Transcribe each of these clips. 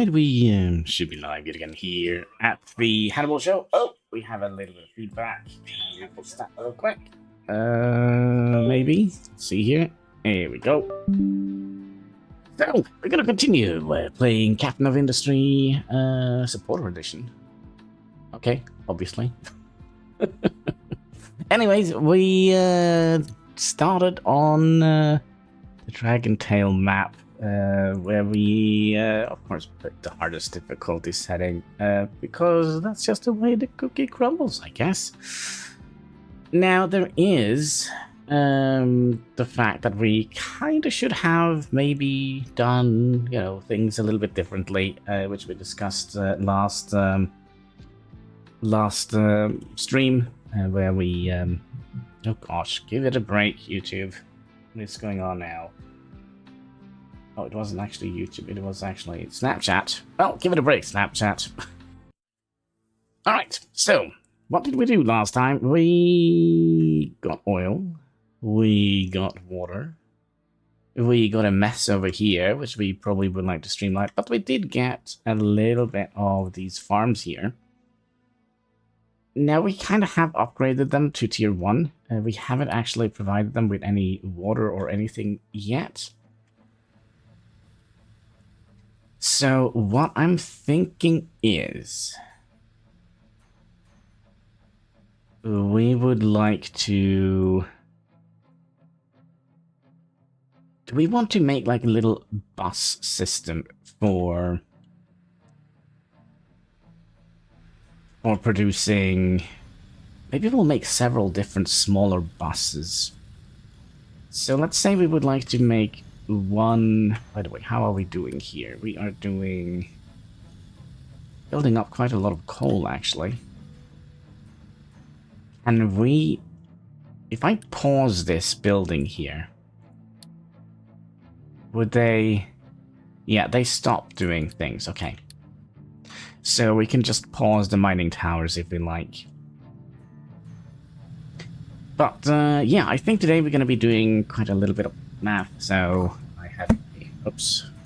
Alright, we should be live yet again here at the Hannibal show. Oh, we have a little bit of feedback. We'll fix that real quick. Maybe. Let's see here. Here we go. So, we're gonna continue playing Captain of Industry Supporter Edition. Okay, obviously. Anyways, we started on the Dragon Tail map. Where we, of course, put the hardest difficulty setting, because that's just the way the cookie crumbles, I guess. Now, there is the fact that we kind of should have maybe done, you know, things a little bit differently, which we discussed last stream, where we, oh gosh, give it a break, YouTube. What's going on now? Oh, it wasn't actually YouTube, it was actually Snapchat. Well, give it a break, Snapchat. Alright, so, what did we do last time? We got oil, we got water, we got a mess over here, which we probably would like to streamline, but we did get a little bit of these farms here. Now, we kind of have upgraded them to tier 1. We haven't actually provided them with any water or anything yet. So, what I'm thinking is, we would like to... Do we want to make like a little bus system for producing... Maybe we'll make several different smaller buses. So let's say we would like to make one... By the way, how are we doing here? We are doing... building up quite a lot of coal, actually. And we... If I pause this building here... Would they... Yeah, they stopped doing things. Okay. So we can just pause the mining towers if we like. But, yeah, I think today we're going to be doing quite a little bit of math, so I have a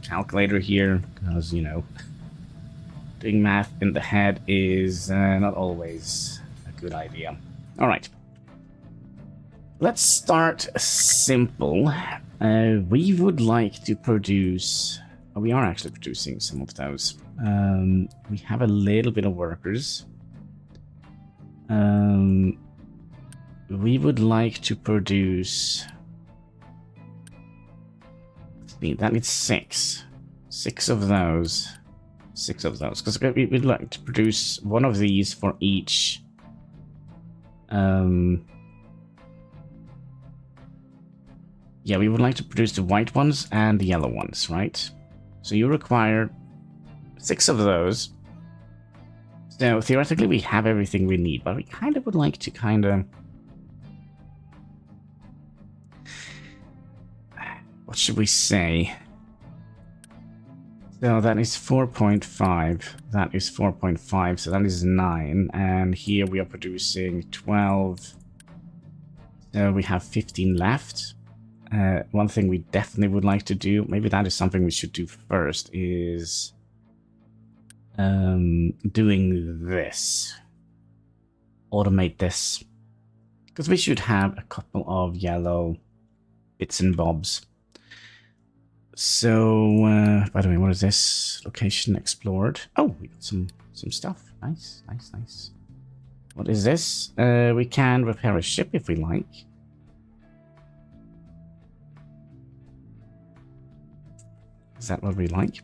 calculator here, because, you know, doing math in the head is not always a good idea. Alright. Let's start simple. We would like to produce... Oh, we are actually producing some of those. We have a little bit of workers. We would like to produce... That needs 6. 6 of those. 6 of those. Because we'd like to produce one of these for each. Yeah, we would like to produce the white ones and the yellow ones, right? So you require 6 of those. So theoretically we have everything we need, but we kind of would like to kind of... What should we say? So that is 4.5. That is 4.5. So that is 9. And here we are producing 12. So we have 15 left. One thing we definitely would like to do, maybe that is something we should do first, is doing this. Automate this. Because we should have a couple of yellow bits and bobs. So, by the way, what is this? Location explored. Oh, we got some stuff. Nice, nice, nice. What is this? We can repair a ship if we like. Is that what we like?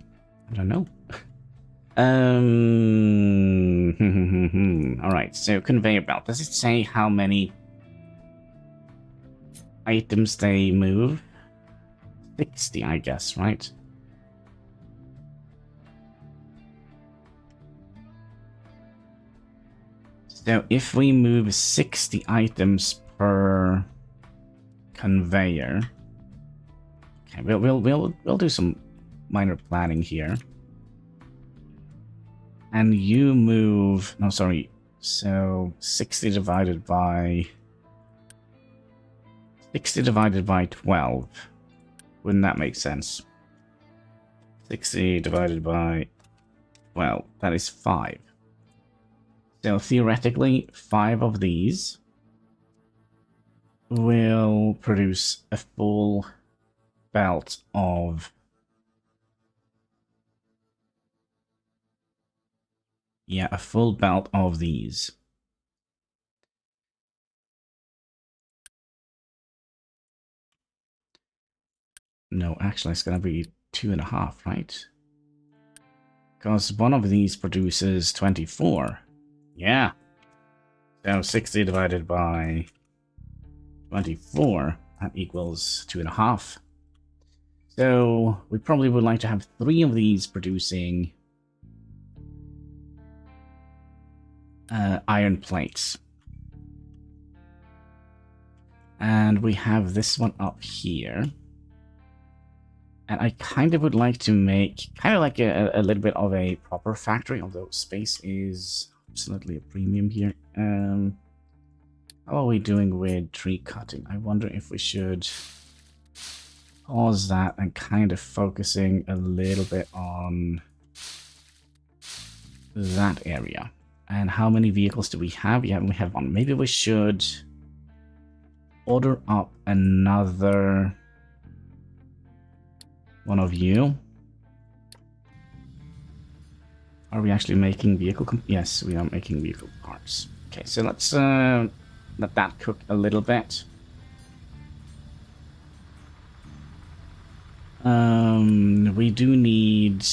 I don't know. Alright, so conveyor belt. Does it say how many items they move? 60, I guess, right? So if we move 60 items per conveyor, okay, we'll do some minor planning here. And you move... No, sorry. So 60 divided by 12. Wouldn't that make sense? 60 divided by Well, that is 5. So theoretically, 5 of these will produce a full belt of... Yeah, a full belt of these. No, actually, it's going to be 2.5, right? Because one of these produces 24. Yeah. So 60 divided by 24, that equals 2.5. So we probably would like to have 3 of these producing iron plates. And we have this one up here. And I kind of would like to make kind of like a little bit of a proper factory, although space is absolutely a premium here. How are we doing with tree cutting? I wonder if we should pause that and kind of focusing a little bit on that area. And how many vehicles do we have? Yeah, we have 1. Maybe we should order up another one of you. Are we actually making vehicle? Yes, we are making vehicle parts. Okay, so let's let that cook a little bit. We do need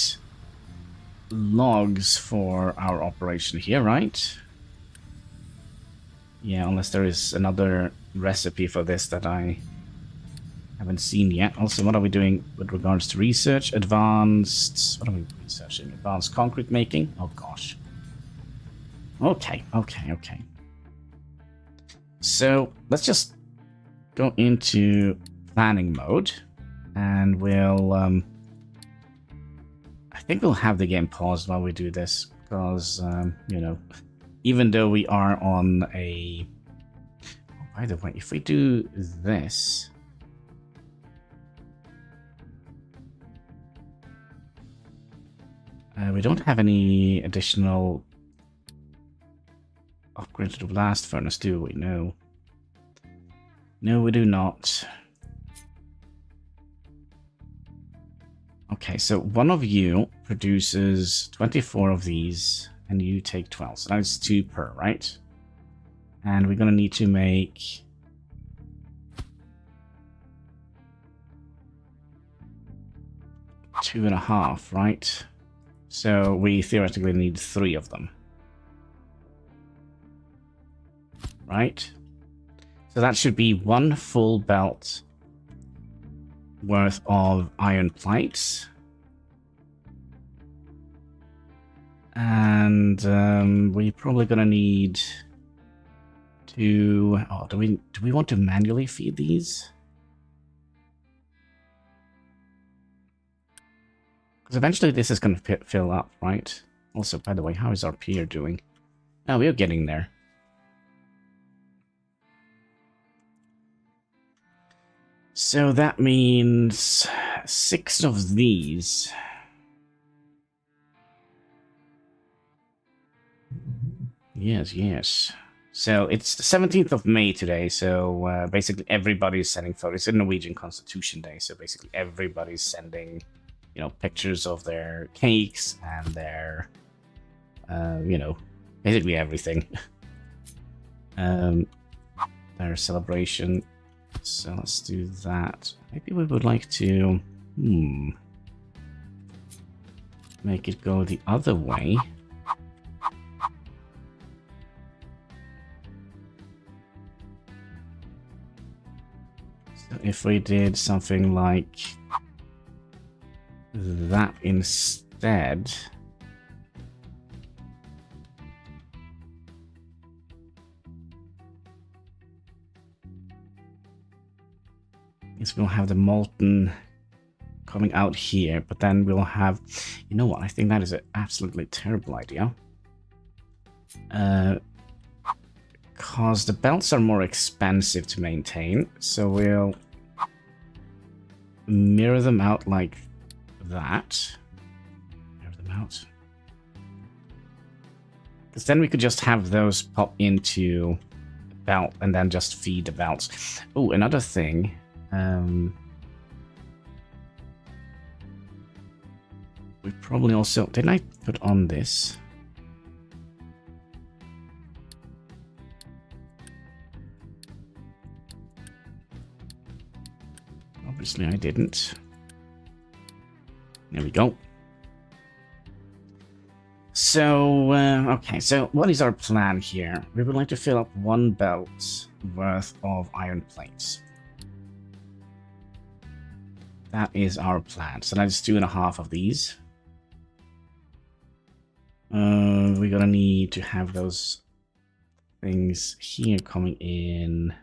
logs for our operation here, right? Yeah, unless there is another recipe for this that I haven't seen yet. Also, what are we doing with regards to research? Advanced... What are we researching? Advanced concrete making? Oh, gosh. Okay. So, let's just go into planning mode. And we'll... I think we'll have the game paused while we do this. Because, you know... Even though we are on a... Oh, by the way, if we do this... we don't have any additional upgrade to the blast furnace, do we? No. No, we do not. Okay, so one of you produces 24 of these, and you take 12. So that's 2 per, right? And we're going to need to make... two and a half, right? So we theoretically need 3 of them. Right? So that should be 1 full belt worth of iron plates. And we're probably gonna need to... Oh, do we want to manually feed these? Because eventually this is going to fill up, right? Also, by the way, how is our pier doing? Oh, we're getting there. So that means 6 of these. Yes. So it's the 17th of May today, so basically everybody's sending photos. It's a Norwegian Constitution Day, so basically everybody's sending... you know, pictures of their cakes and their, you know, basically everything. Their celebration. So let's do that. Maybe we would like to, make it go the other way. So if we did something like that instead. Yes, we'll have the molten coming out here, but then we'll have... You know what? I think that is an absolutely terrible idea. Because the belts are more expensive to maintain, so we'll mirror them out like that. Mirror them out. Because then we could just have those pop into the belt and then just feed the belts. Oh, another thing. We probably also... Didn't I put on this? Obviously I didn't. There we go. So, okay, so what is our plan here? We would like to fill up 1 belt worth of iron plates. That is our plan. So that's 2.5 of these. We're gonna need to have those things here coming in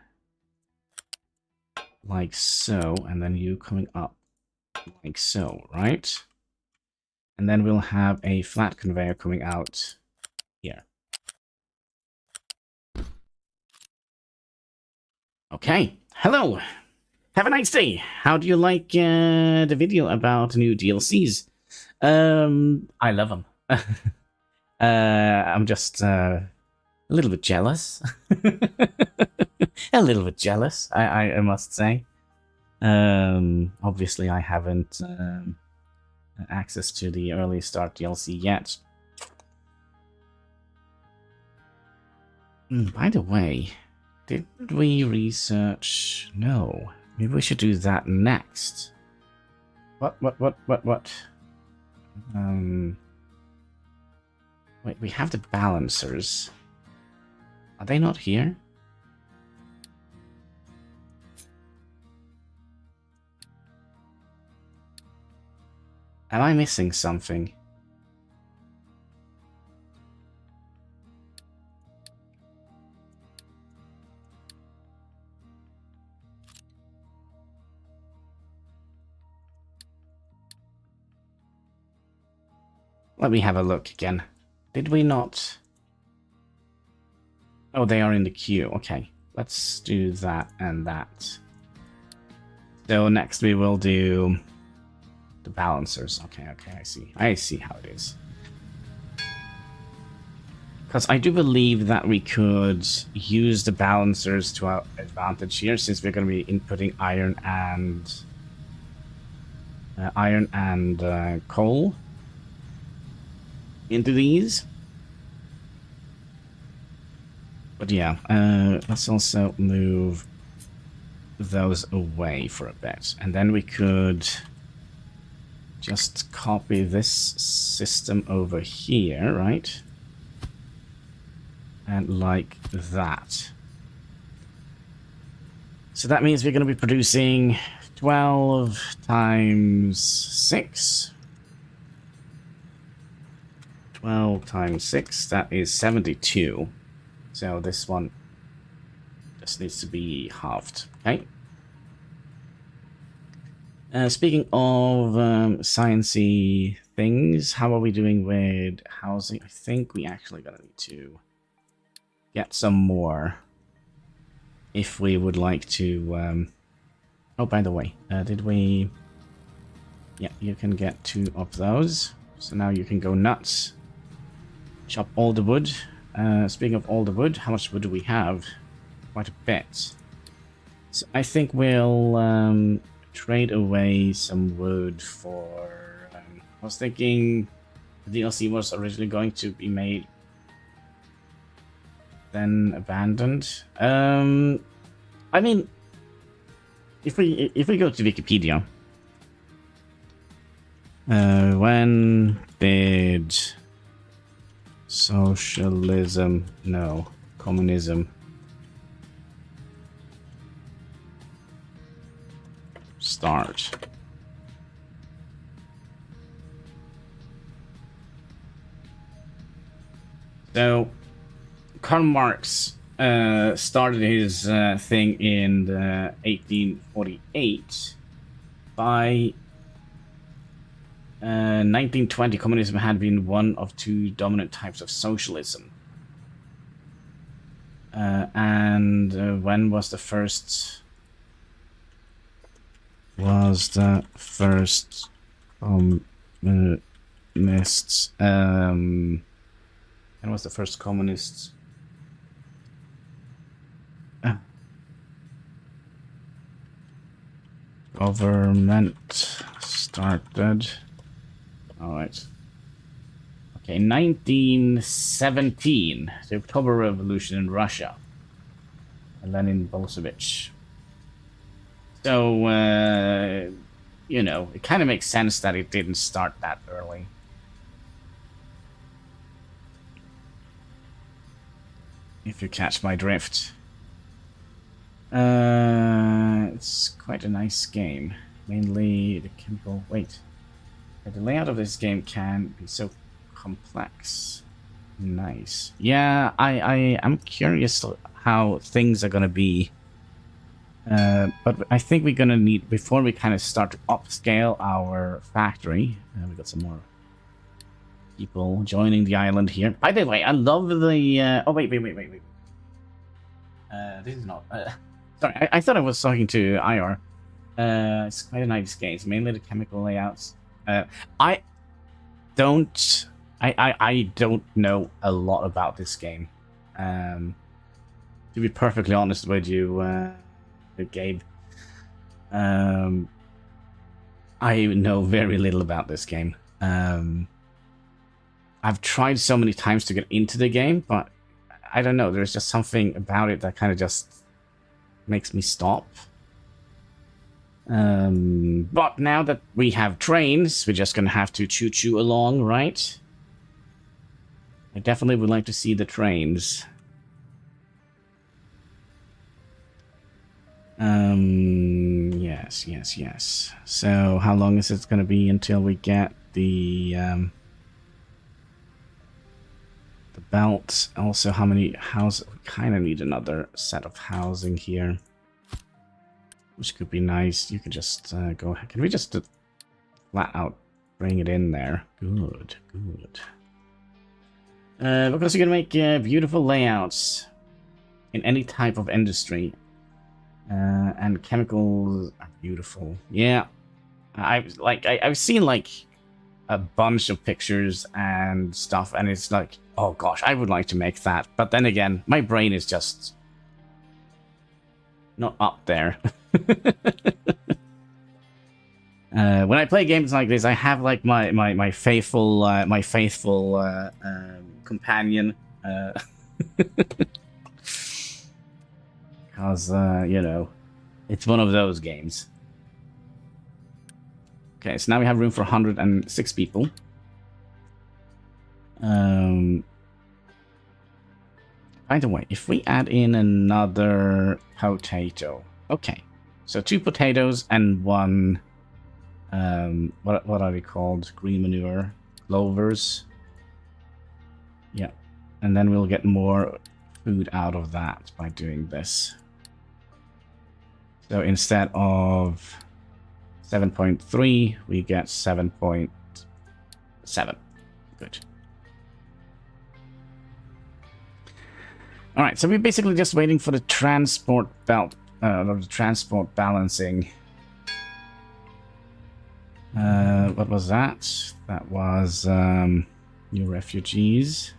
like so, and then you coming up like so, right? And then we'll have a flat conveyor coming out here. Okay, hello! Have a nice day! How do you like the video about new DLCs? I love them. I'm just a little bit jealous. A little bit jealous, I must say. Obviously I haven't access to the early start DLC yet. By the way, did we research? No. Maybe we should do that next. What? Wait, we have the balancers. Are they not here? Am I missing something? Let me have a look again. Did we not? Oh, they are in the queue. Okay, let's do that and that. So next we will do the balancers. Okay, I see how it is. Because I do believe that we could use the balancers to our advantage here, since we're going to be inputting iron and coal into these. But yeah, let's also move those away for a bit, and then we could just copy this system over here, right? And like that. So that means we're going to be producing 12 times 6. 12 times 6, that is 72. So this one just needs to be halved, okay? Speaking of sciencey things, how are we doing with housing? I think we actually gonna need to get some more if we would like to. Oh, by the way, did we? Yeah, you can get 2 of those. So now you can go nuts. Chop all the wood. Speaking of all the wood, how much wood do we have? Quite a bit. So I think we'll trade away some wood for... I was thinking the DLC was originally going to be made, then abandoned. I mean, if we go to Wikipedia, when did socialism, no, communism start? So Karl Marx started his thing in 1848. By 1920, communism had been one of 2 dominant types of socialism. And when was the first... communists And was the first communist? Government started. All right. Okay, 1917, the October Revolution in Russia. Lenin Bolshevich. So, you know, it kind of makes sense that it didn't start that early. If you catch my drift. It's quite a nice game. Mainly the chemical... Wait. The layout of this game can be so complex. Nice. Yeah, I am curious how things are gonna be. But I think we're gonna need, before we kind of start to upscale our factory, we got some more people joining the island here. By the way, I love the... oh, wait. This is not... sorry, I thought I was talking to IR. It's quite a nice game. It's mainly the chemical layouts. I don't know a lot about this game. To be perfectly honest with you, Gabe, I know very little about this game. I've tried so many times to get into the game, but I don't know. There's just something about it that kind of just makes me stop. But now that we have trains, we're just gonna have to choo-choo along, right? I definitely would like to see the trains. Yes. So, how long is it gonna be until we get the belt? Also, how many houses? We kind of need another set of housing here. Which could be nice. You could just go ahead. Can we just flat out bring it in there? Good. Because you can make beautiful layouts in any type of industry. And chemicals are beautiful. Yeah. I've seen like a bunch of pictures and stuff, and it's like, oh gosh, I would like to make that. But then again, my brain is just not up there. When I play games like this, I have like my faithful companion, because you know, it's one of those games. Okay, so now we have room for 106 people. By the way, if we add in another potato, okay. So 2 potatoes and 1, what are they called? Green manure, clovers. Yeah, and then we'll get more food out of that by doing this. So instead of 7.3, we get 7.7. Good. All right, so we're basically just waiting for the transport belt. The transport balancing. What was that? That was new refugees.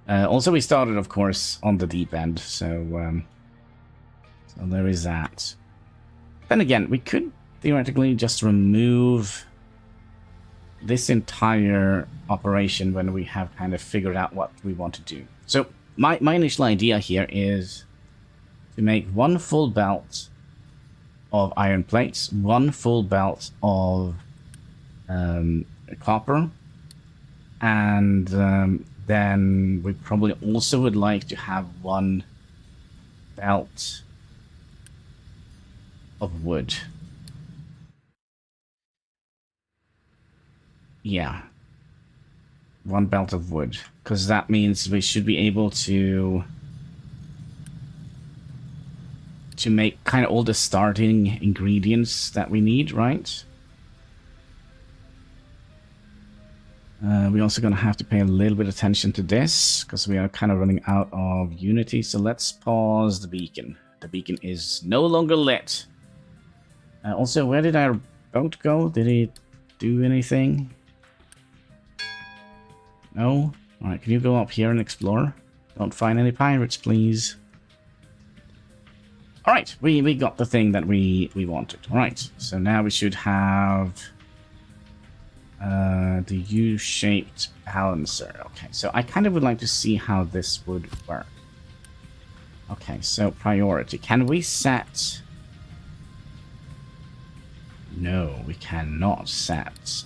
Also, we started, of course, on the deep end, so there is that. Then again, we could theoretically just remove this entire operation when we have kind of figured out what we want to do. So my initial idea here is to make 1 full belt of iron plates, 1 full belt of copper, and then we probably also would like to have 1 belt of wood. Yeah. 1 belt of wood. Because that means we should be able to make kind of all the starting ingredients that we need, right? We're also going to have to pay a little bit of attention to this, because we are kind of running out of unity. So let's pause the beacon. The beacon is no longer lit. Also, where did our boat go? Did it do anything? No? Alright, can you go up here and explore? Don't find any pirates, please. Alright, we got the thing that we wanted. Alright, so now we should have the U-shaped balancer. Okay, so I kind of would like to see how this would work. Okay, so priority. Can we set... No, we cannot set...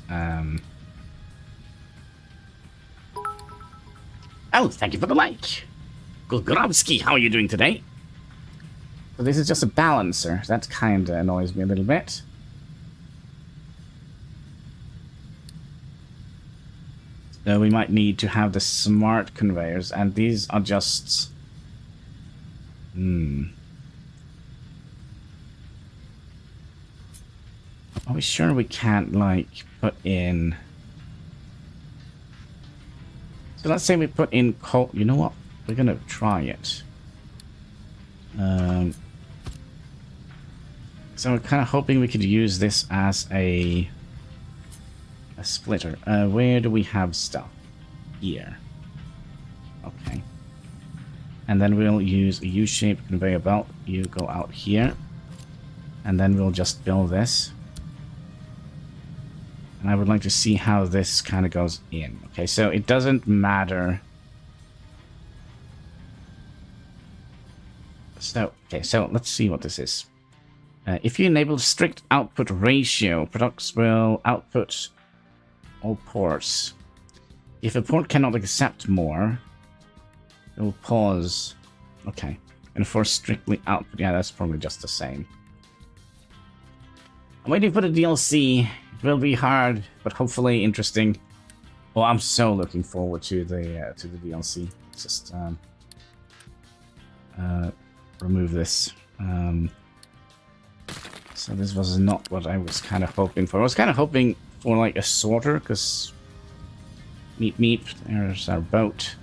Oh, thank you for the like. Gulgrabski, how are you doing today? So this is just a balancer. That kind of annoys me a little bit. So we might need to have the smart conveyors, and these are just... Are we sure we can't, like, put in... So let's say we put in coal. You know what? We're gonna try it. So we're kind of hoping we could use this as a splitter. Where do we have stuff? Here. Okay. And then we'll use a U-shaped conveyor belt. You go out here. And then we'll just build this. And I would like to see how this kind of goes in. Okay, so it doesn't matter. So, okay, so let's see what this is. If you enable strict output ratio, products will output all ports. If a port cannot accept more, it will pause. Okay, and for strictly output, yeah, that's probably just the same. I'm waiting for the DLC. It will be hard, but hopefully interesting. Well, I'm so looking forward to the DLC. Just remove this. So this was not what I was kind of hoping for. I was kind of hoping for like a sorter, because meep, there's our boat.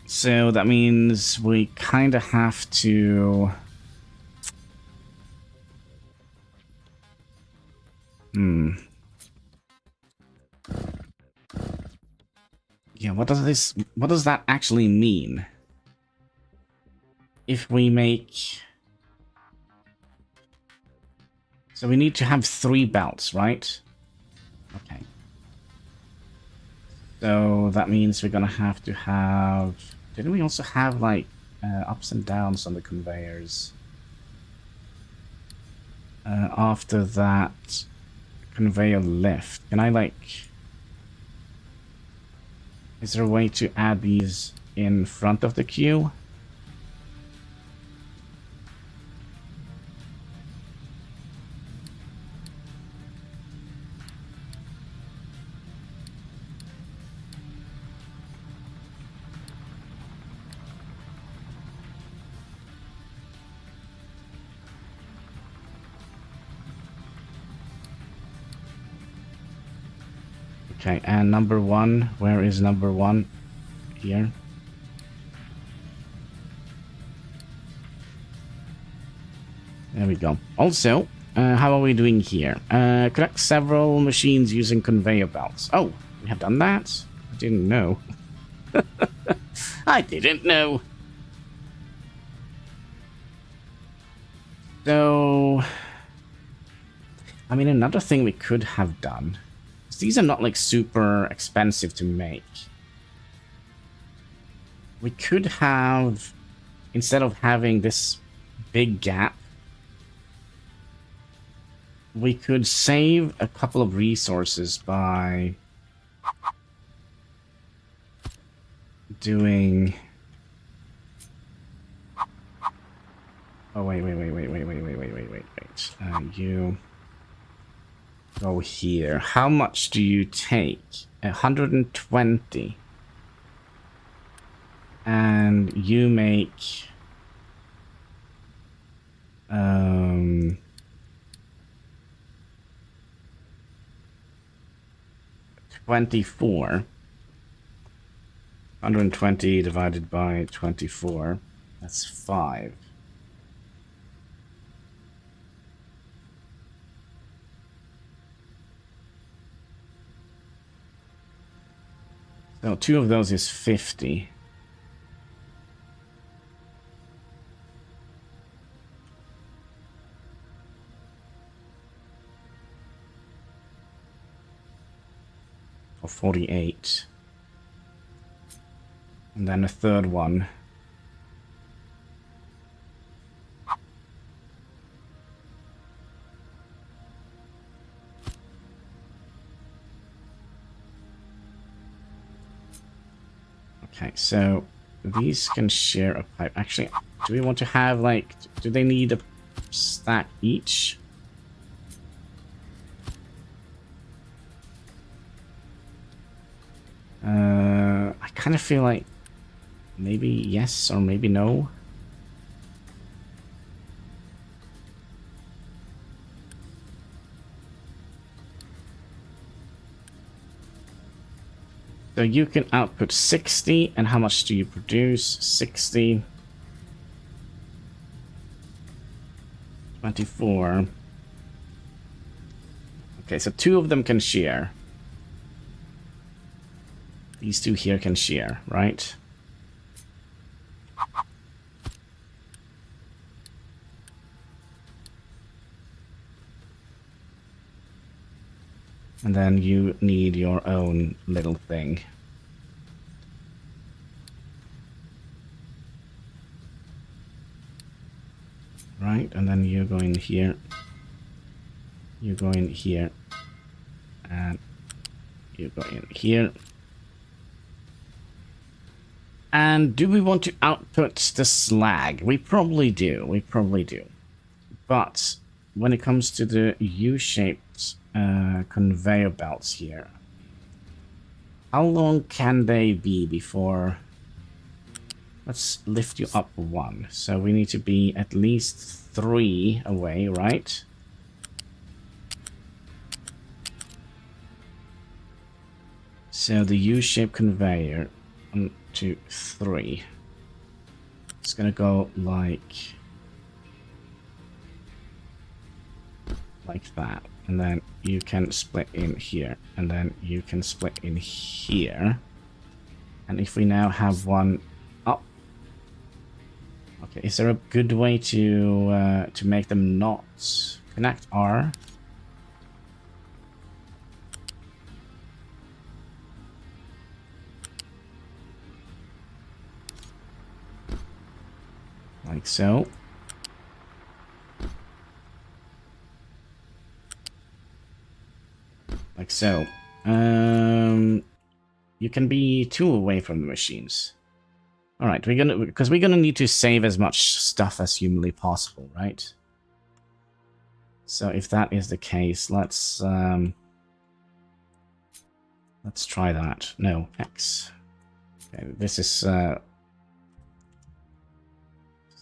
So that means we kind of have to... Yeah, what does that actually mean? If we make... So we need to have 3 belts, right? Okay. So that means we're gonna have to have... Didn't we also have, like, ups and downs on the conveyors? After that, conveyor lift. Can I, like... Is there a way to add these in front of the queue? Okay, and number 1, where is number 1? Here. There we go. Also, how are we doing here? Collect several machines using conveyor belts. Oh, we have done that? I didn't know. I didn't know. So, I mean, another thing we could have done... These are not like super expensive to make. We could have, instead of having this big gap, we could save a couple of resources by doing... Oh, wait. You... Go here. How much do you take? 120. And you make 24. 120 divided by 24. That's 5. So 2 of those is 50. Or 48. And then a third one. Okay, so these can share a pipe. Actually, do we want to have, like, do they need a stack each? I kind of feel like maybe yes or maybe no. So you can output 60, and how much do you produce? 60. 24. Okay, so 2 of them can share. These 2 here can share, right? And then you need your own little thing. Right, and then you go in here. You go in here. And you go in here. And do we want to output the slag? We probably do. We probably do. But when it comes to the U-shaped conveyor belts here, how long can they be before... Let's lift you up 1. So we need to be at least 3 away, right? So the U-shaped conveyor, 1, 2, 3. It's gonna go like that, and then you can split in here, and then you can split in here. And if we now have one up, okay, is there a good way to make them not connect? R. Like so. Like so. You can be 2 away from the machines. Alright, because we're gonna need to save as much stuff as humanly possible, right? So if that is the case, let's try that. No, X. Okay, this is the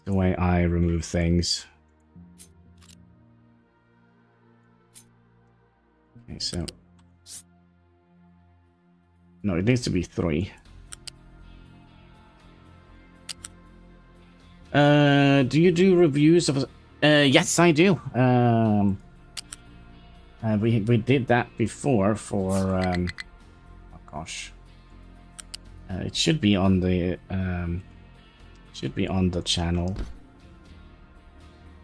way I remove things. Okay, so... No, it needs to be 3. Do you do reviews of... yes, I do. We did that before for... oh gosh. It should be on the... should be on the channel.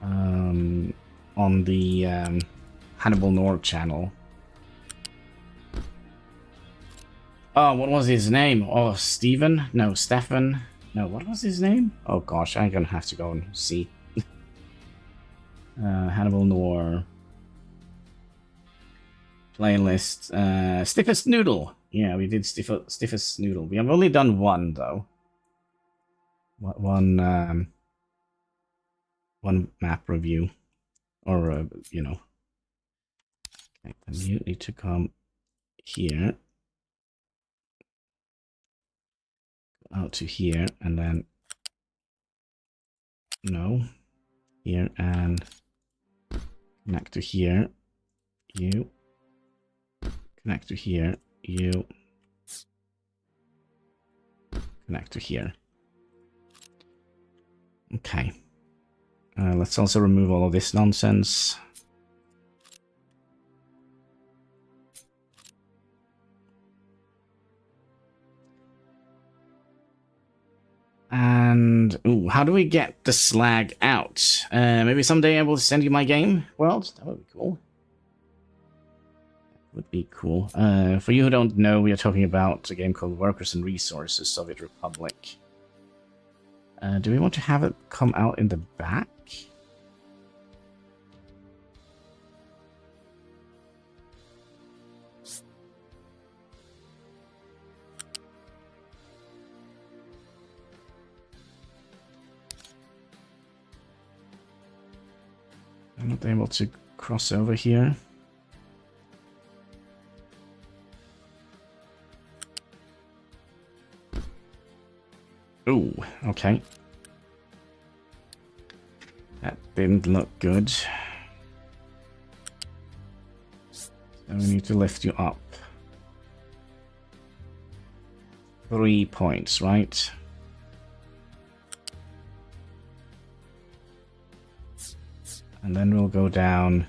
On the HanniballNOR channel. Oh, what was his name? Oh, Steven? No, Stefan. No, what was his name? Oh gosh, I'm gonna have to go and see. HanniballNOR. Playlist. Stiffest Noodle. Yeah, we did Stiffest Noodle. We have only done 1, though. One map review. Or, you know. Okay, then you need to come here. Out to here, and then no, here, and connect to here, you connect to here, you connect to here. Okay, let's also remove all of this nonsense. And ooh, how do we get the slag out? Maybe someday I will send you my game world. That would be cool. Would be cool. For you who don't know, we are talking about a game called Workers and Resources, Soviet Republic. Do we want to have it come out in the back? I'm not able to cross over here. Ooh, okay. That didn't look good. So we need to lift you up. 3 points, right? And then we'll go down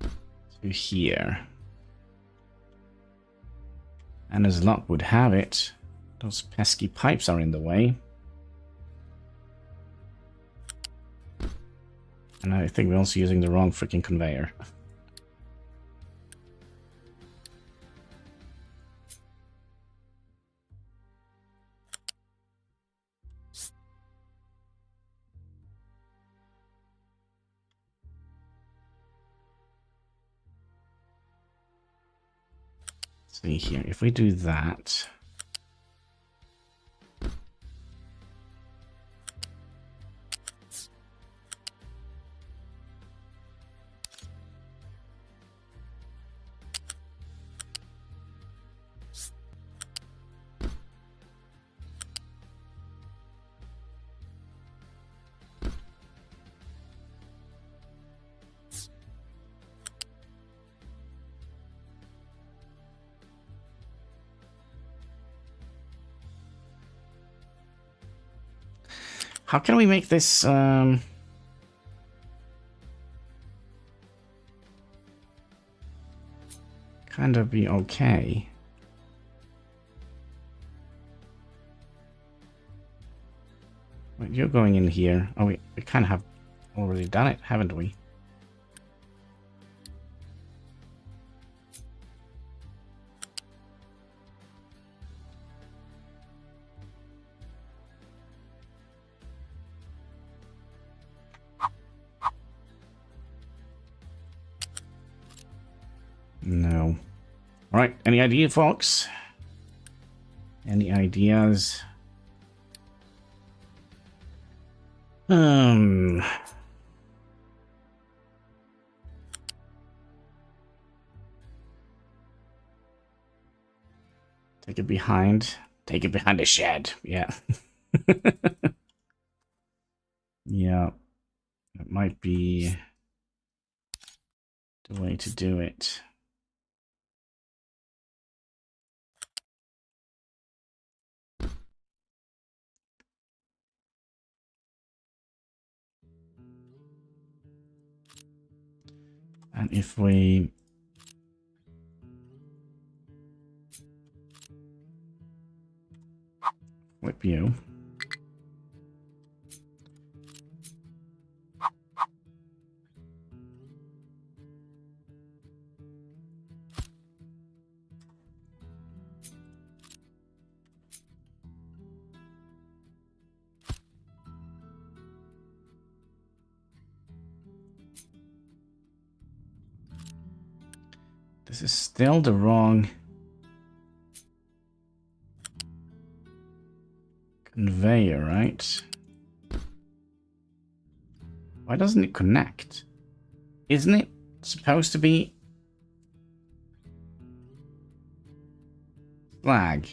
to here. And as luck would have it, those pesky pipes are in the way. And I think we're also using the wrong freaking conveyor. See here, if we do that, how can we make this kind of be okay? Wait, you're going in here. Oh, we kind of have already done it, haven't we? No. All right. Any idea, folks? Any ideas? Take it behind. Take it behind the shed. Yeah. Yeah. That might be the way to do it. And if we flip you, this is still the wrong conveyor, right? Why doesn't it connect? Isn't it supposed to be slag?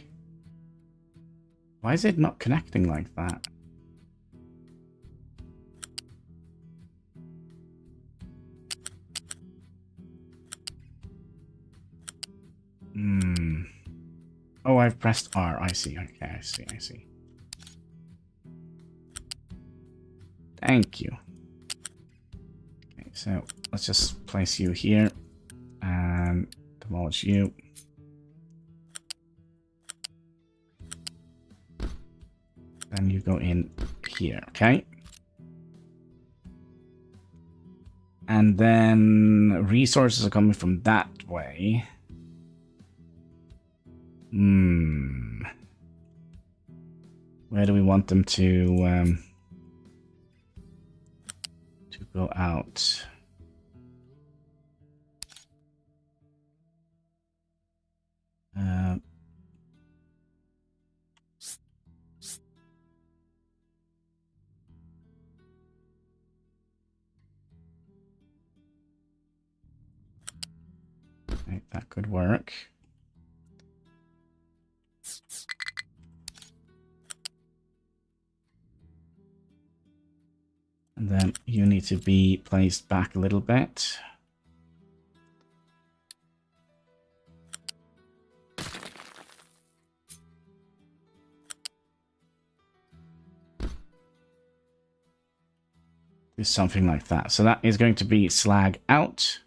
Why is it not connecting like that? Oh, I've pressed R. I see. Okay, I see. Thank you. Okay, so let's just place you here and demolish you. And you go in here, okay? And then resources are coming from that way. Where do we want them to go out? Right, that could work. And then you need to be placed back a little bit. Do something like that. So that is going to be slag out.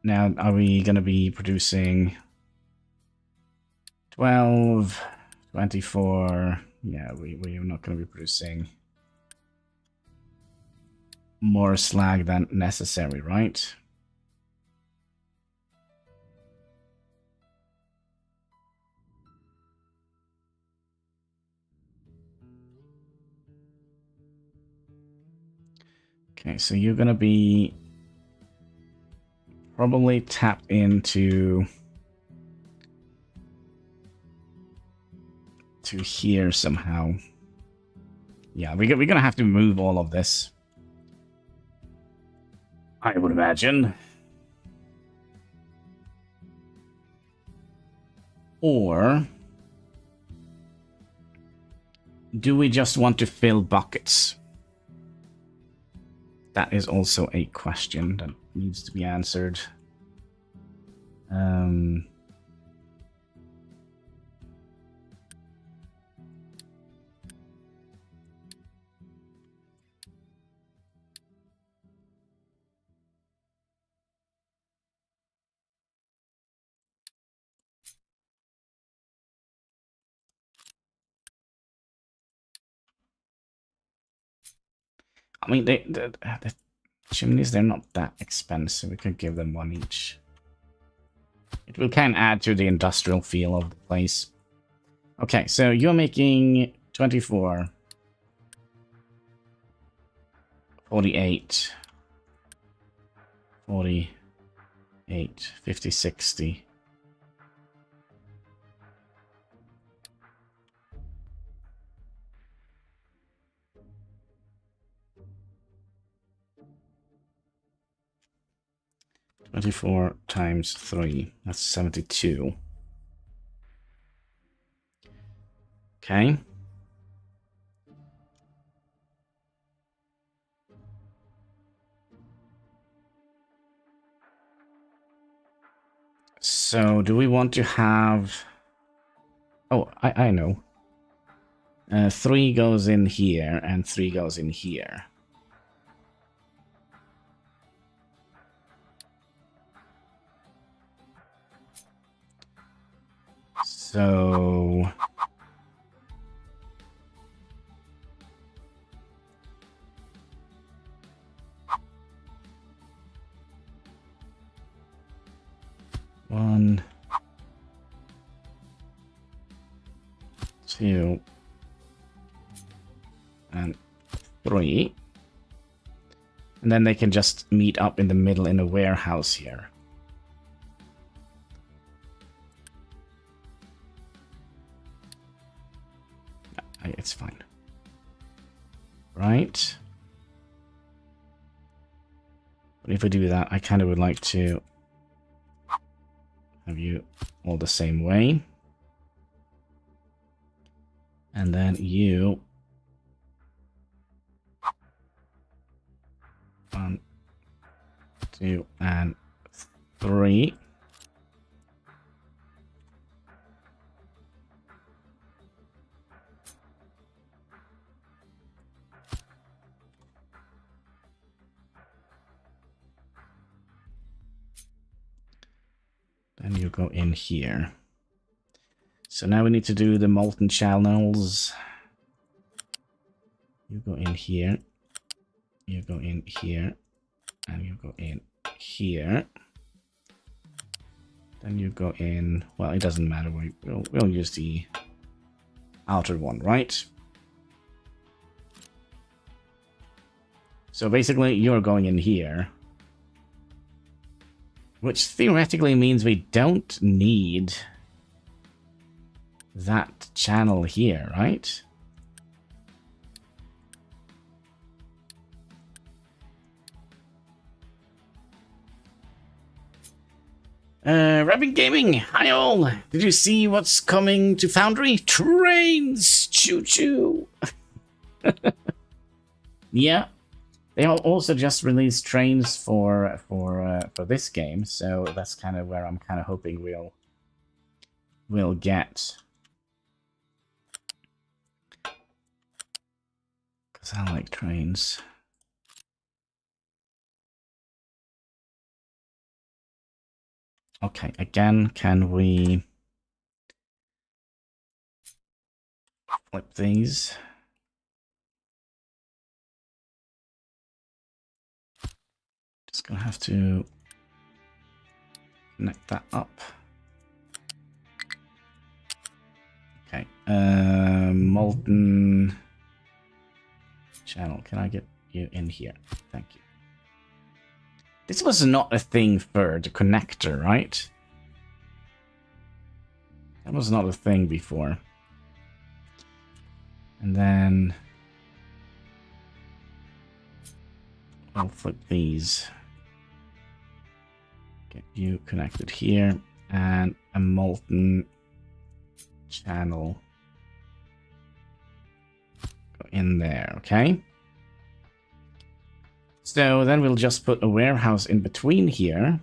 Now, are we going to be producing 12, 24? Yeah, we're not going to be producing more slag than necessary, right? Okay, so you're going to be probably tapped into here somehow. Yeah, we're going to have to move all of this, I would imagine. Or do we just want to fill buckets? That is also a question that needs to be answered. I mean, the chimneys, they're not that expensive. We could give them one each. It will kind of add to the industrial feel of the place. Okay, so you're making 24, 48, 48, 50, 60. $24 times 3. That's 72. Okay. So, do we want to have... Oh, I know. 3 goes in here, and 3 goes in here. So... One, 2, and 3. And then they can just meet up in the middle in a warehouse here. It's fine. Right. But if we do that, I kind of would like to have you all the same way. And then you... 1, 2, and 3. Then you go in here. So now we need to do the molten channels. You go in here. You go in here. And you go in here. Then you go in... Well, it doesn't matter. We'll use the outer one, right? So basically, you're going in here. Which theoretically means we don't need that channel here, right? Rabbit Gaming, hi all! Did you see what's coming to Foundry? Trains! Choo-choo! Yeah. They also just released trains for this game, so that's kind of where I'm kind of hoping we'll get. Because I like trains. Okay, again, can we flip these? Just gonna have to connect that up. Okay, molten channel. Can I get you in here? Thank you. This was not a thing for the connector, right? That was not a thing before. And then I'll flip these. Get you connected here and a molten channel. Go in there, okay? So then we'll just put a warehouse in between here.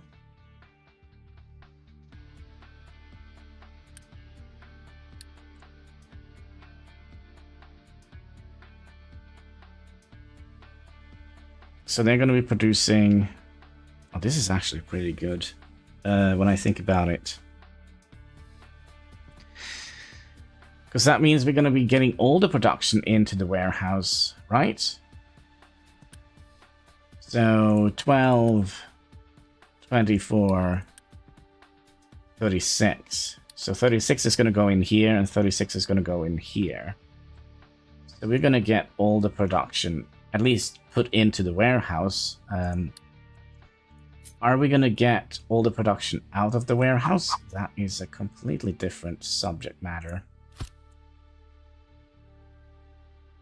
So they're going to be producing... Oh, this is actually pretty good when I think about it. Because that means we're going to be getting all the production into the warehouse, right? So 12, 24, 36. So 36 is going to go in here and 36 is going to go in here. So we're going to get all the production at least put into the warehouse. Are we going to get all the production out of the warehouse? That is a completely different subject matter.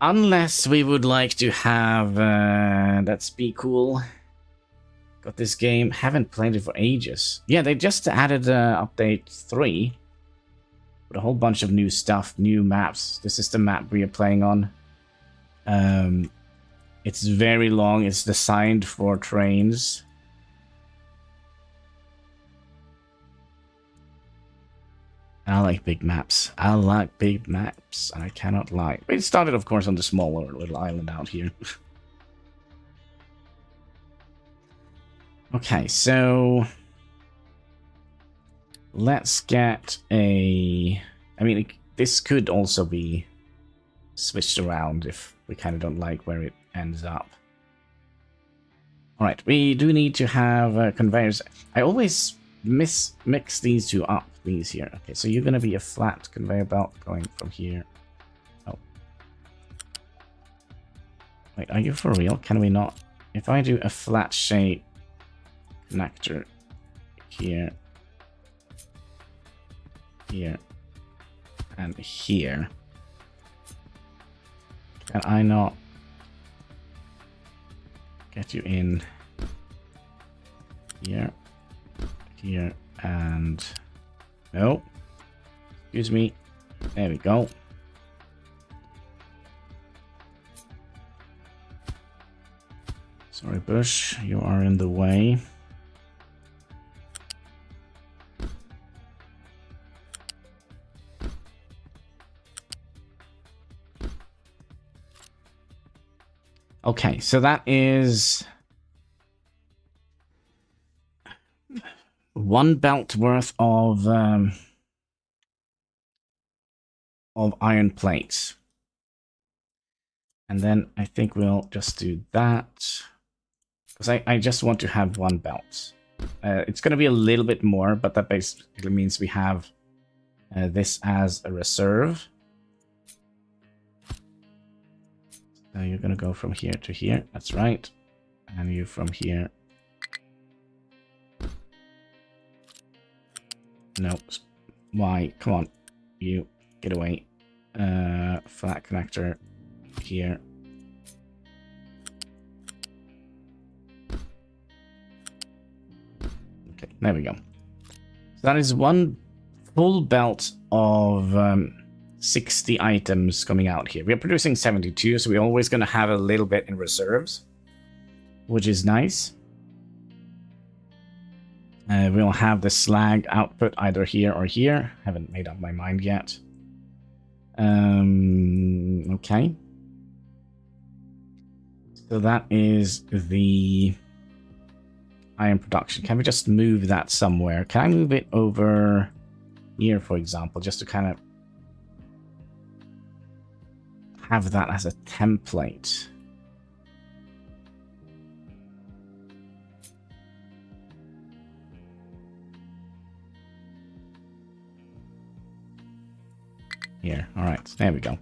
Unless we would like to have... that's be cool. Got this game. Haven't played it for ages. Yeah, they just added update 3. With a whole bunch of new stuff, new maps. This is the map we are playing on. It's very long. It's designed for trains. I like big maps. I like big maps. I cannot lie. It started, of course, on the smaller little island out here. Okay, so... let's get a... I mean, this could also be switched around if we kind of don't like where it ends up. Alright, we do need to have conveyors. I always mix these two up. These here. Okay, so you're going to be a flat conveyor belt going from here. Oh. Wait, are you for real? Can we not? If I do a flat shape connector here, here, and here, can I not get you in here, here, and... No. Excuse me. There we go. Sorry, Bush. You are in the way. Okay, so that is... 1 belt worth of of iron plates. And then I think we'll just do that. Because I just want to have one belt. It's going to be a little bit more, but that basically means we have this as a reserve. So you're going to go from here to here. That's right. And you from here. No. Why? Come on. You. Get away. Flat connector here. Okay, there we go. So that is one full belt of 60 items coming out here. We're producing 72, so we're always going to have a little bit in reserves, which is nice. We'll have the slag output either here or here. Haven't made up my mind yet. Okay. So that is the iron production. Can we just move that somewhere? Can I move it over here, for example, just to kind of have that as a template? Here, all right, there we go.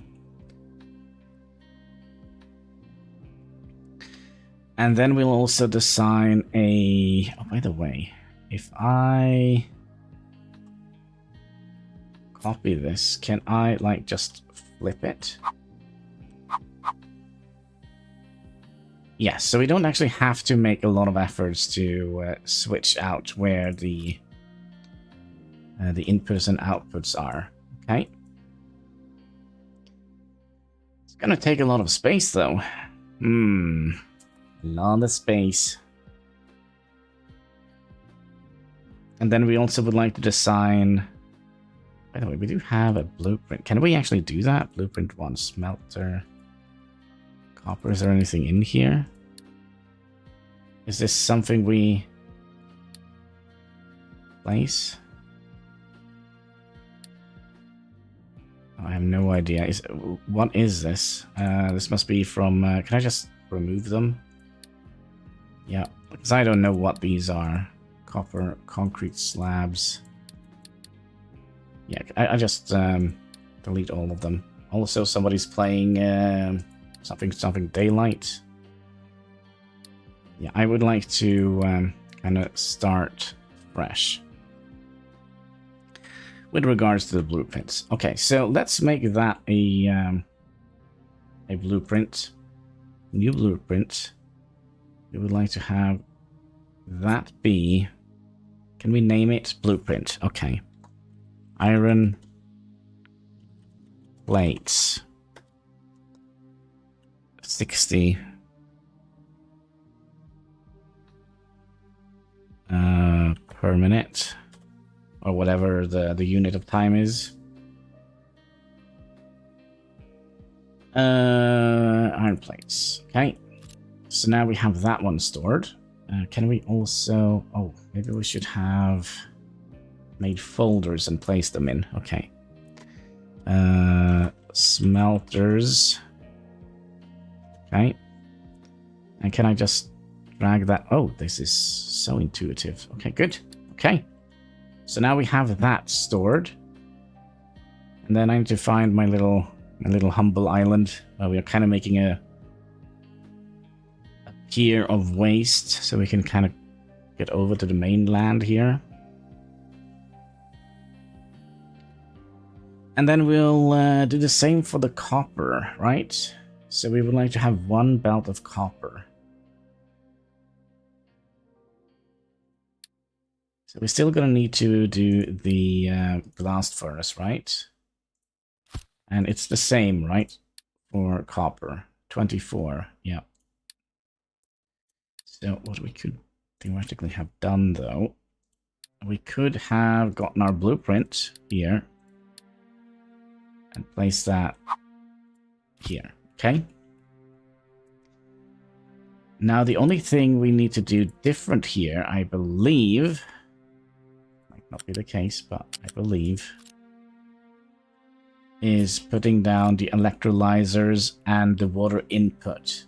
And then we'll also design a... Oh, by the way, if I copy this, can I, like, just flip it? Yes, so we don't actually have to make a lot of efforts to switch out where the inputs and outputs are. Okay. It's gonna take a lot of space, though. A lot of space. And then we also would like to design... By the way, we do have a blueprint. Can we actually do that? Blueprint 1, smelter. Copper, is there anything in here? Is this something we place? Oh, I have no idea. What is this? This must be from... can I just remove them? Yeah, because I don't know what these are. Copper, concrete slabs. Yeah, I just delete all of them. Also, somebody's playing something daylight. Yeah, I would like to kind of start fresh with regards to the blueprints. Okay, so let's make that a blueprint. New blueprint. We would like to have that be... Can we name it blueprint? Okay. Iron plates. 60. Per minute. Or whatever the unit of time is. Iron plates. Okay. So now we have that one stored. Can we also... Oh, maybe we should have made folders and placed them in. Okay. Smelters. Okay. And can I just drag that? Oh, this is so intuitive. Okay, good. Okay. So now we have that stored. And then I need to find my little humble island. We are kind of making a pier of waste, so we can kind of get over to the mainland here. And then we'll do the same for the copper, right? So we would like to have one belt of copper. So we're still going to need to do the blast furnace, right? And it's the same, right? For copper. 24, yeah. So what we could theoretically have done, though, we could have gotten our blueprint here and place that here, okay? Now, the only thing we need to do different here, I believe, might not be the case, but I believe, is putting down the electrolyzers and the water input.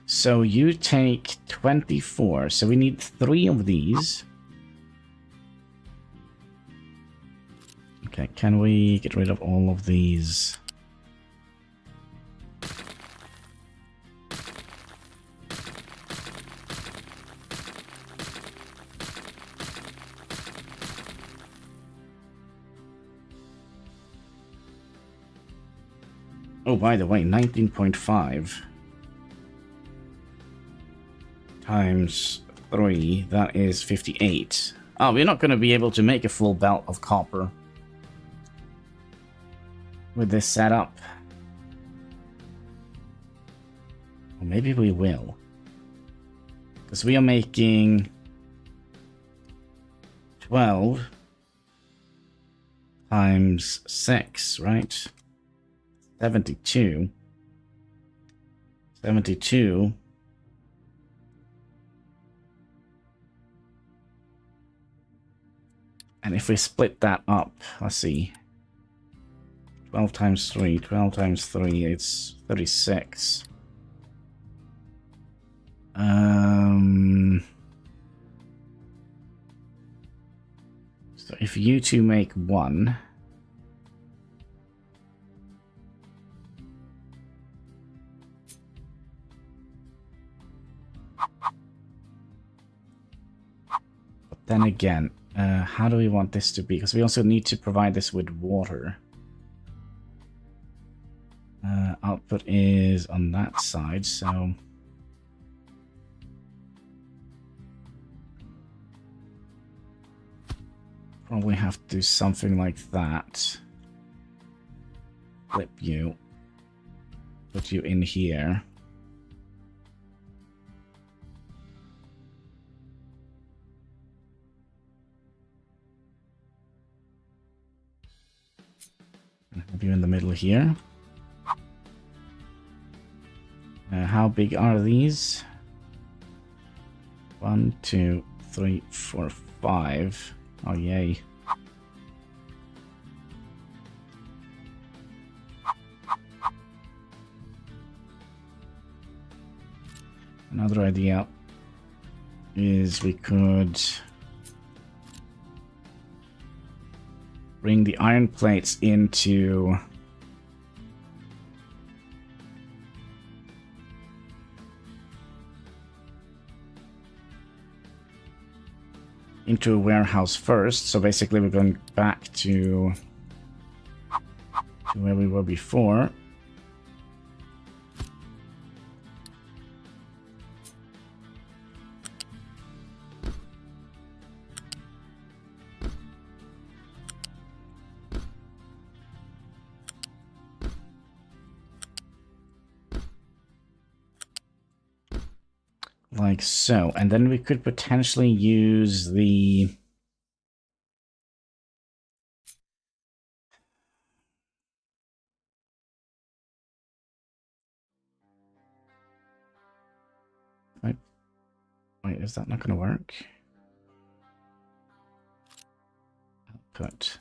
So you take 24. So we need 3 of these. Okay, can we get rid of all of these? Oh, by the way, 19.5 times 3, that is 58. Oh, we're not going to be able to make a full belt of copper with this setup. Or maybe we will. Because we are making 12 times 6, right? 72. 72. And if we split that up, let's see. 12 times 3, 12 times 3, it's 36. So if you two make 1, but then again, how do we want this to be? Because we also need to provide this with water. Output is on that side, so probably have to do something like that. Flip you. Put you in here. And have you in the middle here. How big are these? 1, 2, 3, 4, 5. Oh, yay. Another idea is we could bring the iron plates into a warehouse first. So basically we're going back to where we were before. Like so, and then we could potentially use the wait, is that not going to work? Output.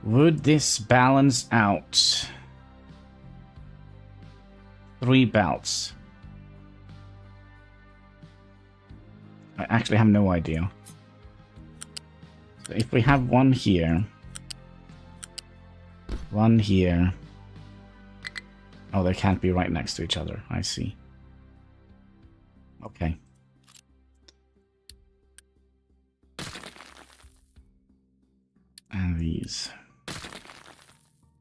Would this balance out 3 belts? I actually have no idea. So if we have one here... One here... Oh, they can't be right next to each other. I see. Okay. And these.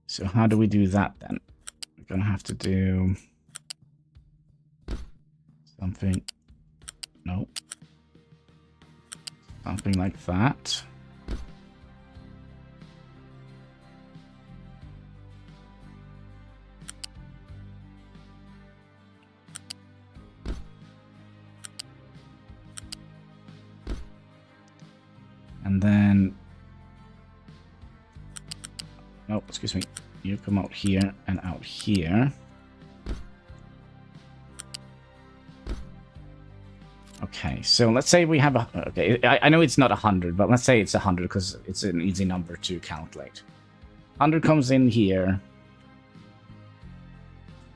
So how do we do that then? We're gonna have to do... something... No. Something like that. And then... Oh, excuse me. You come out here and out here. Okay, so let's say we have a... Okay, I know it's not 100, but let's say it's 100 because it's an easy number to calculate. 100 comes in here.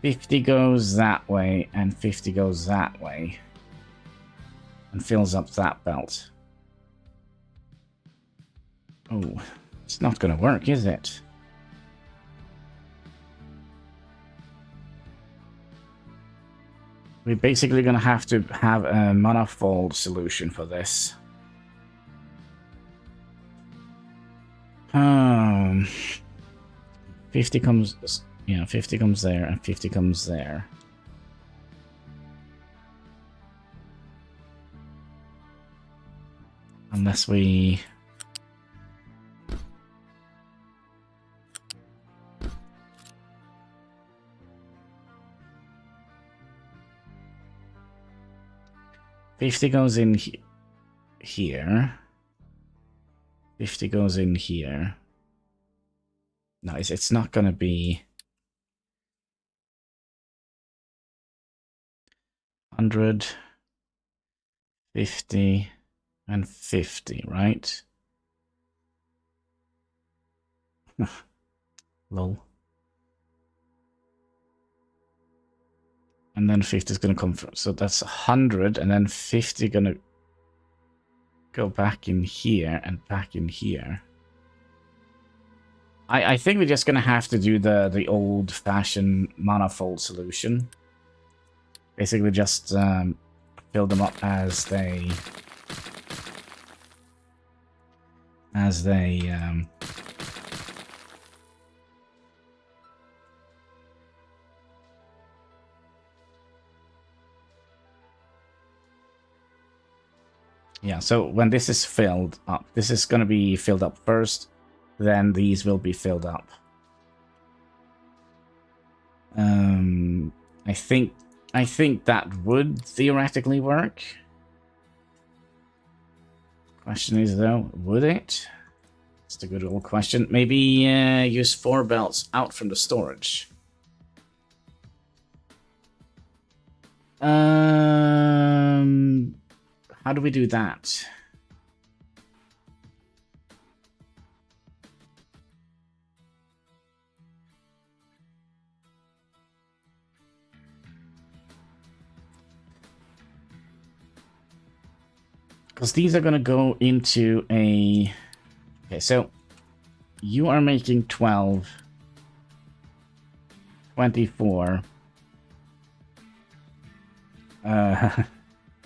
50 goes that way, and 50 goes that way. And fills up that belt. Oh, it's not gonna work, is it? We're basically gonna have to have a manifold solution for this. 50 comes, yeah, 50 comes there, and 50 comes there. Unless we... $50 goes in here. 50 goes in here. No, it's not gonna be 100, 50, and 50, right? Lol. And then 50 is going to come from, so that's 100, and then 50 going to go back in here and back in here. I think we're just going to have to do the old-fashioned manifold solution. Basically just fill them up as they... Yeah, so when this is filled up, this is going to be filled up first, then these will be filled up. I think that would theoretically work. Question is though, would it? It's a good old question. Maybe use 4 belts out from the storage. How do we do that? Because these are going to go into a... Okay, so you are making 12, 24,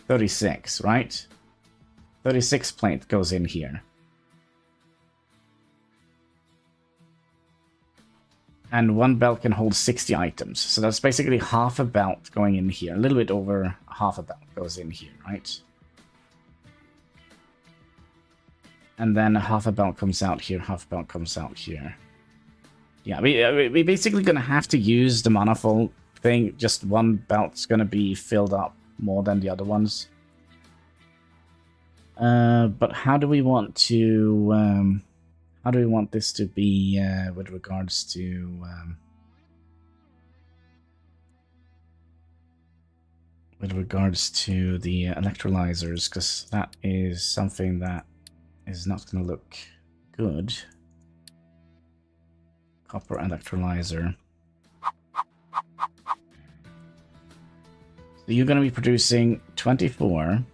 36, right? 36 plate goes in here. And 1 belt can hold 60 items. So that's basically half a belt going in here. A little bit over half a belt goes in here, right? And then half a belt comes out here, half a belt comes out here. Yeah, we're basically going to have to use the manifold thing. Just 1 belt's going to be filled up more than the other ones. But how do we want to... how do we want this to be with regards to... with regards to the electrolyzers, because that is something that is not going to look good. Copper electrolyzer. So you're going to be producing 24.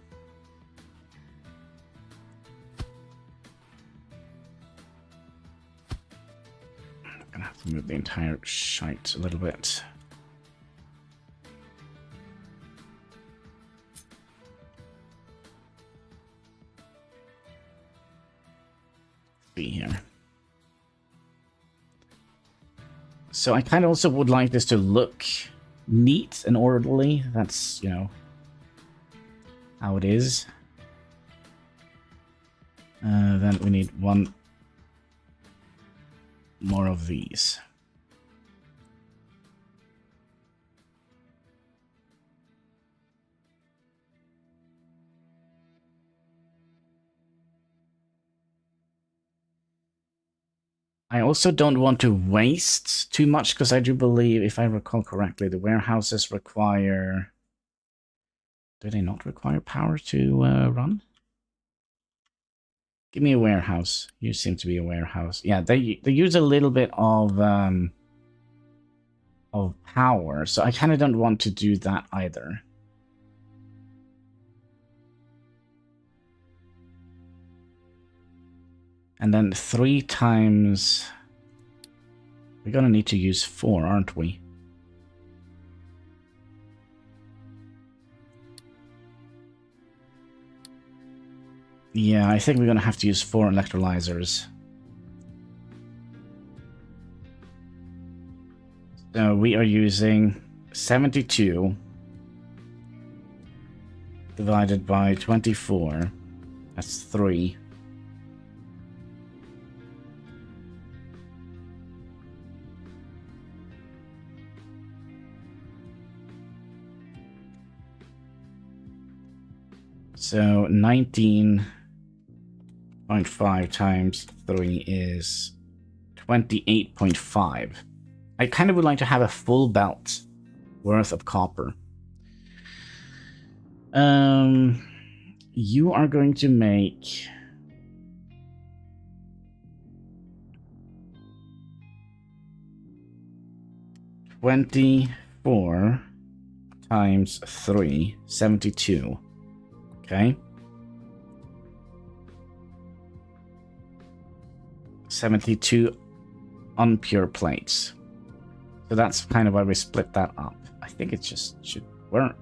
Move the entire shite a little bit. See here. So I kind of also would like this to look neat and orderly. That's, you know, how it is. Then we need one more of these. I also don't want to waste too much because I do believe, if I recall correctly, the warehouses require... Do they not require power to run? Give me a warehouse. You seem to be a warehouse. Yeah, they use a little bit of power, so I kind of don't want to do that either. And then 3 times... We're gonna need to use 4, aren't we? Yeah, I think we're gonna have to use 4 electrolyzers. So we are using 72 divided by 24. That's 3. So 19.5 times 3 is 28.5. I kind of would like to have a full belt worth of copper. You are going to make... $24 times 3, 72. Okay. 72 unpure plates. So that's kind of why we split that up. I think it just should work.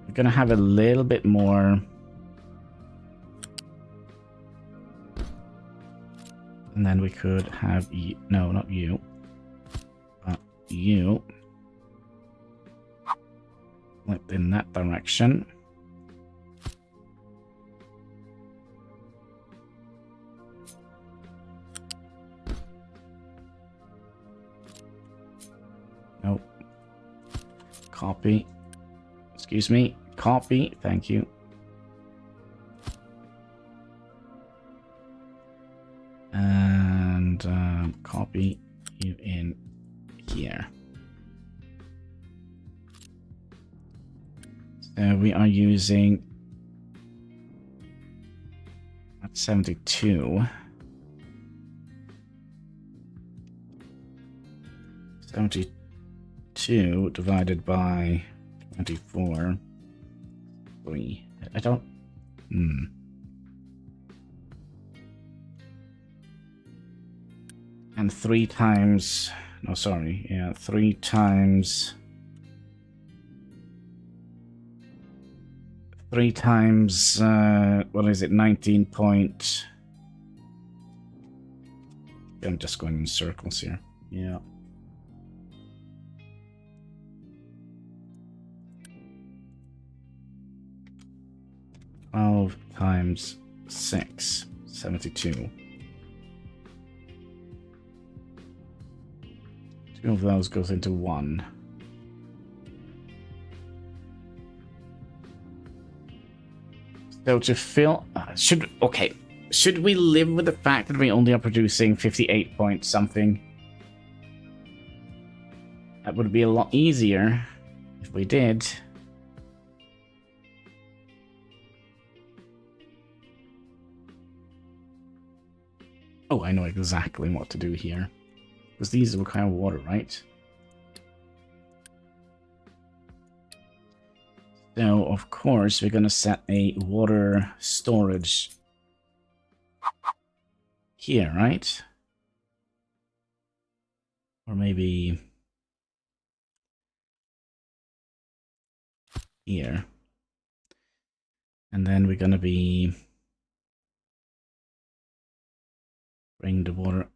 We're gonna have a little bit more. And then we could have you. No, not you. You. In that direction. Nope. Copy. Excuse me. Copy. Thank you. And copy you in here. So we are using 72. 72 divided by 24. 3. I don't... And 3 times... No, sorry. Yeah, 3 times... 3 times, what is it, 19 point... I'm just going in circles here. Yeah. Twelve times 6, 72. 2 of those goes into 1. So to fill... should we live with the fact that we only are producing 58 point something? That would be a lot easier if we did. Oh, I know exactly what to do here. Because these require water, right? So, of course, we're going to set a water storage here, right? Or maybe here. And then we're gonna be bring the water.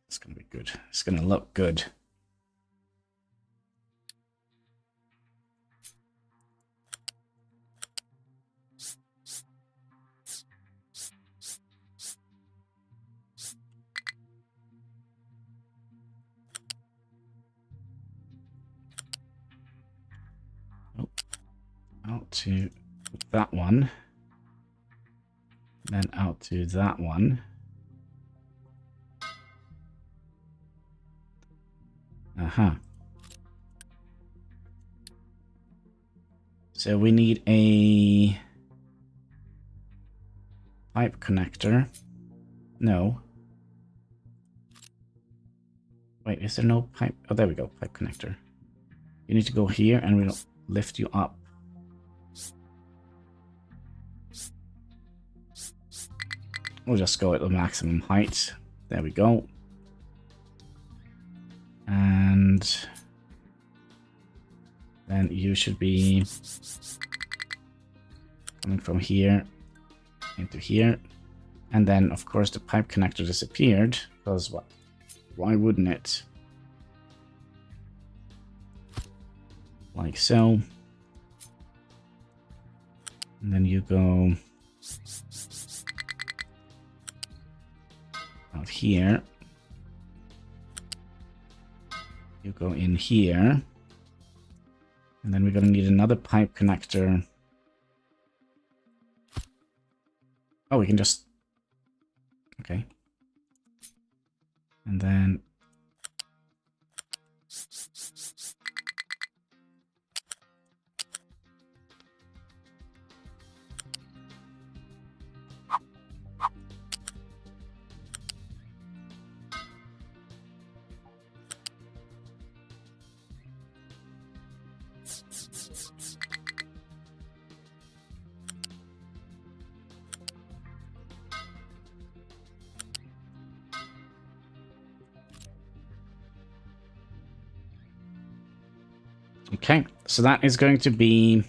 It's gonna be good. It's gonna look good. Oh, out to that one. Then out to that one. Aha. So we need a pipe connector. No. Wait, is there no pipe? Oh, there we go. Pipe connector. You need to go here and we'll lift you up. We'll just go at the maximum height. There we go. And then you should be coming from here into here. And then, of course, the pipe connector disappeared. Because what? Why wouldn't it? Like so. And then you go out here. You go in here. And then we're going to need another pipe connector. Oh, we can just... Okay. And then... Okay, so that is going to be...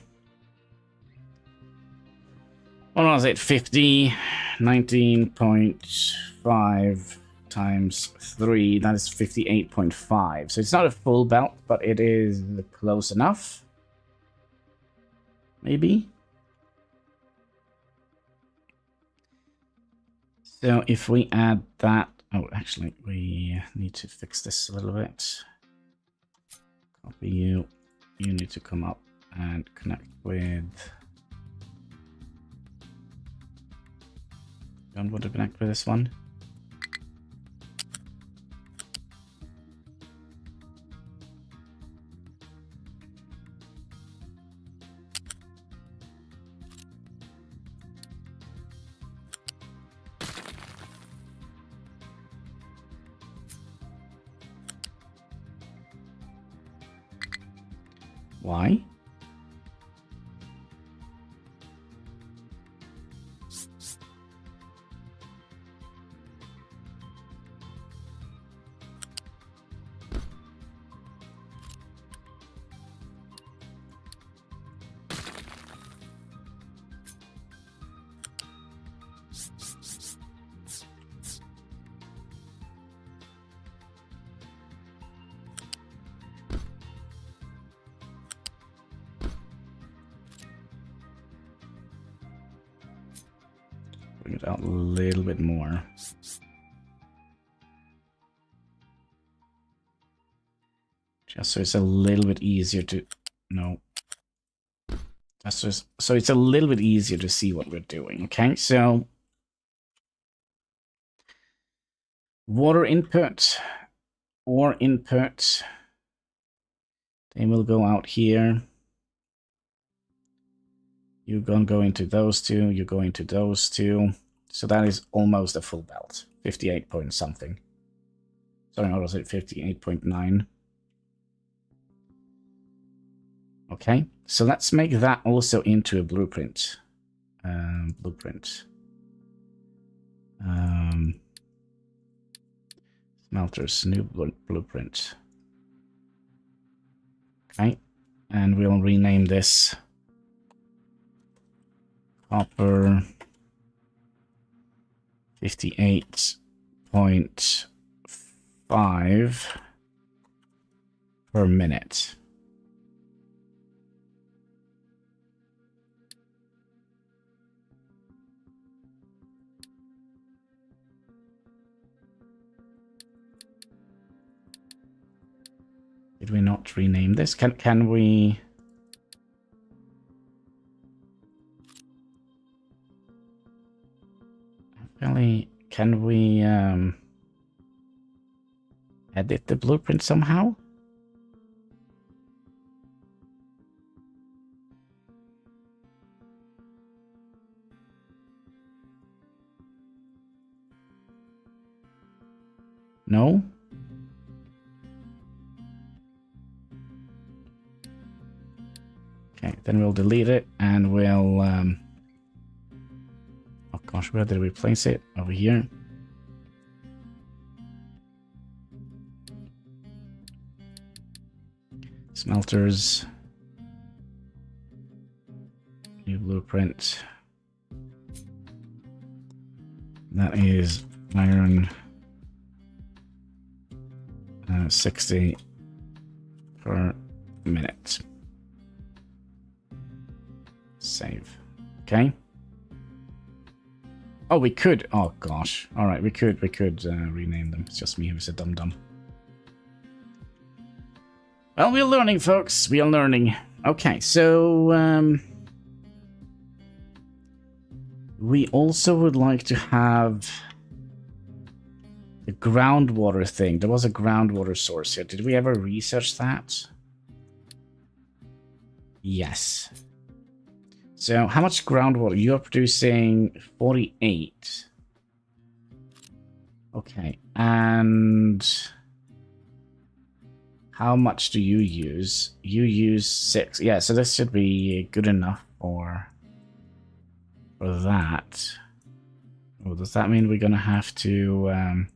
What was it? 50, 19.5 times 3. That is 58.5. So it's not a full belt, but it is close enough. Maybe. So if we add that... Oh, actually, we need to fix this a little bit. Copy you. You need to come up and connect with... Don't want to connect with this one. Why? Bring it out a little bit more. Just so it's a little bit easier to... No. Just so it's a little bit easier to see what we're doing. Okay, so... Water input or input. They will go out here. You're going to go into those two. You're going to those two. So that is almost a full belt. 58 point something. Sorry, what was it? 58.9. Okay, so let's make that also into a blueprint. Smelters, new blueprint. Okay, and we'll rename this copper 58.5 per minute. Did we not rename this? Can we? Really? Can we edit the blueprint somehow? No? Okay, then we'll delete it and we'll oh gosh, where did we place it? Over here. Smelters. New blueprint. That is iron 60 per minute. Save. Okay. Oh, we could. Oh gosh. All right, we could rename them. It's just me who's a dum-dum. Well, we're learning, folks. We are learning. Okay, so we also would like to have the groundwater thing. There was a groundwater source here. Did we ever research that? Yes. So how much groundwater? You're producing 48. Okay, and how much do you use? You use 6. Yeah, so this should be good enough for that. Oh, does that mean we're gonna have to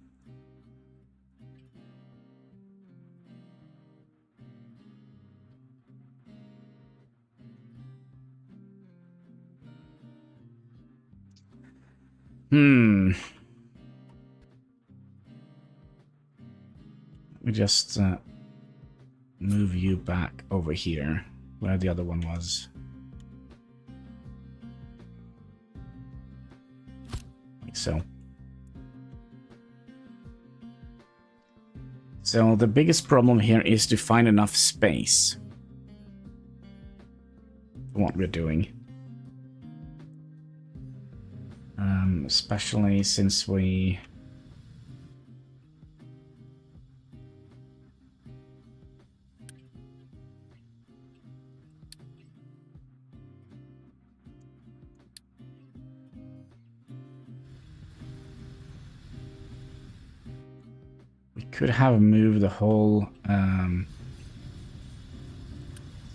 we just move you back over here where the other one was. Like so. So the biggest problem here is to find enough space for what we're doing. Especially since we could have moved the whole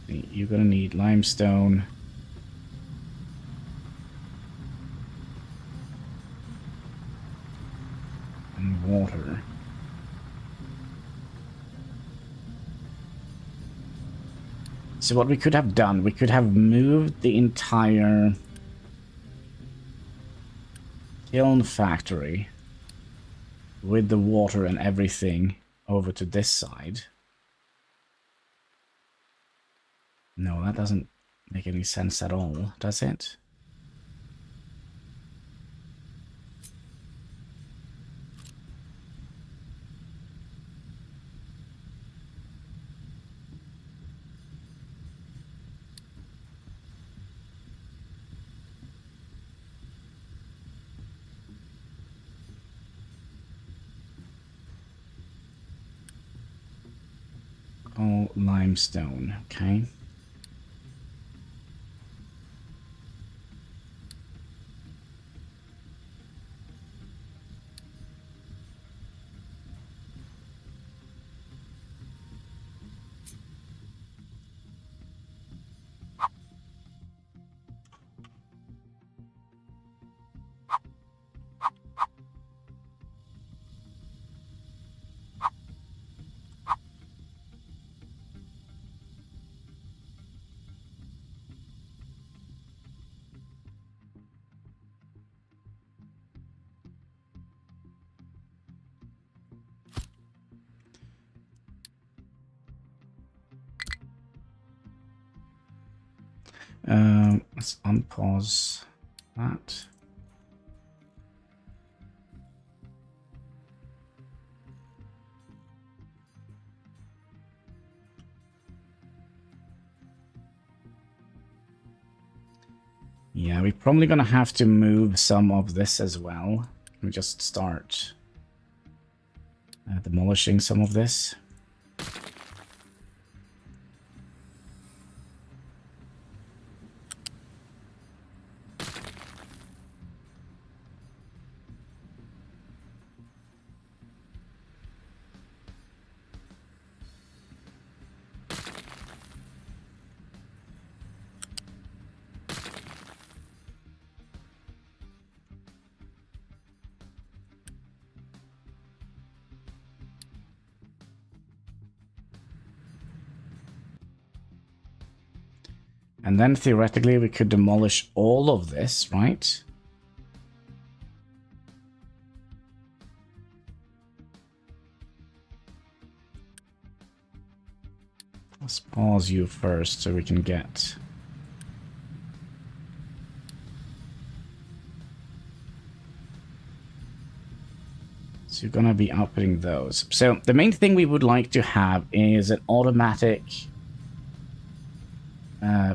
you're gonna need limestone and water. So what we could have done, we could have moved the entire kiln factory with the water and everything over to this side. No, that doesn't make any sense at all, does it? All limestone, okay. Let's unpause that. Yeah, we're probably gonna have to move some of this as well. We just start demolishing some of this. And then theoretically we could demolish all of this, right? Let's pause you first so we can get... So you're gonna be outputting those. So the main thing we would like to have is an automatic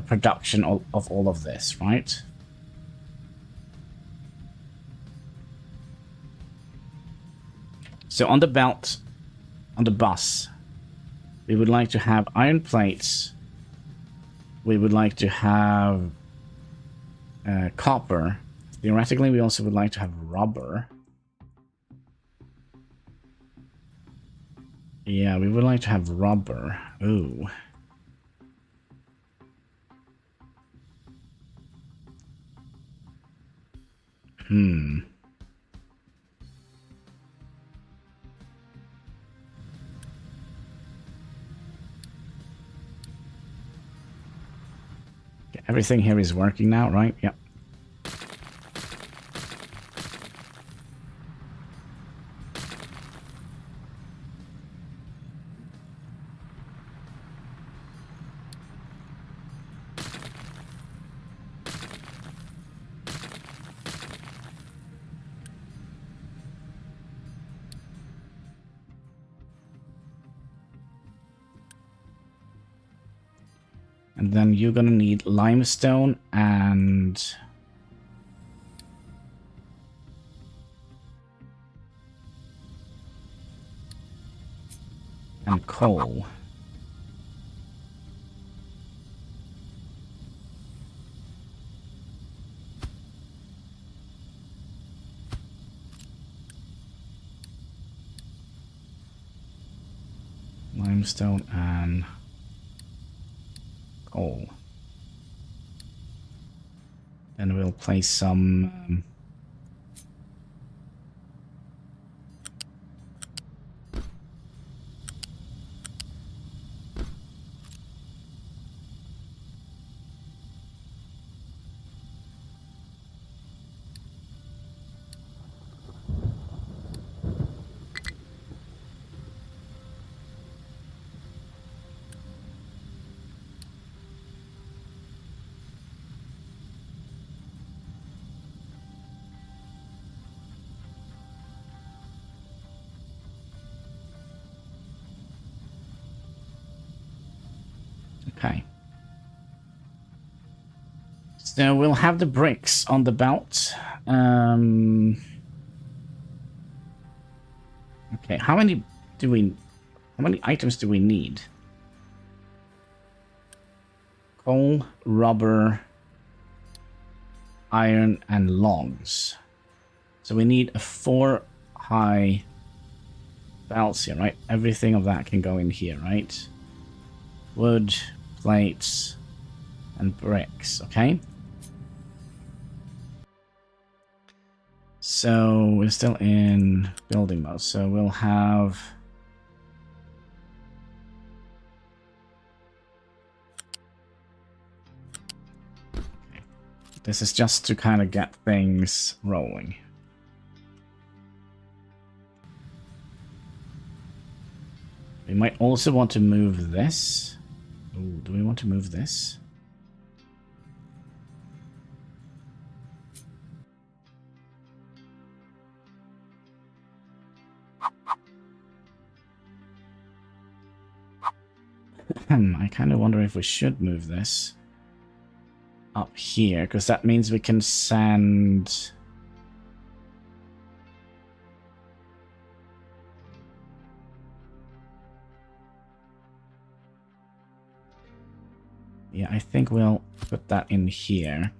production of all of this, right? So on the belt, on the bus, we would like to have iron plates. We would like to have copper. Theoretically, we also would like to have rubber. Yeah, we would like to have rubber. Ooh. Okay, everything here is working now, right? Yep. And then you're gonna need limestone and coal. Limestone and coal. Then we'll place some okay. So we'll have the bricks on the belt. Okay, how many items do we need? Coal, rubber, iron, and logs. So we need a 4 high belts here, right? Everything of that can go in here, right? Wood, plates, and bricks, okay? So we're still in building mode, so we'll have... This is just to kind of get things rolling. We might also want to move this. Ooh, do we want to move this? I kind of wonder if we should move this up here, because that means we can send... Yeah, I think we'll put that in here.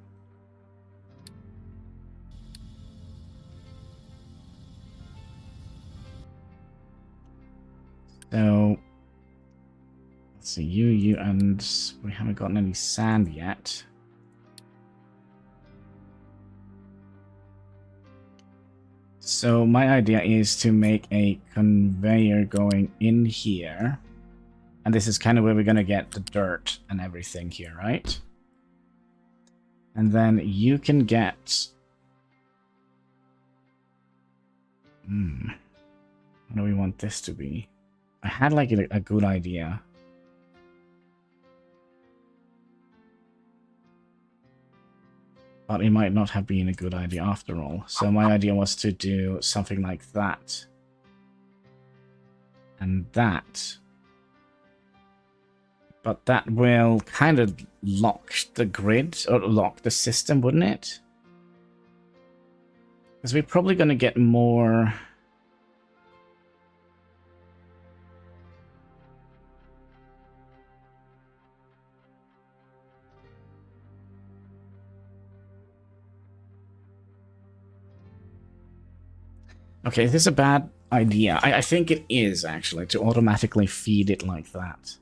So, let's see, you, and we haven't gotten any sand yet. So my idea is to make a conveyor going in here. And this is kind of where we're going to get the dirt and everything here, right? And then you can get... What do we want this to be? I had like a good idea. But it might not have been a good idea after all. So my idea was to do something like that. And that. But that will kind of lock the grid, or lock the system, wouldn't it? Because we're probably going to get more... Okay, this is a bad idea. I think it is, actually, to automatically feed it like that.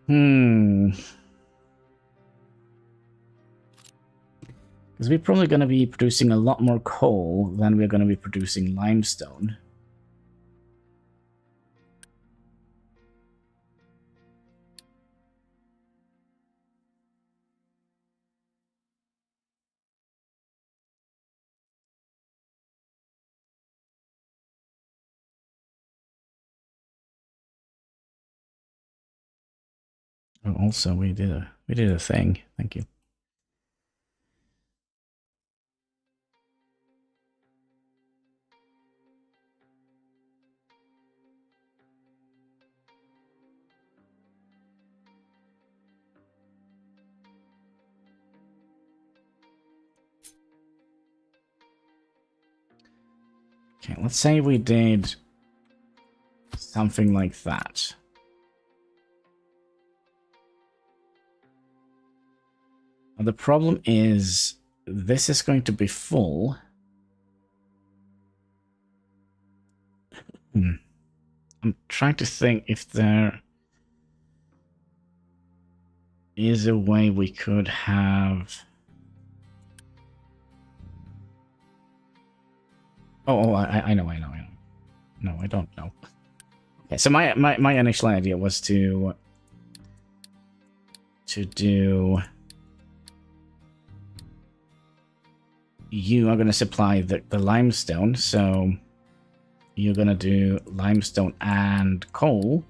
Because we're probably going to be producing a lot more coal than we're going to be producing limestone. Oh, also, we did a thing. Thank you. Okay, let's say we did something like that. Now, the problem is this is going to be full. I'm trying to think if there is a way we could have... Oh, I know. No, I don't know. Okay, so my initial idea was to do... You are going to supply the limestone, so you're going to do limestone and coal.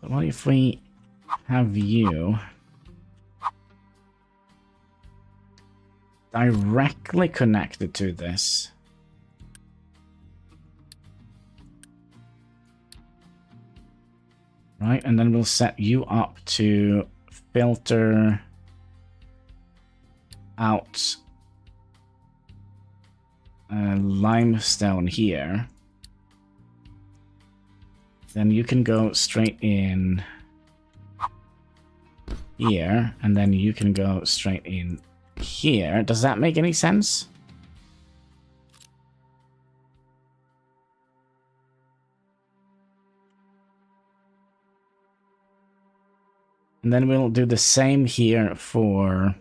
But what if we have you directly connected to this? Right, and then we'll set you up to filter out limestone here. Then you can go straight in here, and then you can go straight in here. Does that make any sense? And then we'll do the same here for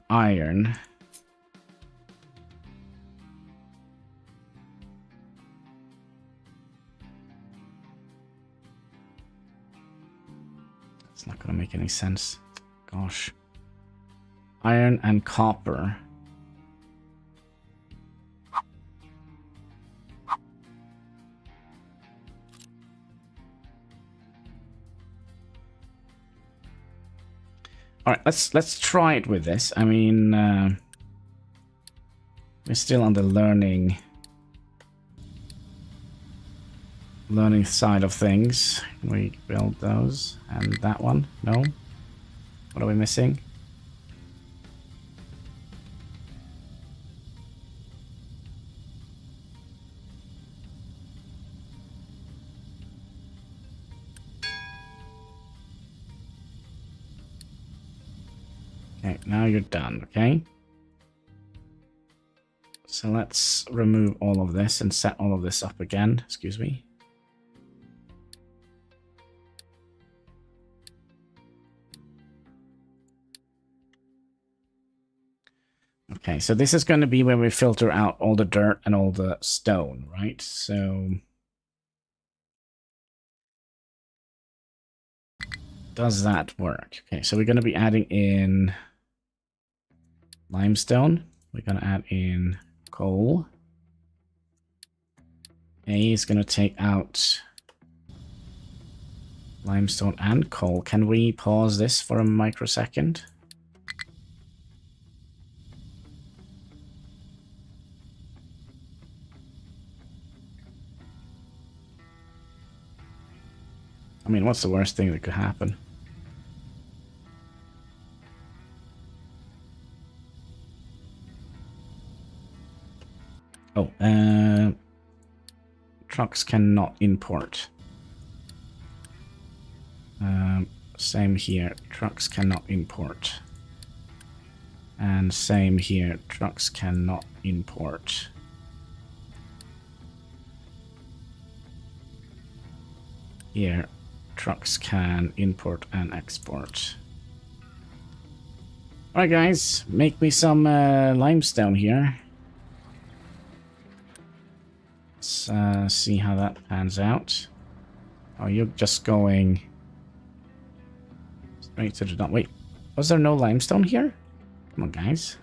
iron. It's not gonna make any sense. Gosh. Iron and copper. All right, let's try it with this. I mean, we're still on the learning side of things. Can we build those? And that one? No? What are we missing? Okay, now you're done, okay? So let's remove all of this and set all of this up again. Excuse me. Okay, so this is going to be where we filter out all the dirt and all the stone, right? So does that work? Okay, so we're going to be adding in limestone. We're going to add in coal. A is going to take out limestone and coal. Can we pause this for a microsecond? I mean, what's the worst thing that could happen? Oh, trucks cannot import. Same here, trucks cannot import. And same here, trucks cannot import. Here, trucks can import and export. Alright guys, make me some limestone here. Let's see how that pans out. Oh, you're just going straight to the dump. Wait, was there no limestone here? Come on, guys.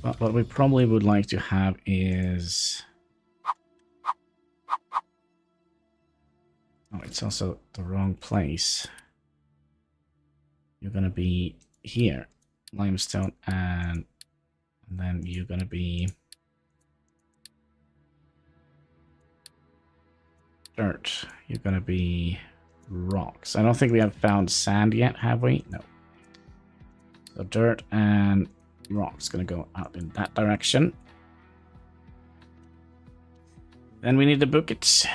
But what we probably would like to have is... Oh, it's also the wrong place. You're gonna be here, limestone, and then you're gonna be dirt. You're gonna be rocks. I don't think we have found sand yet, have we? No. So dirt and rocks gonna go out in that direction. Then we need to book it.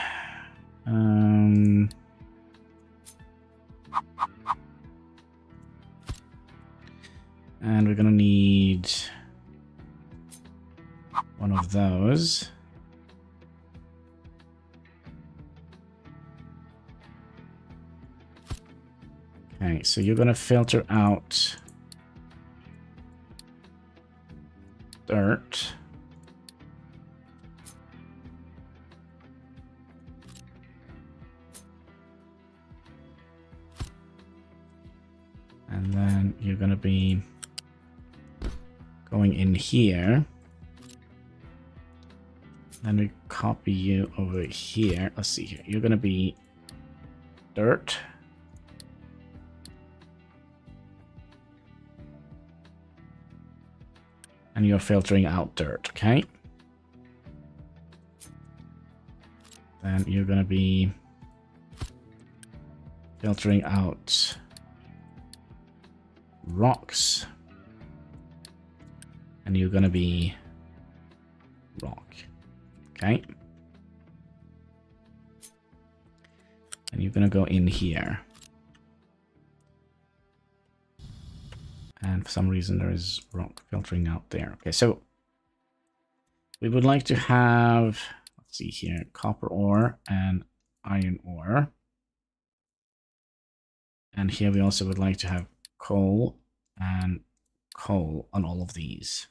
And we're gonna need one of those. Okay, so you're gonna filter out dirt. And then you're going to be going in here. Then we copy you over here. Let's see here. You're going to be dirt. And you're filtering out dirt, okay? Then you're going to be filtering out rocks, and you're gonna be rock, okay? And you're gonna go in here, and for some reason there is rock filtering out there. Okay, so we would like to have, let's see here, copper ore and iron ore, and here we also would like to have coal and coal on all of these.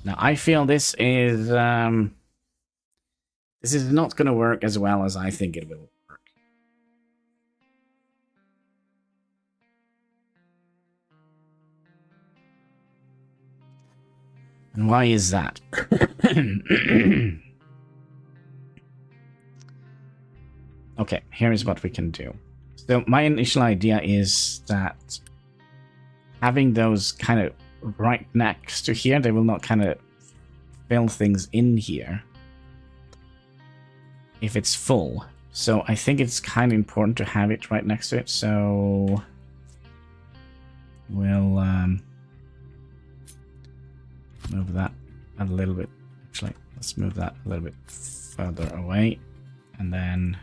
Now, I feel this is not going to work as well as I think it will work. And why is that? Okay, here is what we can do. So my initial idea is that having those kind of right next to here, they will not kind of fill things in here if it's full. So I think it's kind of important to have it right next to it. So we'll move that a little bit. Actually, let's move that a little bit further away. And then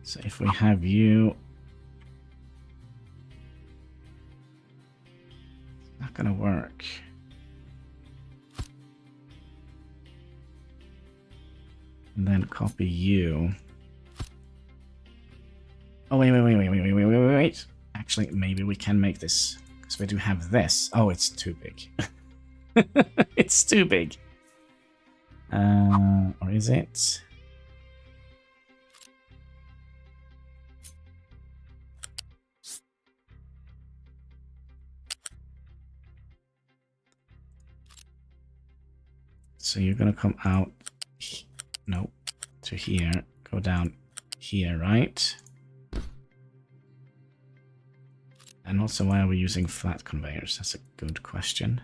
so if we have you, it's not gonna work. And then copy you. Oh, wait. Actually, maybe we can make this, because we do have this. Oh, it's too big. It's too big. Or is it? So you're gonna come out, nope, to here, go down here, right? And also, why are we using flat conveyors? That's a good question.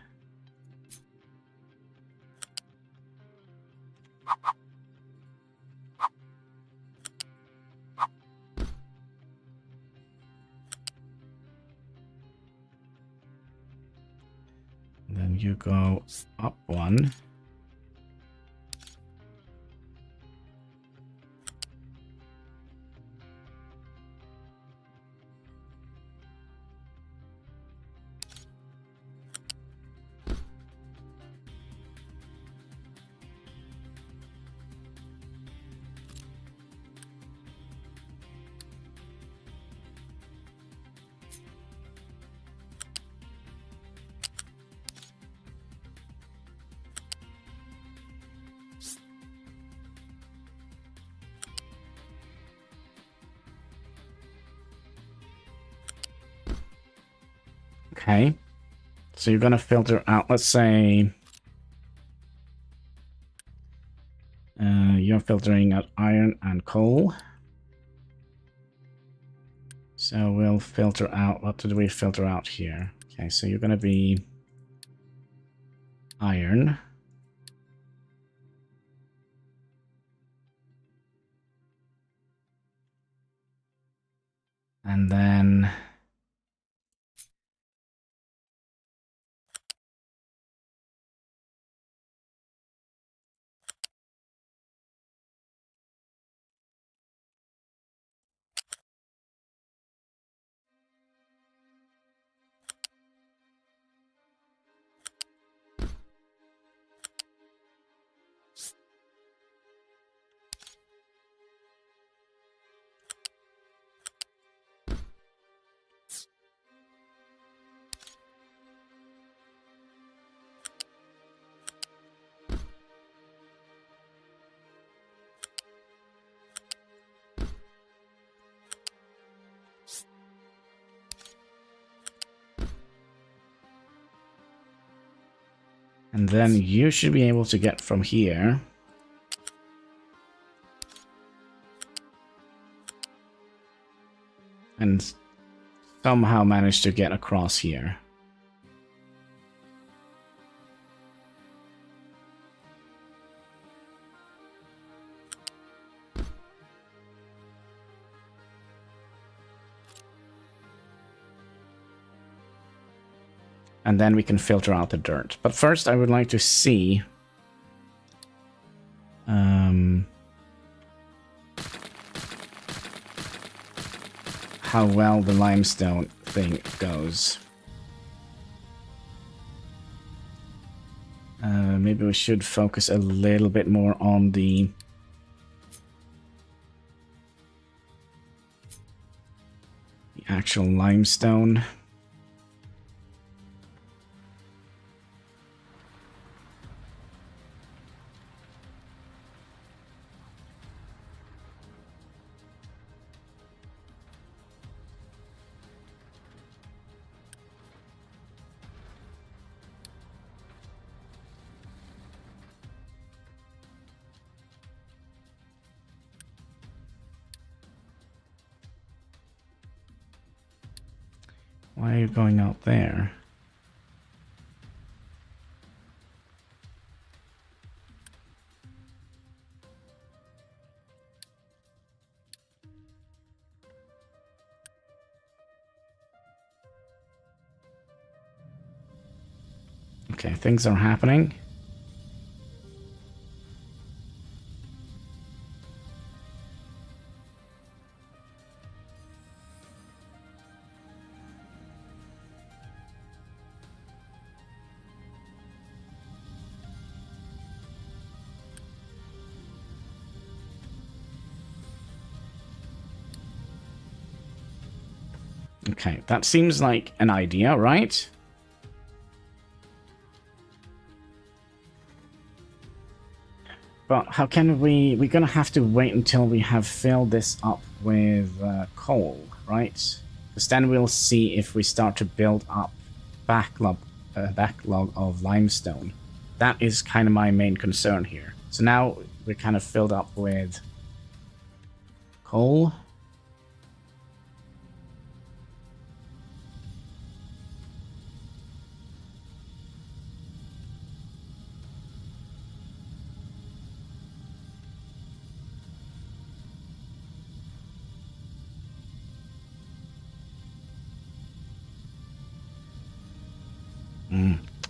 And then you go up one. Okay, so you're gonna filter out, let's say, you're filtering out iron and coal. So we'll filter out, what did we filter out here? Okay, so you're gonna be iron. And then you should be able to get from here and somehow manage to get across here. And then we can filter out the dirt. But first I would like to see how well the limestone thing goes. Maybe we should focus a little bit more on the actual limestone. Why are you going out there? Okay, things are happening. Okay, that seems like an idea, right? But how can we... We're gonna have to wait until we have filled this up with coal, right? Because then we'll see if we start to build up backlog of limestone. That is kind of my main concern here. So now we're kind of filled up with coal.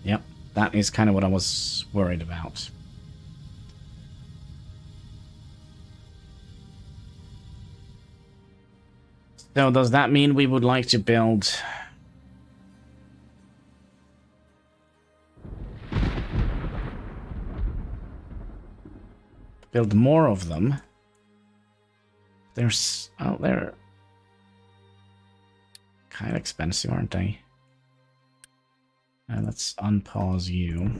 Yep, that is kind of what I was worried about. So does that mean we would like to build... build more of them? There's... Oh, they're kind of expensive, aren't they? Let's unpause you.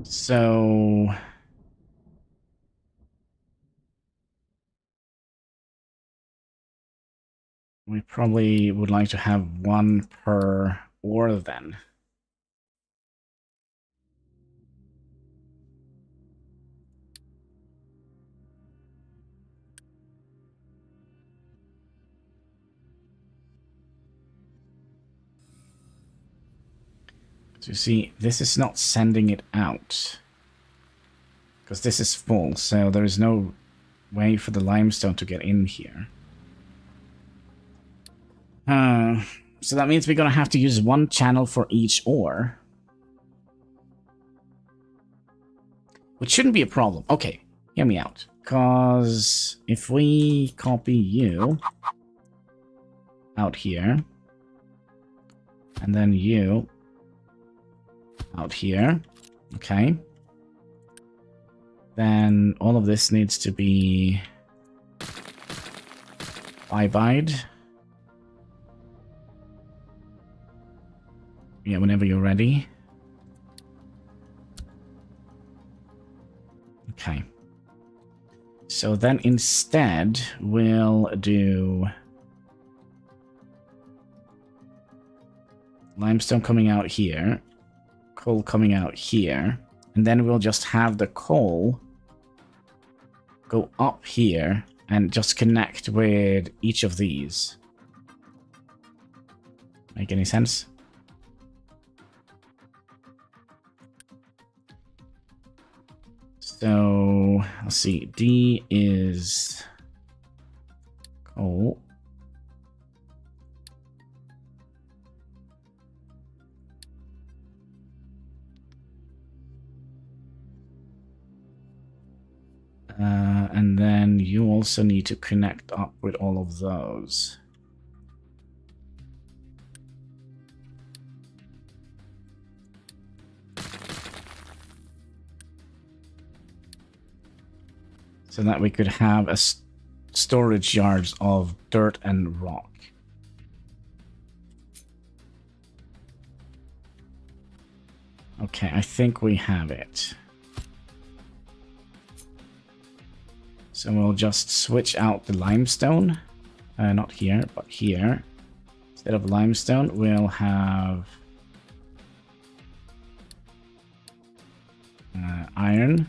So... we probably would like to have one per ore then. So you see, this is not sending it out. Because this is full, so there is no way for the limestone to get in here. So that means we're gonna have to use one channel for each ore. Which shouldn't be a problem. Okay, hear me out. Because if we copy you out here, and then you out here, okay, then all of this needs to be bye-byed. Yeah, whenever you're ready. Okay. So then instead, we'll do limestone coming out here, coal coming out here, and then we'll just have the coal go up here and just connect with each of these. Make any sense? So, let's see, D is coal. And then you also need to connect up with all of those. so that we could have a storage yards of dirt and rock. Okay, I think we have it. So we'll just switch out the limestone. Not here, but here. Instead of limestone, we'll have iron.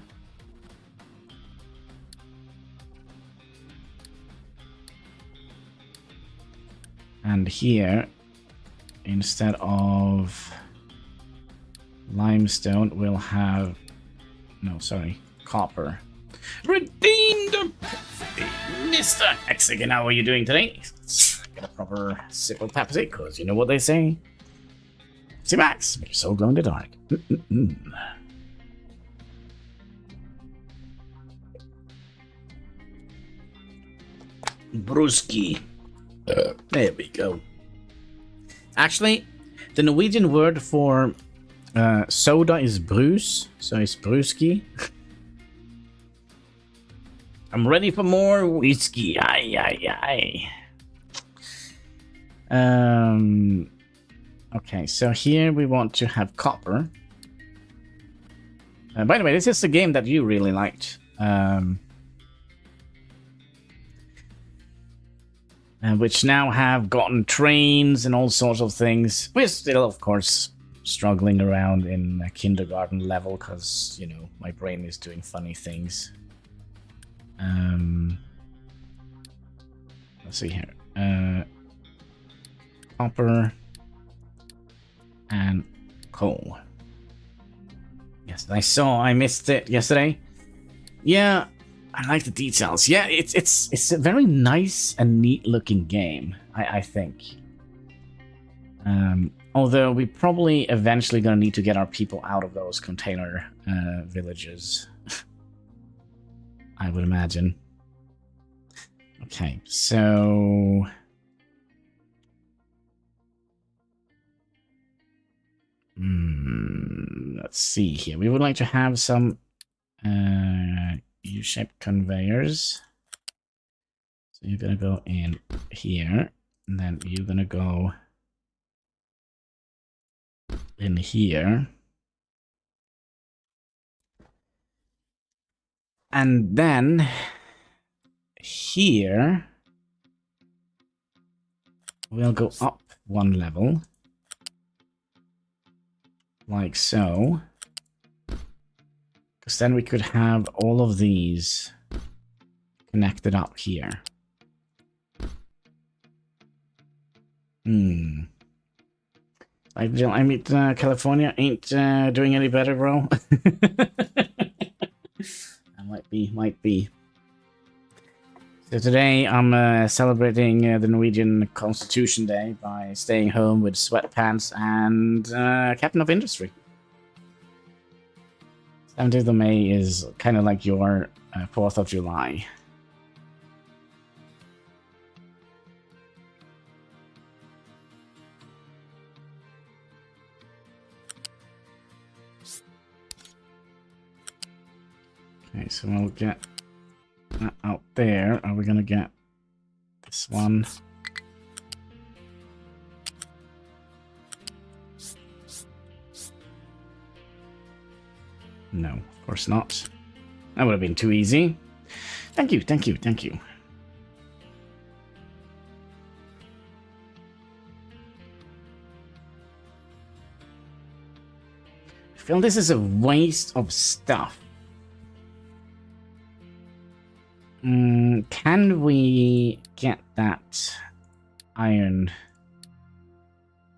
And here, instead of limestone, we'll have... No, sorry. Copper. Redeemed! Mr. Hexagon, how are you doing today? Get a proper sip of Pepsi, because you know what they say. Pepsi Max, make your soul glow in the dark. Brewski. There we go. Actually, the Norwegian word for soda is brus, so it's brewski. I'm ready for more whiskey. Aye. Okay, so here we want to have copper. By the way, this is the game that you really liked. Which now have gotten trains and all sorts of things. We're still, of course, struggling around in a kindergarten level because, you know, my brain is doing funny things. Let's see here. Copper and coal. Yes, I missed it yesterday. Yeah, I like the details. Yeah, it's a very nice and neat looking game, I think. Although we're probably eventually gonna need to get our people out of those container villages. I would imagine. Okay, so... let's see here. We would like to have some U-shaped conveyors. So you're gonna go in here, and then you're gonna go in here. And then here we'll go up one level. Like so. Because then we could have all of these connected up here. I mean, California ain't doing any better, bro. Might be. So today I'm celebrating the Norwegian Constitution Day by staying home with sweatpants and Captain of Industry. 17th of May is kind of like your 4th of July. Okay, so we'll get that out there. Are we gonna get this one? No, of course not. That would have been too easy. Thank you. I feel this is a waste of stuff. Can we get that iron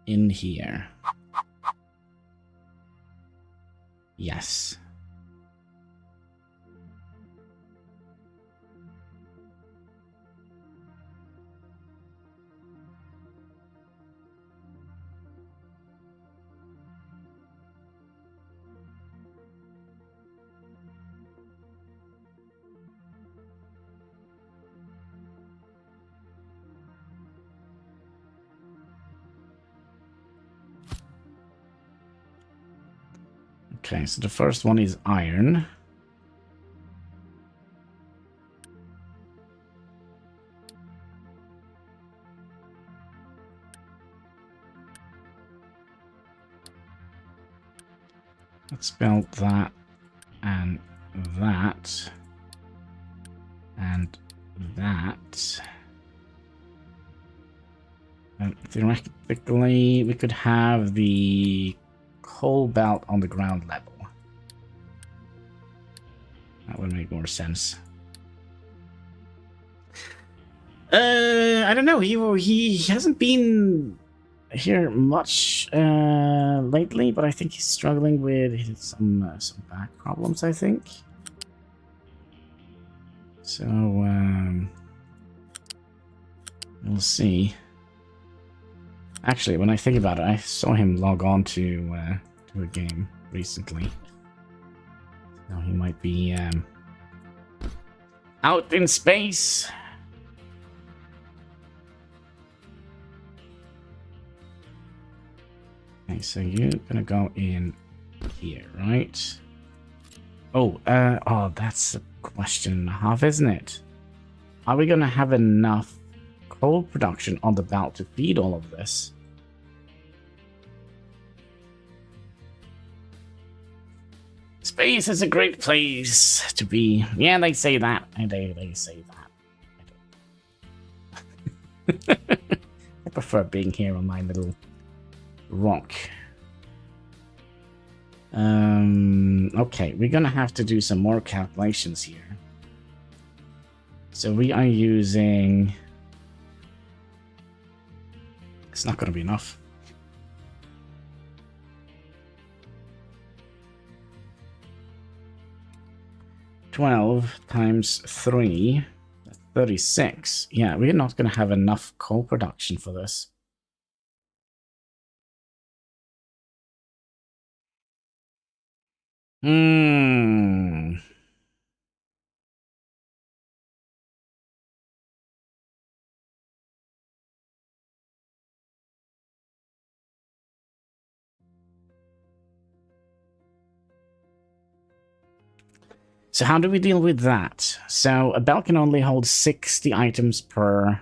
in here? Yes. Okay, so the first one is iron. Let's build that and that and that. And theoretically, we could have the coal belt on the ground level. That would make more sense. I don't know. He hasn't been here much lately, but I think he's struggling with some back problems, I think. So we'll see. Actually, when I think about it, I saw him log on to a game recently. So he might be out in space. Okay, so you're gonna go in here, right? Oh, that's a question and a half, isn't it? Are we gonna have enough coal production on the belt to feed all of this? Space is a great place to be. Yeah, they say that. They say that. I prefer being here on my little rock. Okay, we're gonna have to do some more calculations here. So we are using... It's not gonna be enough. $12 times 3, 36. Yeah, we're not gonna have enough coal production for this. So how do we deal with that? So a belt can only hold 60 items per...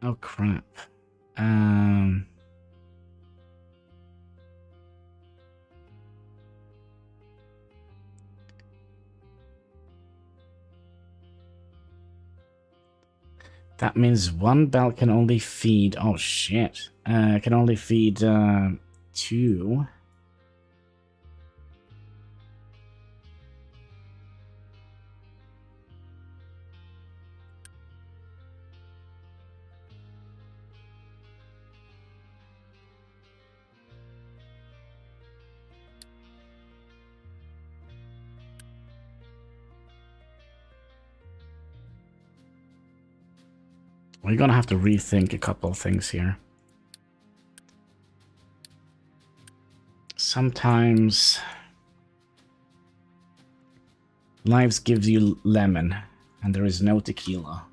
Oh, crap. That means one belt can only feed... Oh, shit. Can only feed 2. We're gonna have to rethink a couple of things here. Sometimes lives gives you lemon, and there is no tequila.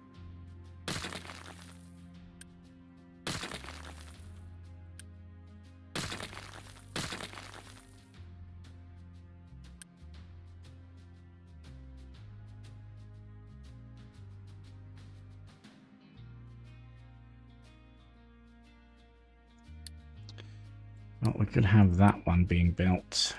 Well, we could have that one being built.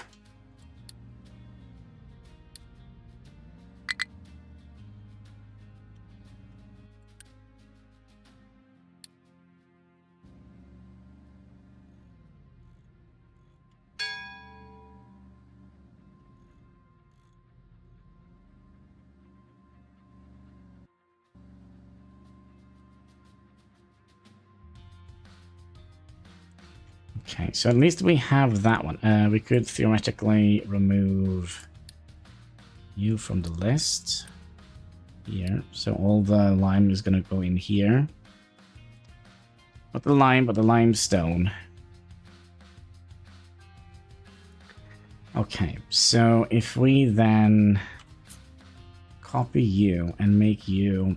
Okay, so at least we have that one. We could theoretically remove you from the list here. So all the lime is going to go in here. Not the lime, but the limestone. Okay, so if we then copy you and make you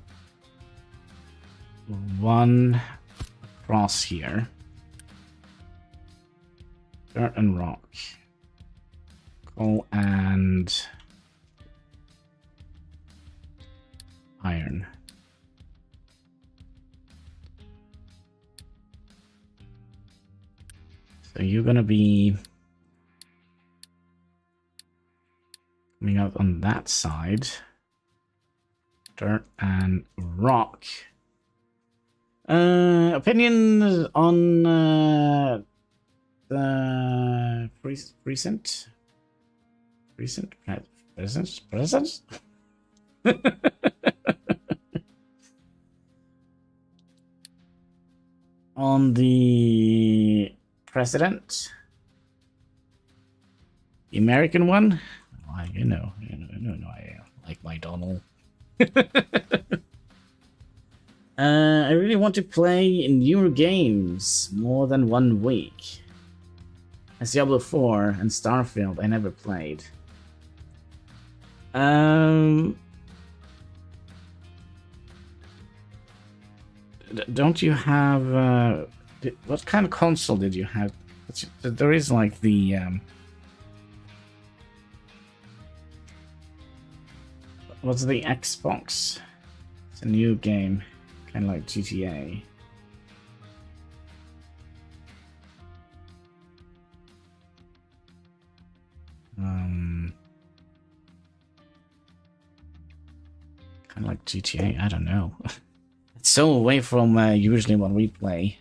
one across here. Dirt and rock. Coal and iron. So you're gonna be coming out on that side. Dirt and rock. Opinions on the recent present. On the president, the American one. Well, you know, I like my Donald. I really want to play newer games more than 1 week. As Diablo 4 and Starfield, I never played. Don't you have... what kind of console did you have? There is like the... what's the Xbox? It's a new game. Kind of like GTA. Kind of like GTA. I don't know. It's so away from usually what we play.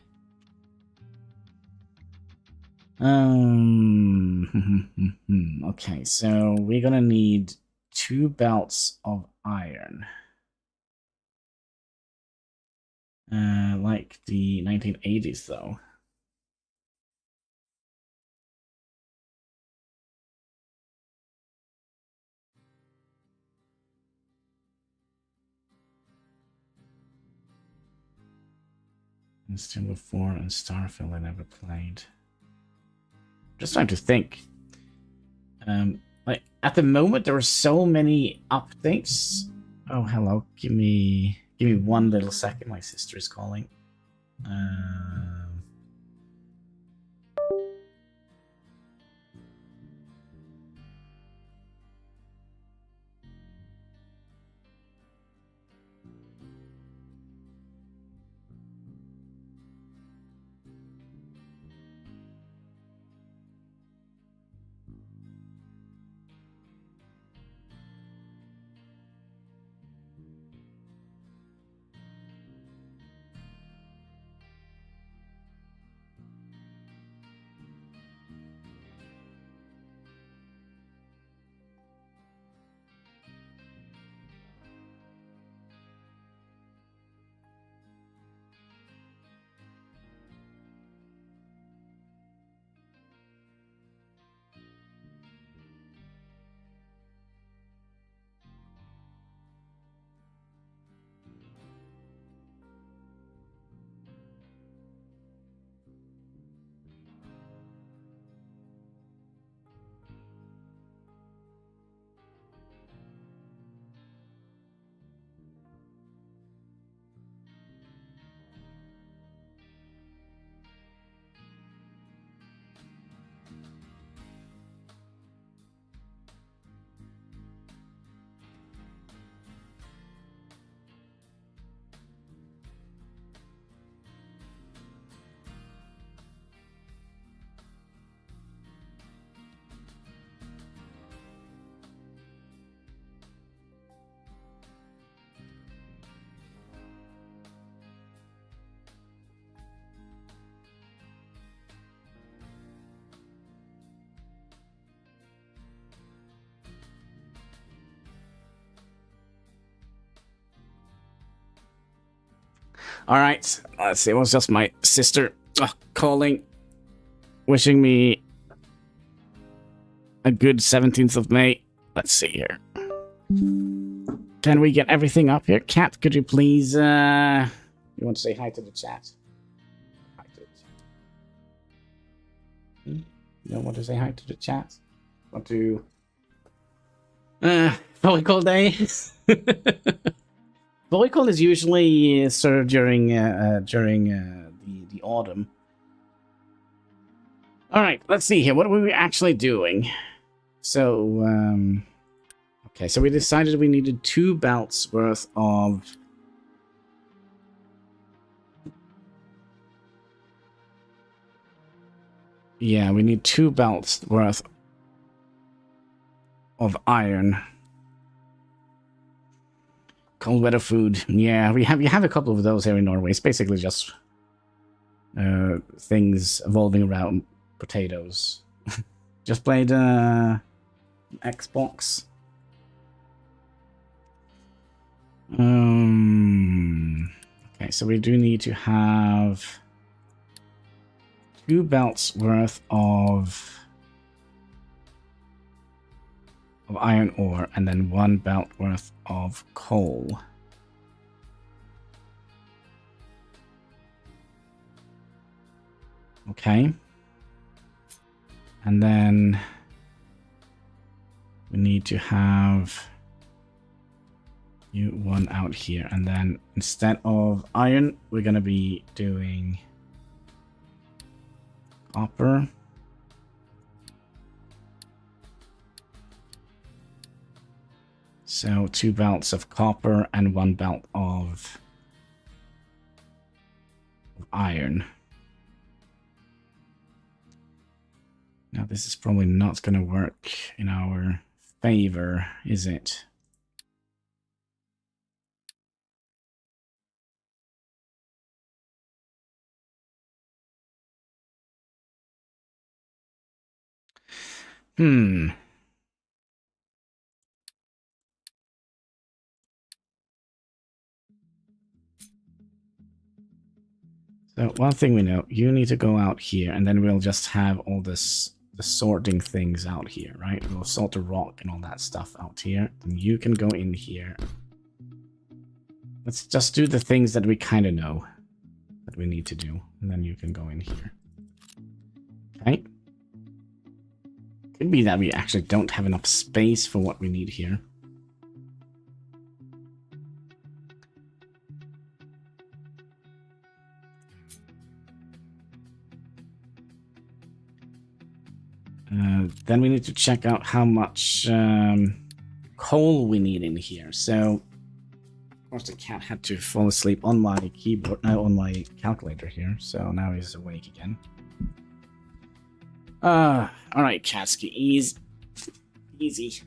Okay, so we're gonna need 2 belts of iron. Like the 1980s, though. And Diablo 4 and Starfield I never played. Just trying to think. Like at the moment there are so many updates. Oh, hello. Give me 1 little second. My sister is calling. All right, let's see. It was just my sister calling, wishing me a good 17th of May. Let's see here. Can we get everything up here? Cat, could you please... you want to say hi to the chat? Hi to the chat. You don't want to say hi to the chat? Want to... what we call day? What we call is usually sort of during the autumn. All right, let's see here. What are we actually doing? So, okay, so we decided we needed 2 belts worth of... Yeah, we need 2 belts worth of iron. Cold weather food. Yeah, we have a couple of those here in Norway. It's basically just things evolving around potatoes. Just played Xbox. Okay, so we do need to have 2 belts worth of iron ore and then 1 belt worth of coal. Okay. And then we need to have you 1 out here. And then instead of iron, we're going to be doing copper. So 2 belts of copper and 1 belt of iron. Now this is probably not going to work in our favor, is it? So one thing we know, you need to go out here, and then we'll just have all this the sorting things out here, right? We'll sort the rock and all that stuff out here. And you can go in here. Let's just do the things that we kind of know that we need to do, and then you can go in here. Okay. Could be that we actually don't have enough space for what we need here. Then we need to check out how much coal we need in here. So, of course, the cat had to fall asleep on my keyboard, on my calculator here. So now he's awake again. All right, Katsky, easy.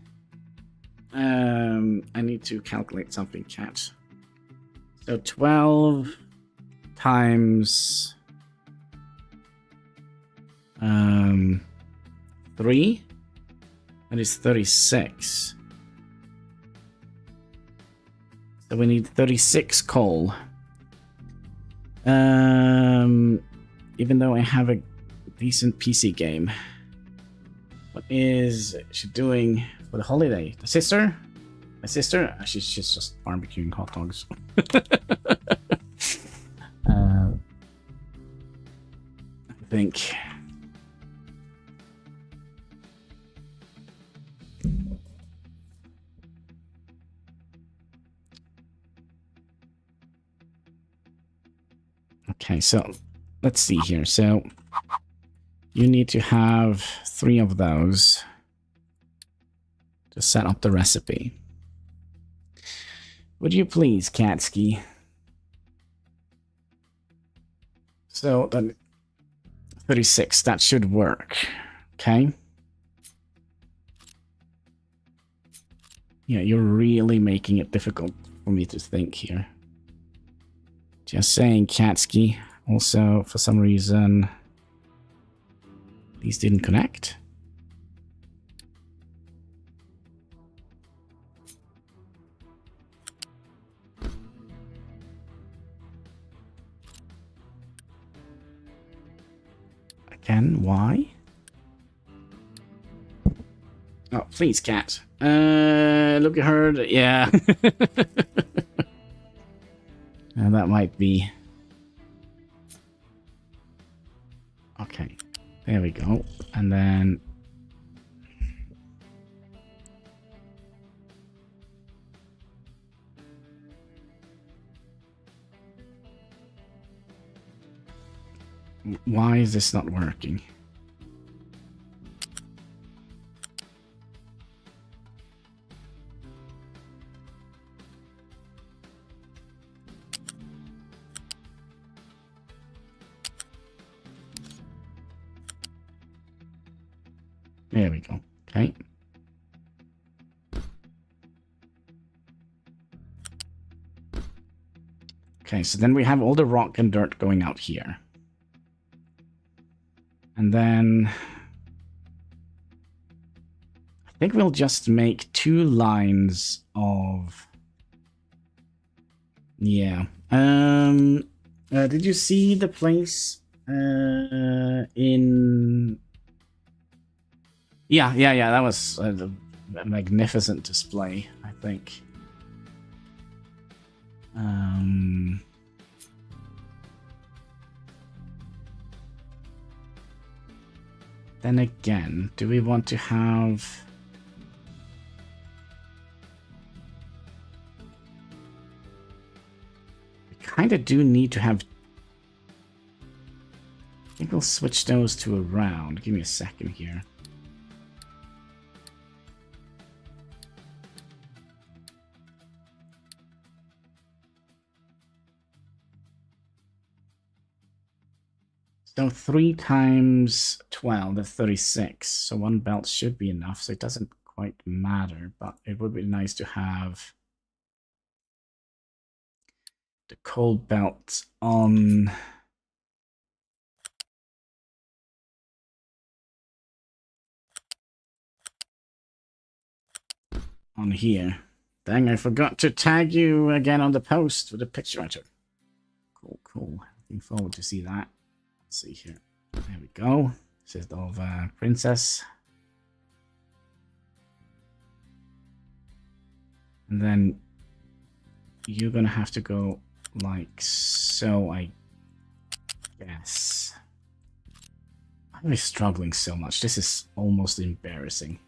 I need to calculate something, cat. So 12 times 3, that is 36. So we need 36 coal. Even though I have a decent PC game. What is she doing for the holiday? The sister? My sister? She's just barbecuing hot dogs. I think. Okay, so let's see here. So you need to have 3 of those to set up the recipe. Would you please, Katsky? So then 36, that should work. Okay. Yeah, you're really making it difficult for me to think here. Just saying, Katsky. Also, for some reason, these didn't connect. Again, why? Oh, please, cat. Look at her. Yeah. And that might be. Okay. There we go. And then. Why is this not working? There we go. Okay. Okay, so then we have all the rock and dirt going out here. And then I think we'll just make 2 lines of... Yeah. Did you see the place in... Yeah, that was a magnificent display, I think. Then again, do we want to have... We kind of do need to have... I think we'll switch those two around. Give me a second here. So 3 times 12, that's 36. So 1 belt should be enough, so it doesn't quite matter, but it would be nice to have the coal belt on here. Dang, I forgot to tag you again on the post with a picture enter. Cool. Looking forward to see that. Let's see here. There we go. This is of Princess. And then you're gonna have to go like so, I guess. I'm struggling so much. This is almost embarrassing.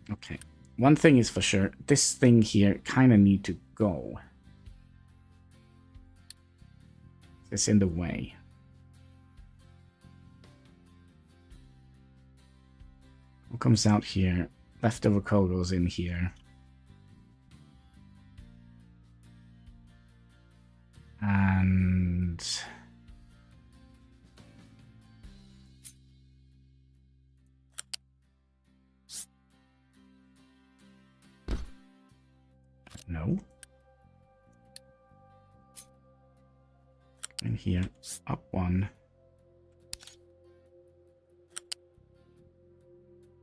Okay. One thing is for sure. This thing here kind of need to go. It's in the way. What comes out here? Leftover coal goes in here. And... no. In here, up 1.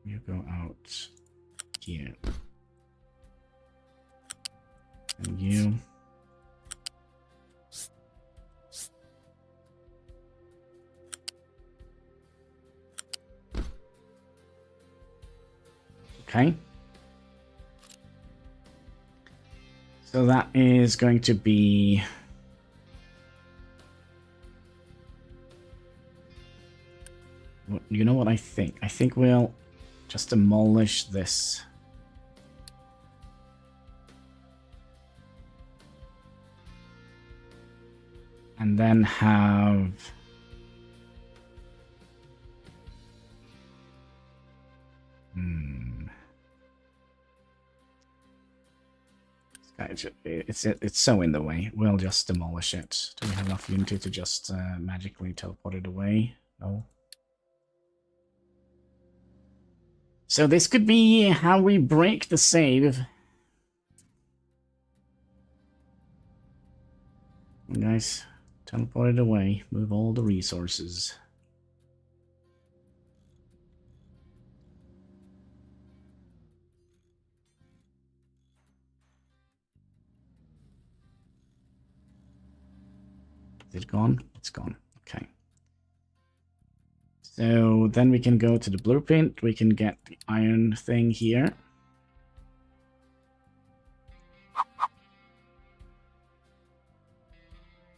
You go out here. And you. Okay. So that is going to be... You know what I think? I think we'll just demolish this. And then have... It's so in the way. We'll just demolish it. Do we have enough unity to just magically teleport it away? No. So this could be how we break the save. Guys, teleport it away. Move all the resources. Is it gone? It's gone. Okay. So then we can go to the blueprint. We can get the iron thing here.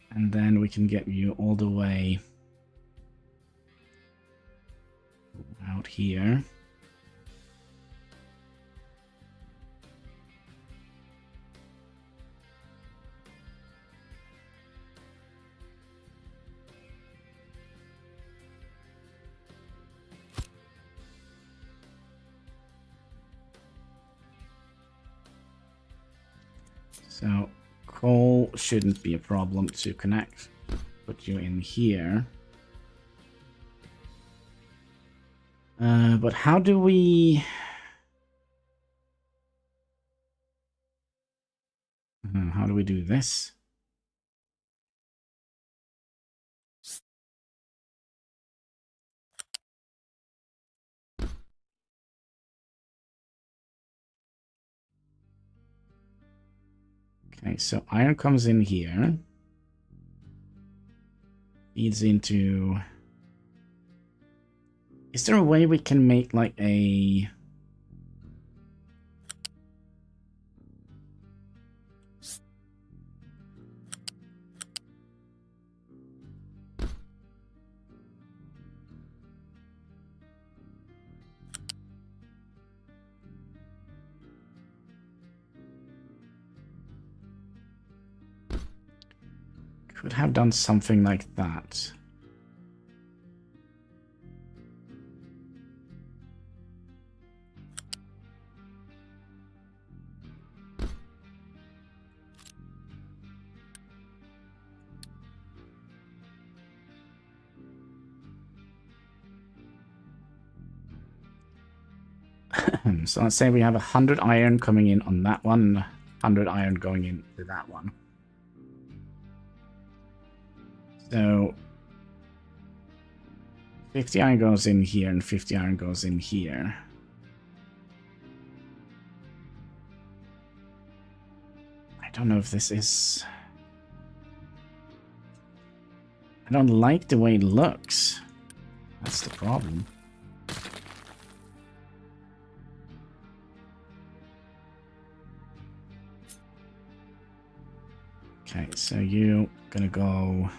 And then we can get you all the way out here. So coal shouldn't be a problem to connect. Put you in here. But how do we... How do we do this? Okay, so iron comes in here. Feeds into... Is there a way we can make like a... Could have done something like that. So let's say we have 100 iron coming in on that one, 100 iron going into that one. So 50 iron goes in here and 50 iron goes in here. I don't know if this is... I don't like the way it looks. That's the problem. Okay, so you're gonna go...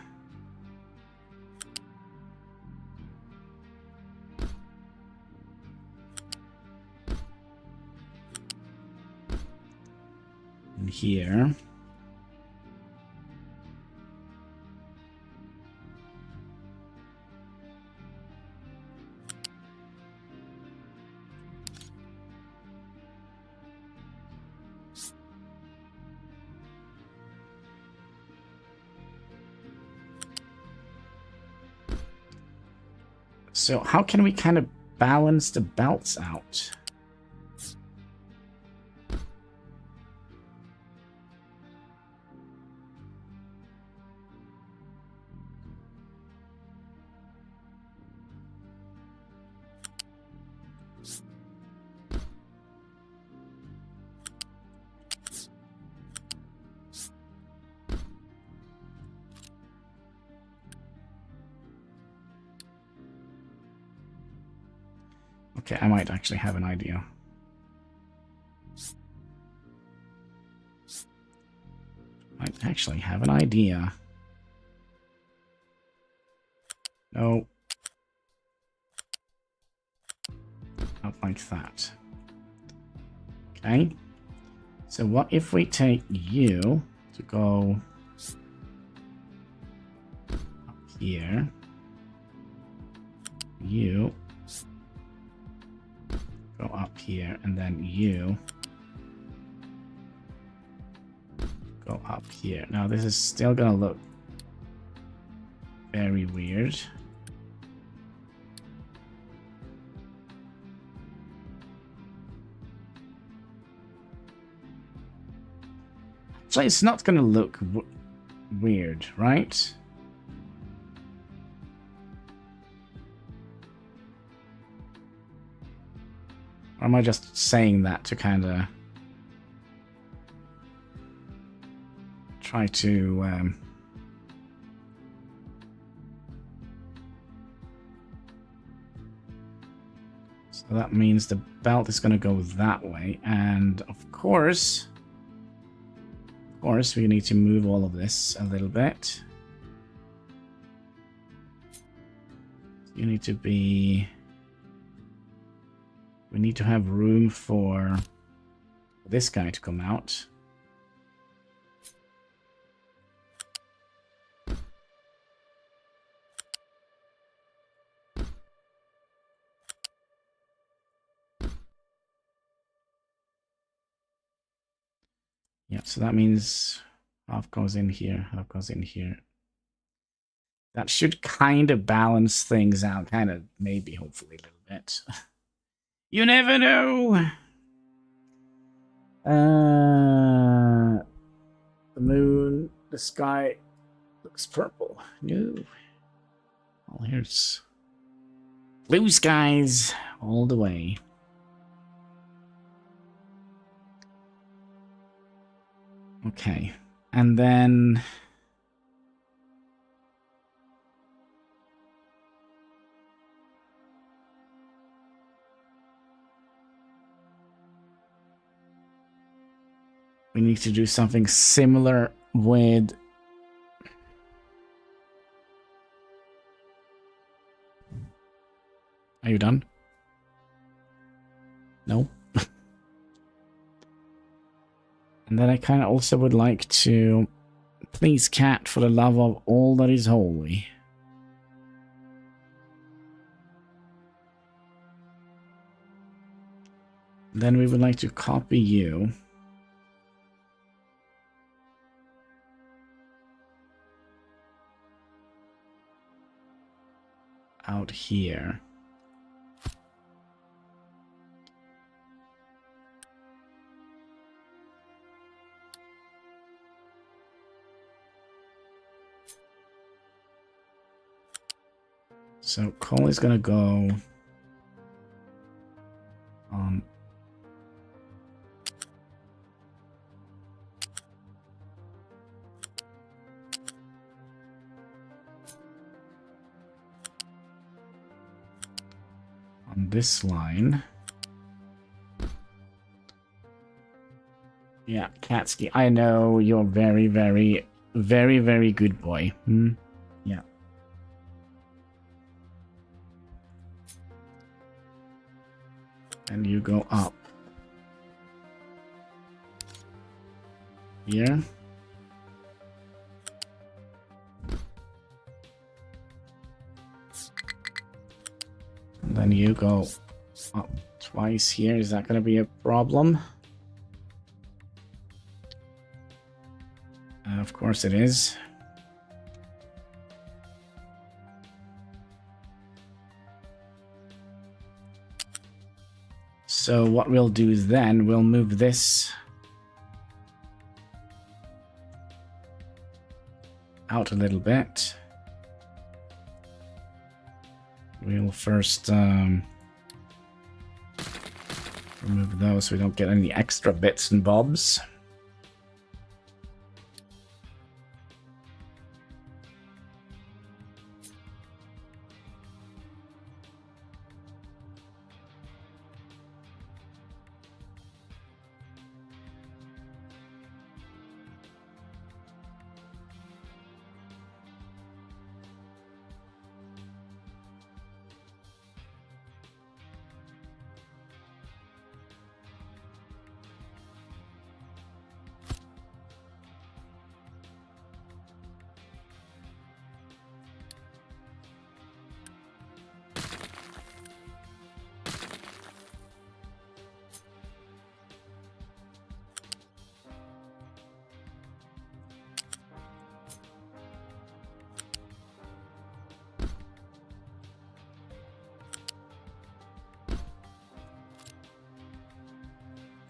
in here. So how can we kind of balance the belts out? Okay, I might actually have an idea. Might actually have an idea. No. Not like that. Okay. So what if we take you to go up here? You go up here, and then you go up here. Now this is still gonna look very weird. Actually, it's not gonna look weird, right? Or am I just saying that to kind of try to so that means the belt is going to go that way, and of course we need to move all of this a little bit. You need to be... We need to have room for this guy to come out. Yeah, so that means half goes in here, half goes in here. That should kind of balance things out. Kind of, maybe, hopefully, a little bit. You never know! The moon, the sky looks purple. No. Well, here's blue skies all the way. Okay, and then we need to do something similar with... Are you done? No? And then I kind of also would like to... Please, cat, for the love of all that is holy. Then we would like to copy you. Out here. So Cole is gonna go on this line. Yeah, Katsky, I know you're very, very, very, very good boy. Yeah. And you go up. Here. And then you go up twice here. Is that going to be a problem? Of course it is. So what we'll do then, we'll move this out a little bit. We'll first remove those so we don't get any extra bits and bobs.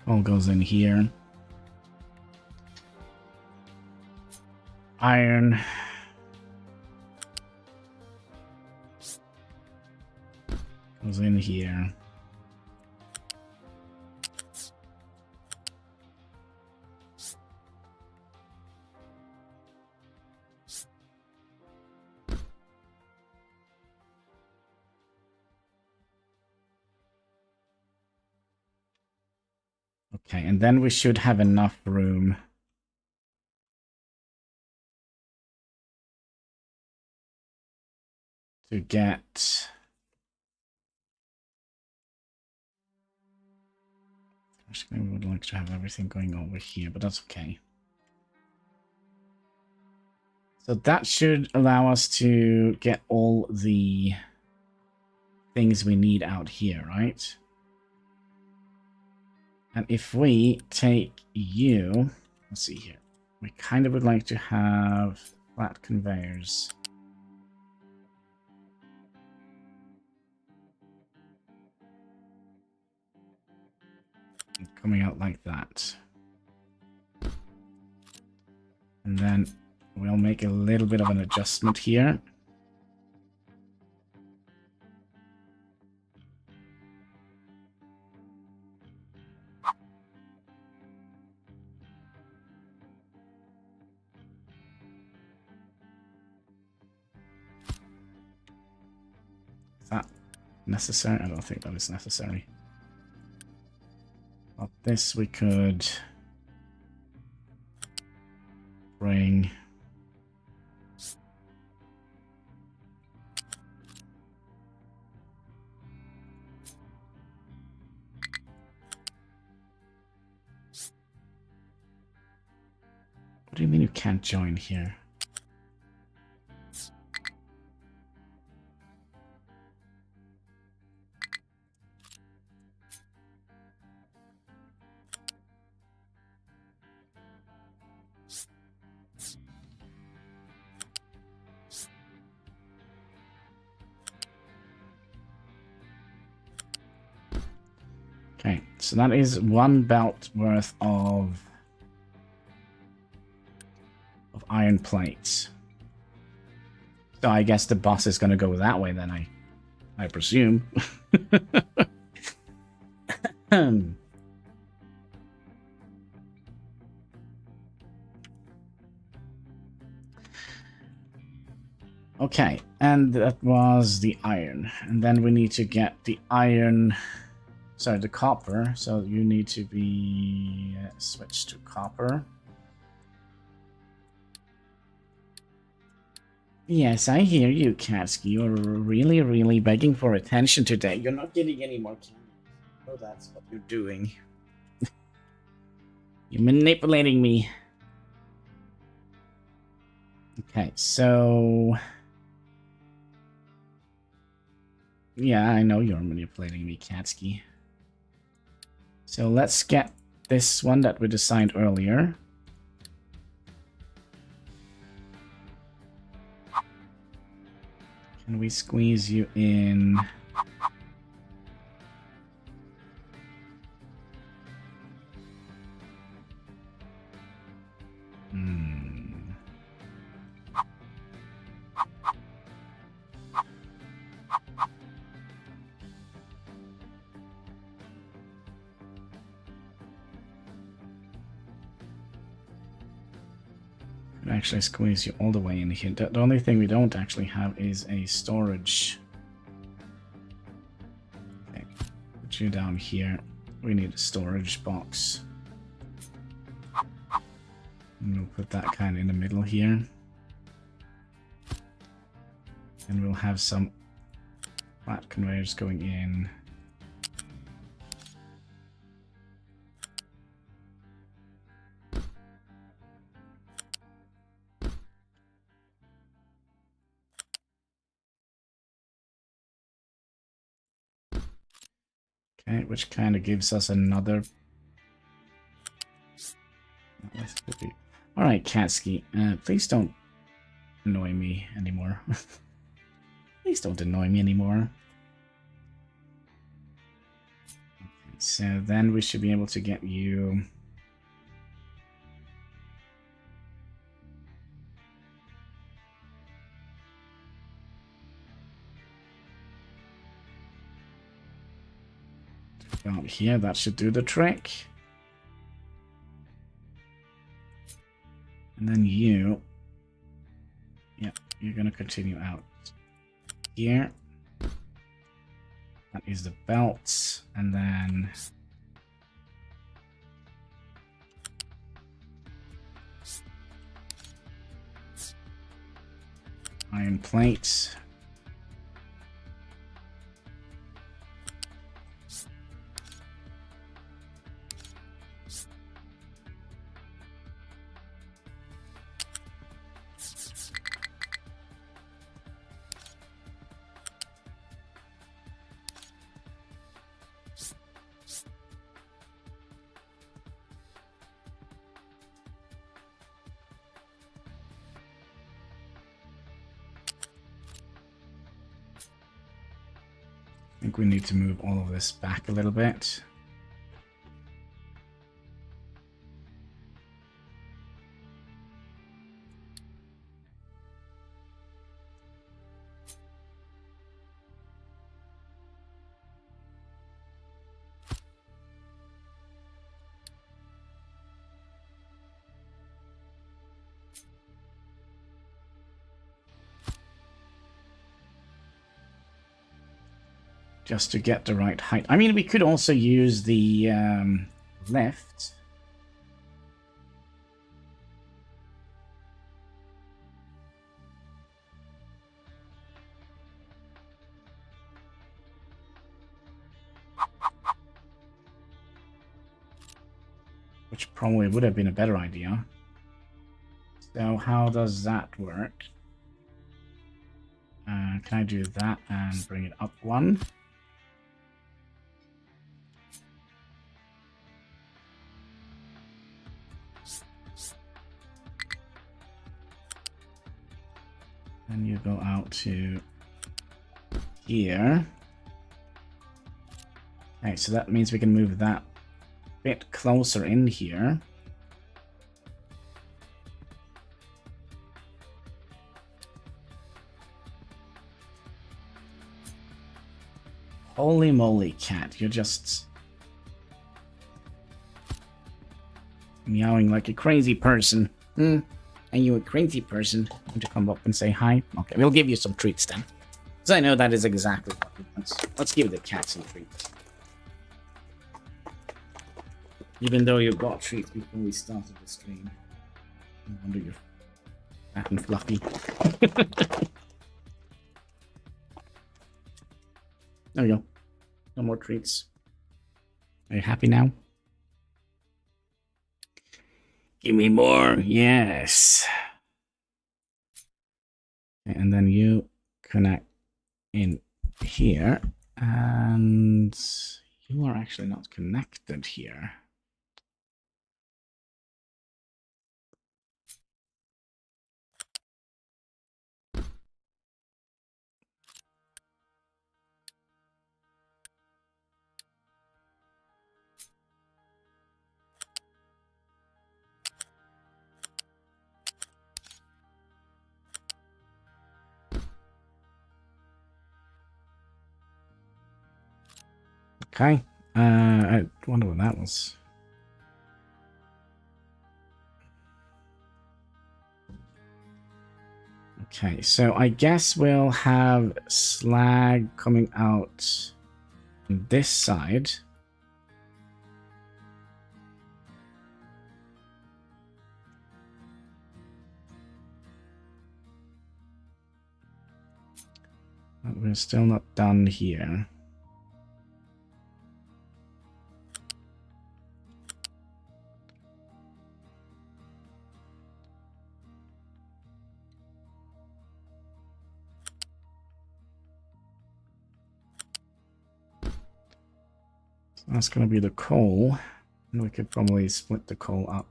All goes in here. Iron. Goes in here. Okay, and then we should have enough room to get... Actually, we would like to have everything going over here, but that's okay. So that should allow us to get all the things we need out here, right? And if we take you, let's see here. We kind of would like to have flat conveyors Coming out like that. And then we'll make a little bit of an adjustment here. Is that necessary? I don't think that is necessary. But this we could bring What do you mean you can't join here? Okay, so that is 1 belt worth of iron plates. So I guess the boss is going to go that way then, I presume. Okay, and that was the iron. And then we need to get the iron... Sorry, the copper. So you need to be switched to copper. Yes, I hear you, Katsky. You're really, really begging for attention today. You're not getting any more candy. Oh, that's what you're doing. You're manipulating me. Okay, so... Yeah, I know you're manipulating me, Katsky. So let's get this one that we designed earlier. Can we squeeze you in? Actually squeeze you all the way in here. The only thing we don't actually have is a storage. Okay, put you down here. We need a storage box. And we'll put that kind of in the middle here. And we'll have some flat conveyors going in. Okay, which kind of gives us another... Alright, Katsky, please don't annoy me anymore. Please don't annoy me anymore. Okay, so then we should be able to get you... Out here, that should do the trick. And then you... Yep, you're gonna continue out here. That is the belts, and then... Iron plates. I think we need to move all of this back a little bit. just to get the right height. I mean, we could also use the lift. Which probably would have been a better idea. So how does that work? Can I do that and bring it up one? And you go out to here. Okay, so that means we can move that bit closer in here. Holy moly, cat, you're just meowing like a crazy person. Are you a crazy person? Want to come up and say hi? Okay, we'll give you some treats then. Because I know that is exactly what we want. Let's give the cat some treats. Even though you got treats before we started the stream. No wonder you're fat and fluffy. There we go. No more treats. Are you happy now? Give me more. Yes. And then you connect in here. And you are actually not connected here. Okay. I wonder what that was. Okay, so I guess we'll have slag coming out on this side. But we're still not done here. That's going to be the coal. And we could probably split the coal up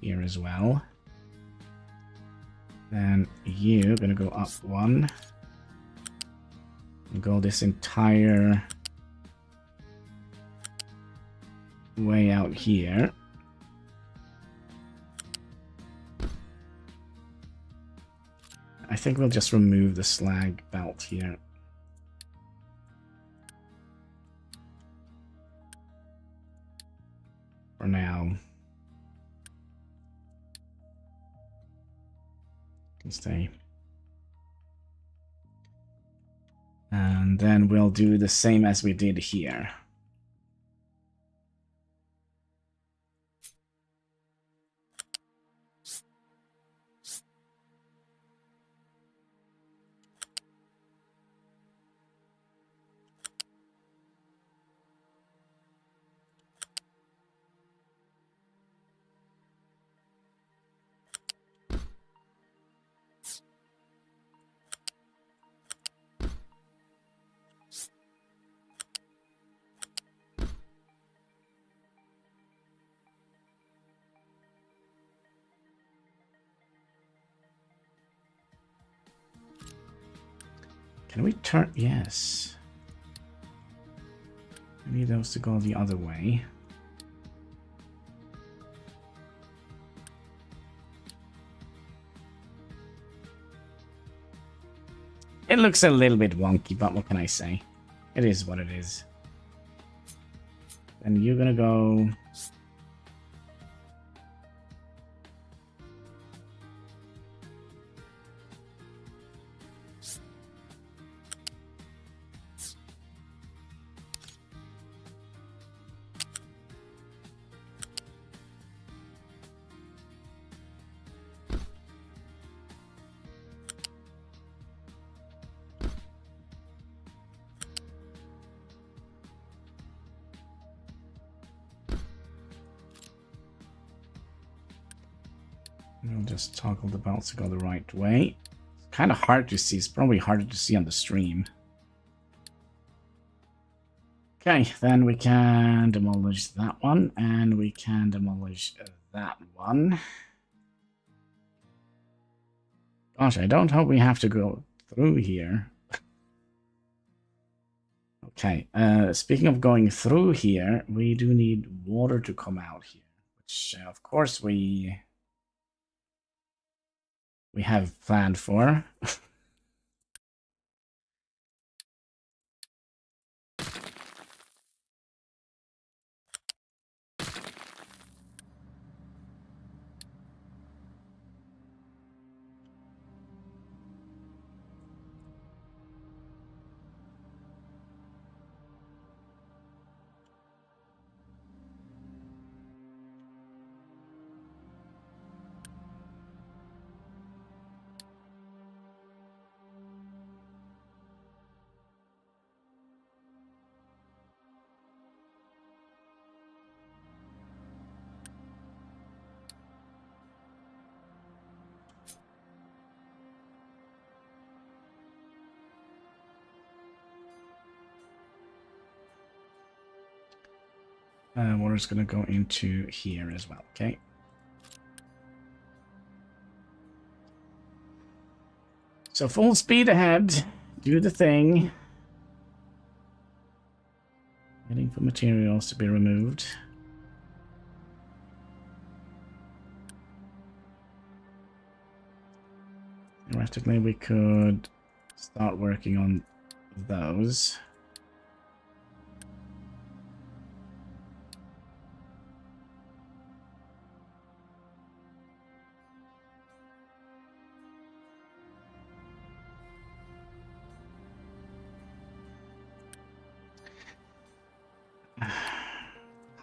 here as well. Then you're going to go up one. And go this entire way out here. I think we'll just remove the slag belt here. For now. Can stay. And then we'll do the same as we did here. Can we turn? Yes. I need those to go the other way. It looks a little bit wonky, but what can I say? It is what it is. And you're gonna go... We'll just toggle the belts to go the right way. It's kind of hard to see. It's probably harder to see on the stream. Okay, then we can demolish that one, and we can demolish that one. Gosh, I don't hope we have to go through here. Okay, speaking of going through here, we do need water to come out here, which of course we have planned for. Water's going to go into here as well, okay? So full speed ahead. Do the thing. Waiting for materials to be removed. Theoretically, we could start working on those.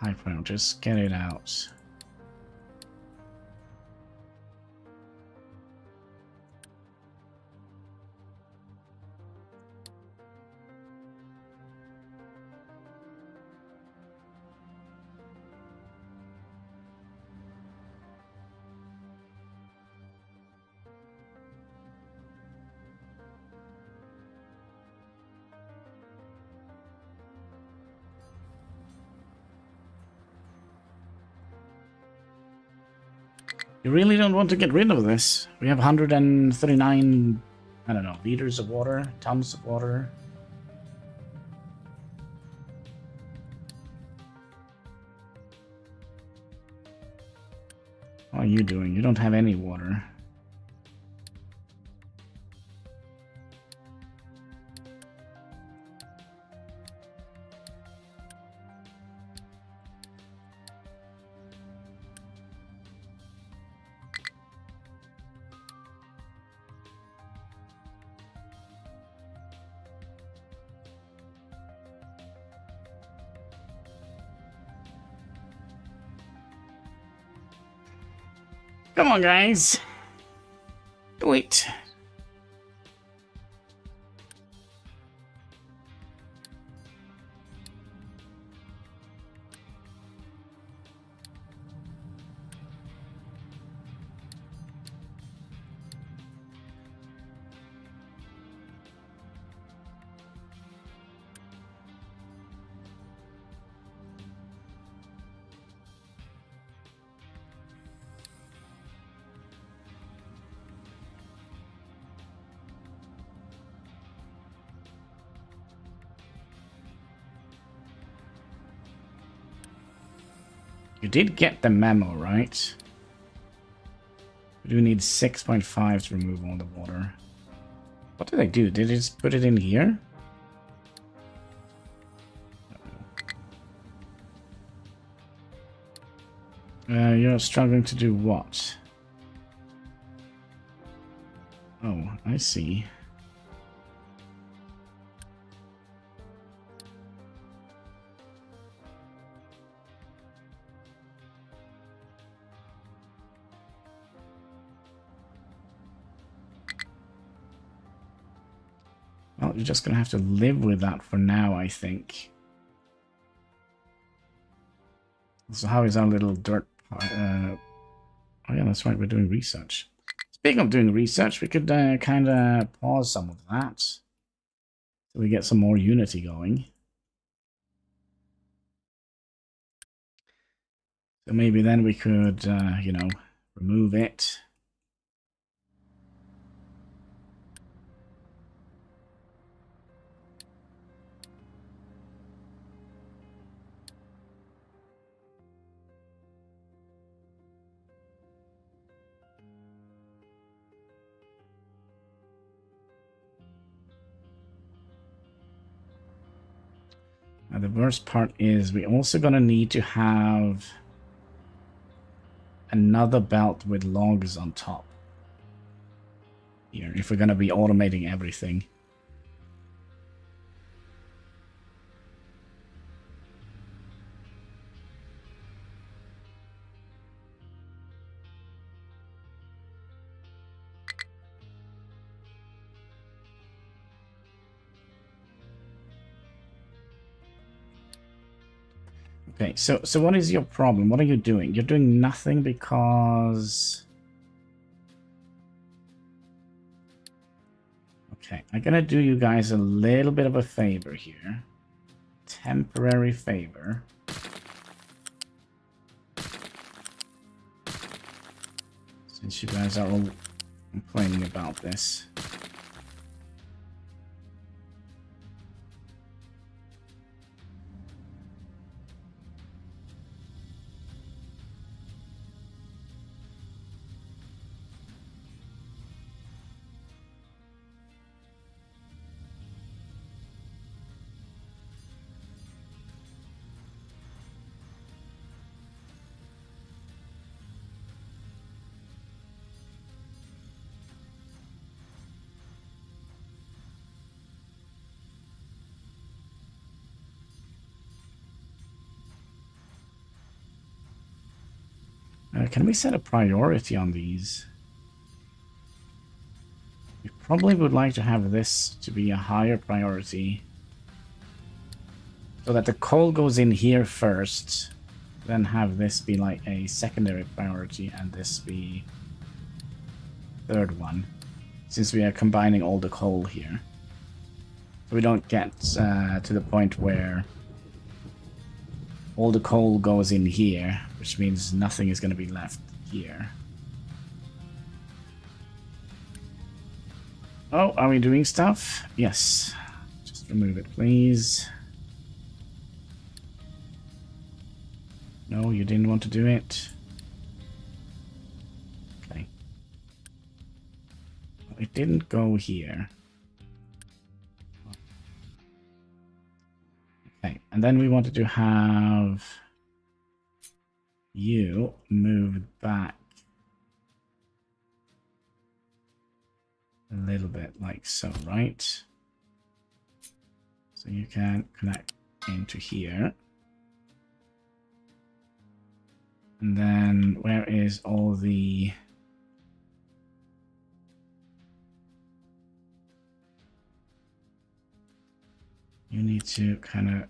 Hyper, just get it out. You really don't want to get rid of this. We have 139, I don't know, liters of water, tons of water. What are you doing? You don't have any water. Come on, guys. Do it. You did get the memo, right? We do need 6.5 to remove all the water. What did I do? Did I just put it in here? You're struggling to do what? Oh, I see. Well, you're just going to have to live with that for now, I think. So how is our little dirt Oh yeah, that's right, we're doing research. Speaking of doing research, we could kind of pause some of that. So we get some more unity going. So maybe then we could, you know, remove it. Now the worst part is we're also going to need to have another belt with logs on top here if we're going to be automating everything. Okay, so what is your problem? What are you doing? You're doing nothing because... Okay, I'm gonna do you guys a little bit of a favor here. Temporary favor. Since you guys are all complaining about this. Can we set a priority on these? We probably would like to have this to be a higher priority. So that the coal goes in here first. Then have this be like a secondary priority and this be third one. Since we are combining all the coal here. So we don't get to the point where all the coal goes in here, which means nothing is going to be left here. Oh, are we doing stuff? Yes. Just remove it, please. No, you didn't want to do it. Okay. Well, it didn't go here. Okay, and then we wanted to have you moved back a little bit like so, right? So you can connect into here. And then where is all the... You need to kind of...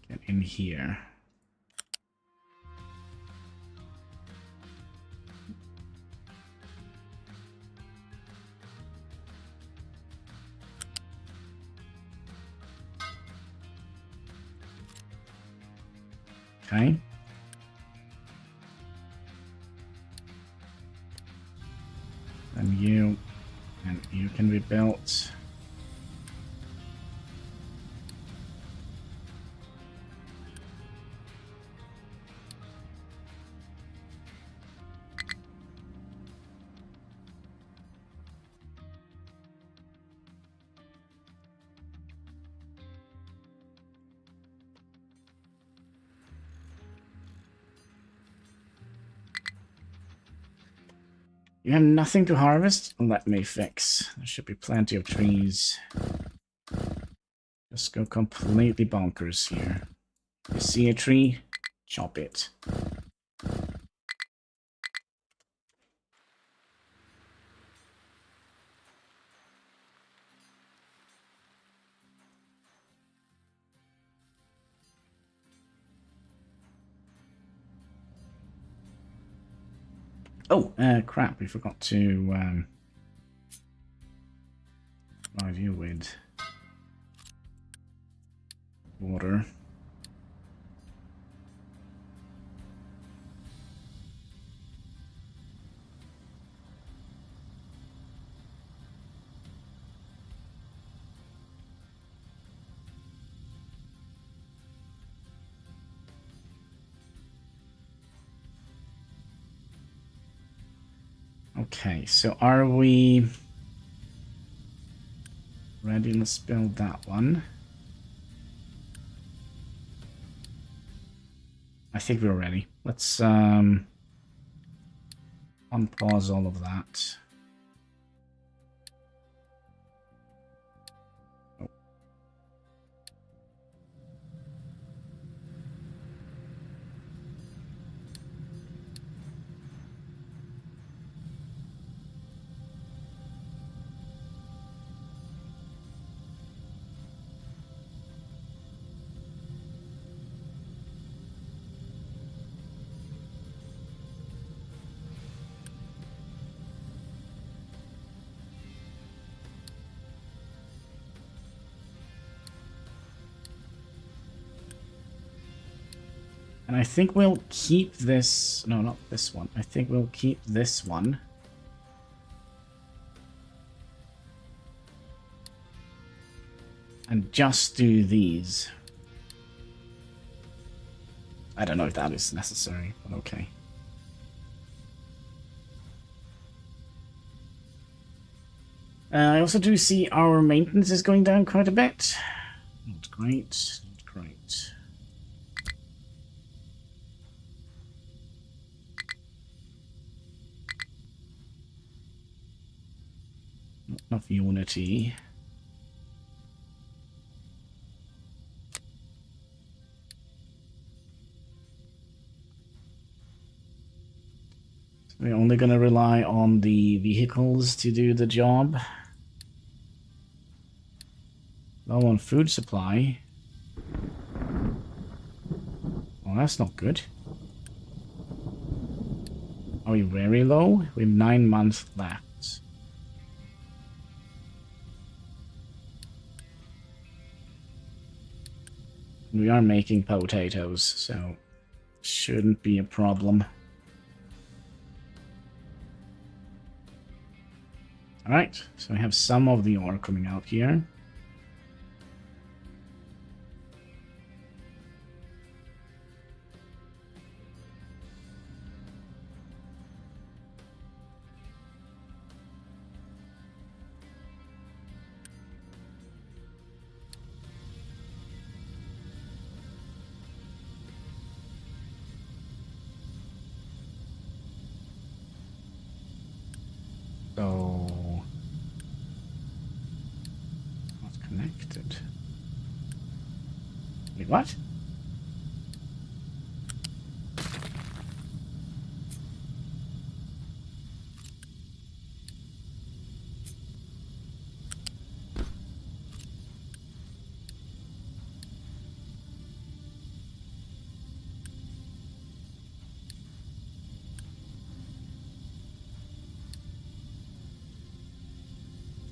get in here. Okay. And you can be built. You have nothing to harvest? Let me fix. There should be plenty of trees. Just go completely bonkers here. You see a tree? Chop it. Oh, crap, we forgot to provide you with water. Okay, so are we ready? Let's build that one. I think we're ready. Let's unpause all of that. Oh. And I think we'll keep this... No, not this one. I think we'll keep this one. And just do these. I don't know if that is necessary, but okay. I also do see our maintenance is going down quite a bit. Not great, not great. Not enough unity. So we're only going to rely on the vehicles to do the job. Low on food supply. Well, that's not good. Are we very low? We have 9 months left. We are making potatoes, so shouldn't be a problem. Alright, so we have some of the ore coming out here. So, not connected. Wait, what?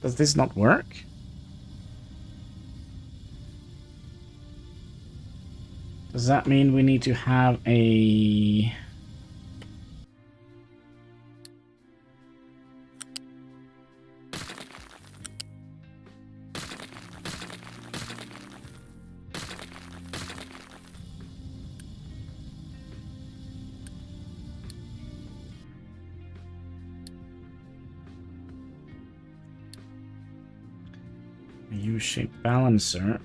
Does this not work? Does that mean we need to have a... U-shaped balancer?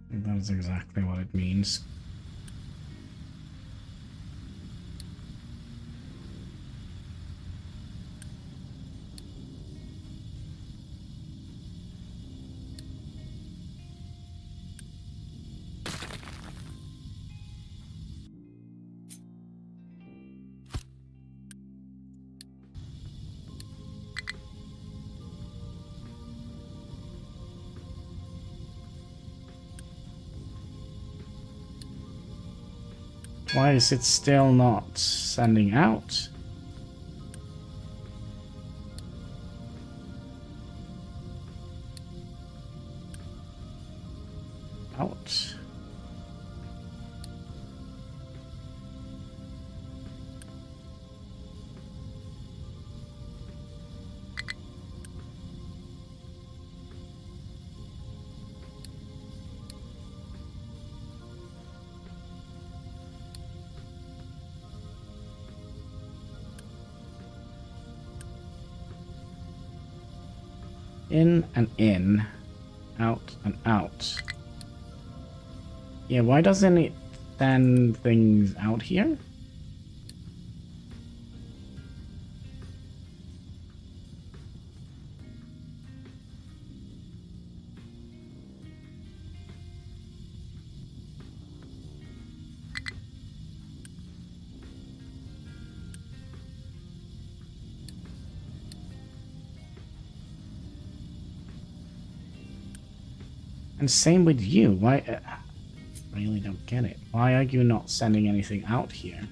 I think that's exactly what it means. Why is it still not sending out? Out. In and in, out and out. Yeah, why doesn't it send things out here? And same with you. Why? I really don't get it. Why are you not sending anything out here?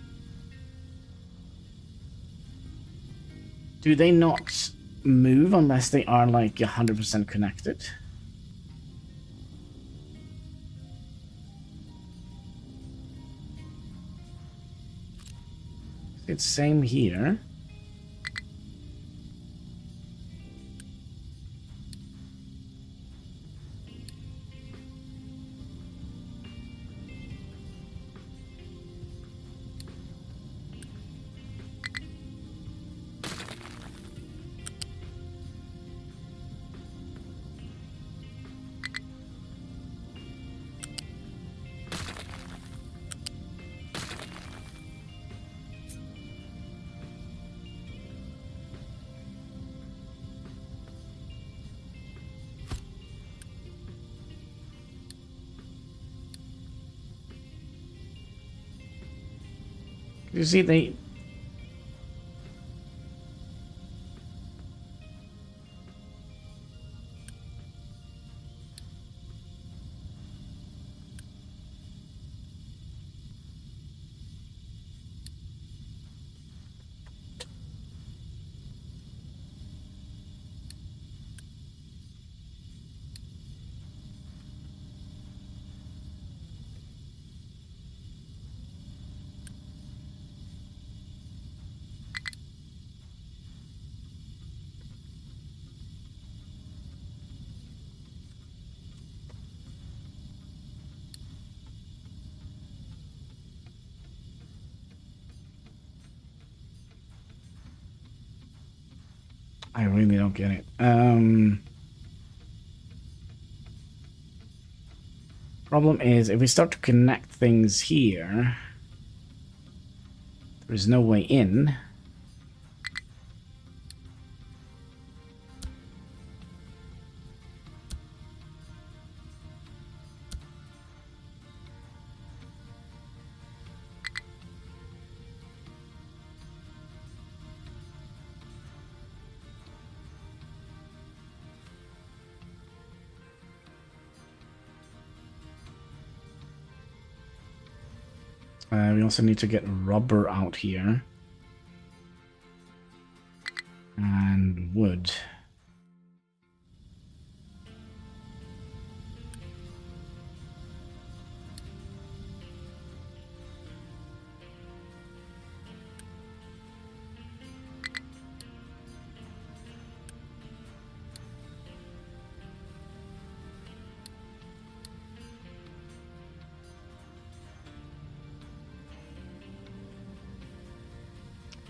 Do they not move unless they are like 100% connected? It's same here. You see, they... I really don't get it. Problem is, if we start to connect things here, there's no way in. We also need to get rubber out here. And wood.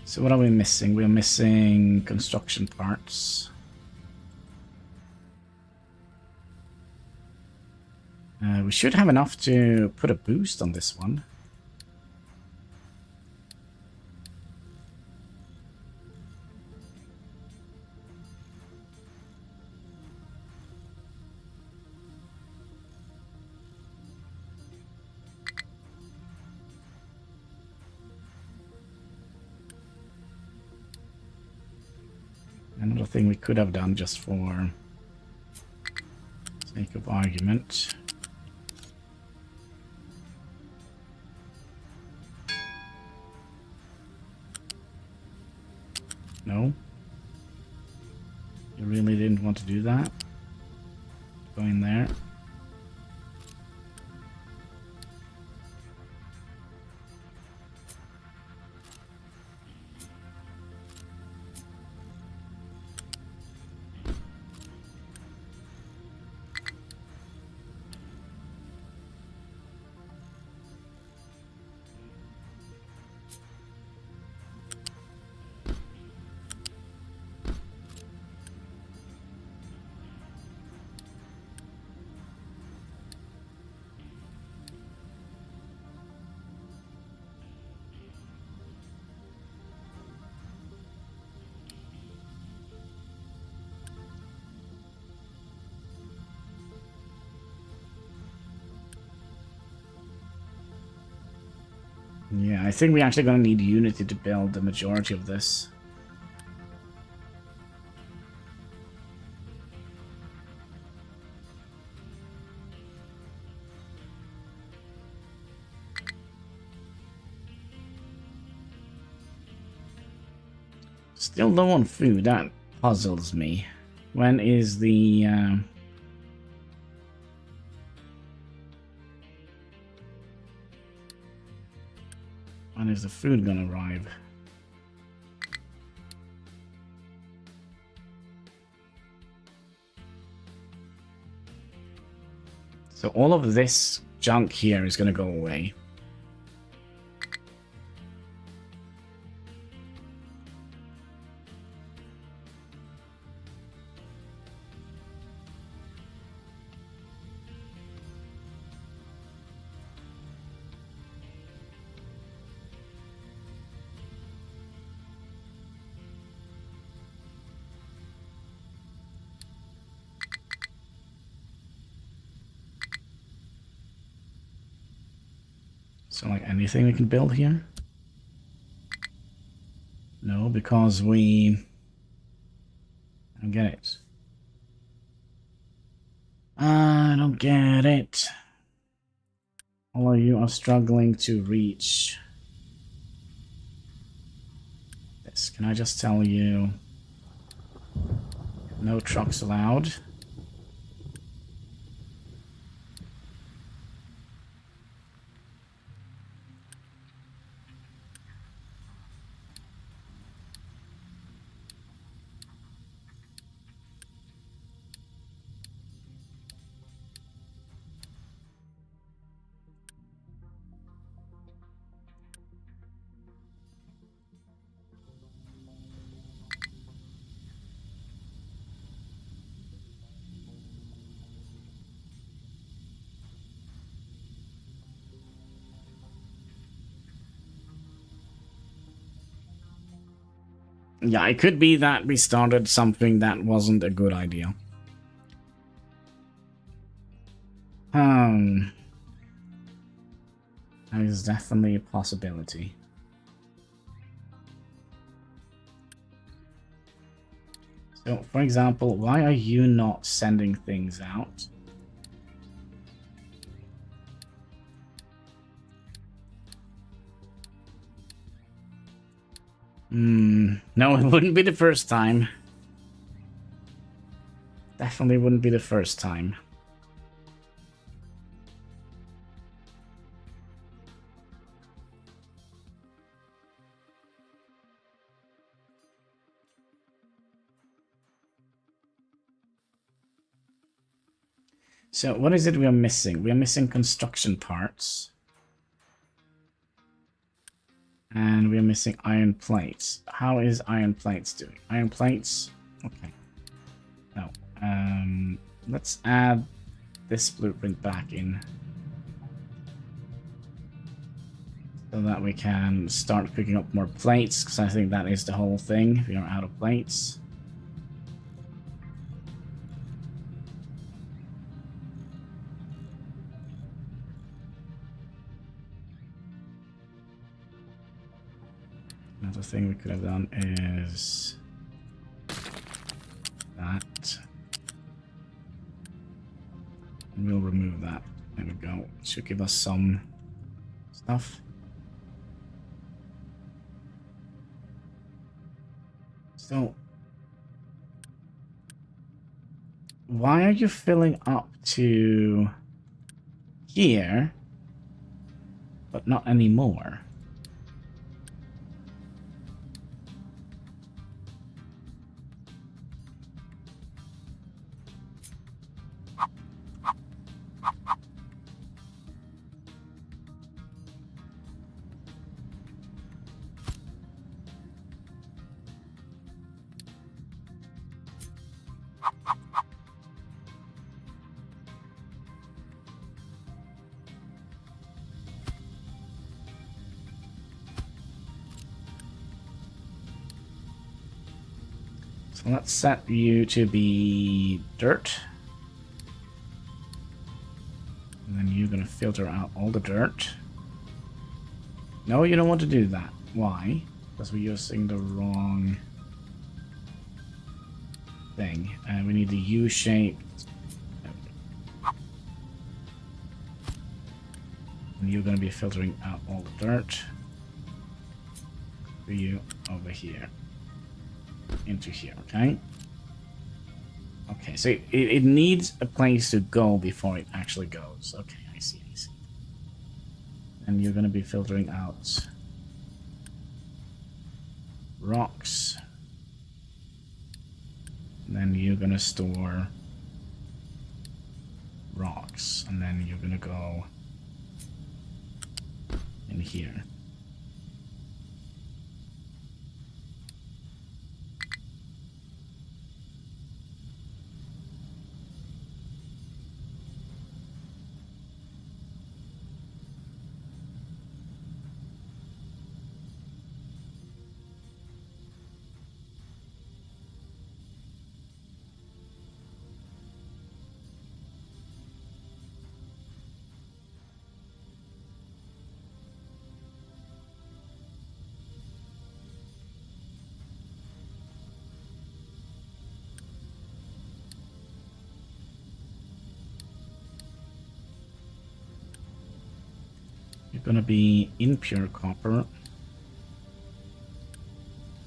So what are we missing? We're missing construction parts. We should have enough to put a boost on this one. Another thing we could have done just for sake of argument. No? You really didn't want to do that? Go in there. Yeah, I think we're actually going to need Unity to build the majority of this. Still low on food, that puzzles me. When is the... when is the food gonna arrive? So all of this junk here is gonna go away. So, like, anything we can build here? No, because we... I don't get it. I don't get it. All of you are struggling to reach this. Can I just tell you... no trucks allowed? Yeah, it could be that we started something that wasn't a good idea. That is definitely a possibility. So, for example, why are you not sending things out? No, it wouldn't be the first time. Definitely wouldn't be the first time. So, what is it we are missing? We are missing construction parts. And we are missing iron plates. How is iron plates doing? Iron plates? Okay. No. Let's add this blueprint back in. So that we can start cooking up more plates, because I think that is the whole thing. We are out of plates. Another thing we could have done is that. And we'll remove that. There we go. It should give us some stuff. So, why are you filling up to here, but not anymore? So let's set you to be dirt. And then you're going to filter out all the dirt. No, you don't want to do that. Why? Because we're using the wrong thing. And we need the U-shape. And you're going to be filtering out all the dirt. For you over here. Into here, okay? Okay, so it needs a place to go before it actually goes. Okay, I see. And you're going to be filtering out rocks. And then you're going to store rocks. And then you're going to go in here. You're going to be impure copper.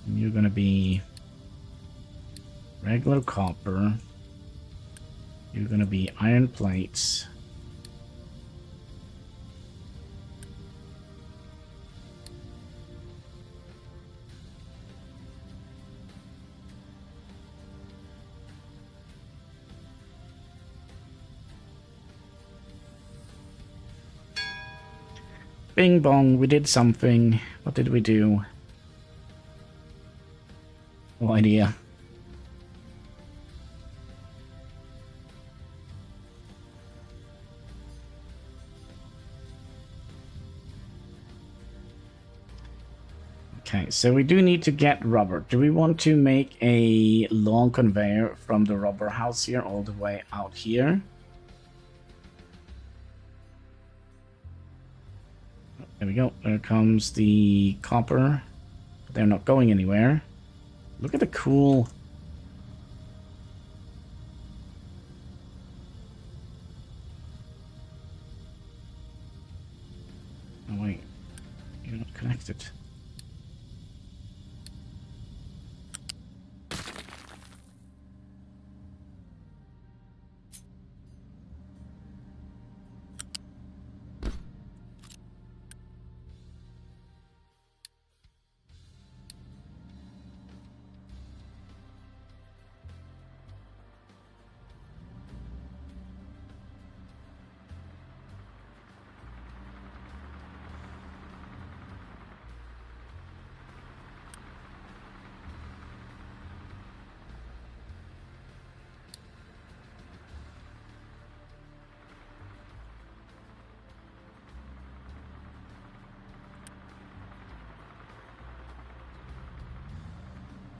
And you're going to be regular copper. You're going to be iron plates. Bing bong, we did something. What did we do? No idea. Okay, so we do need to get rubber. Do we want to make a long conveyor from the rubber house here all the way out here? There we go. There comes the copper. They're not going anywhere. Look at the cool... Oh wait, you're not connected.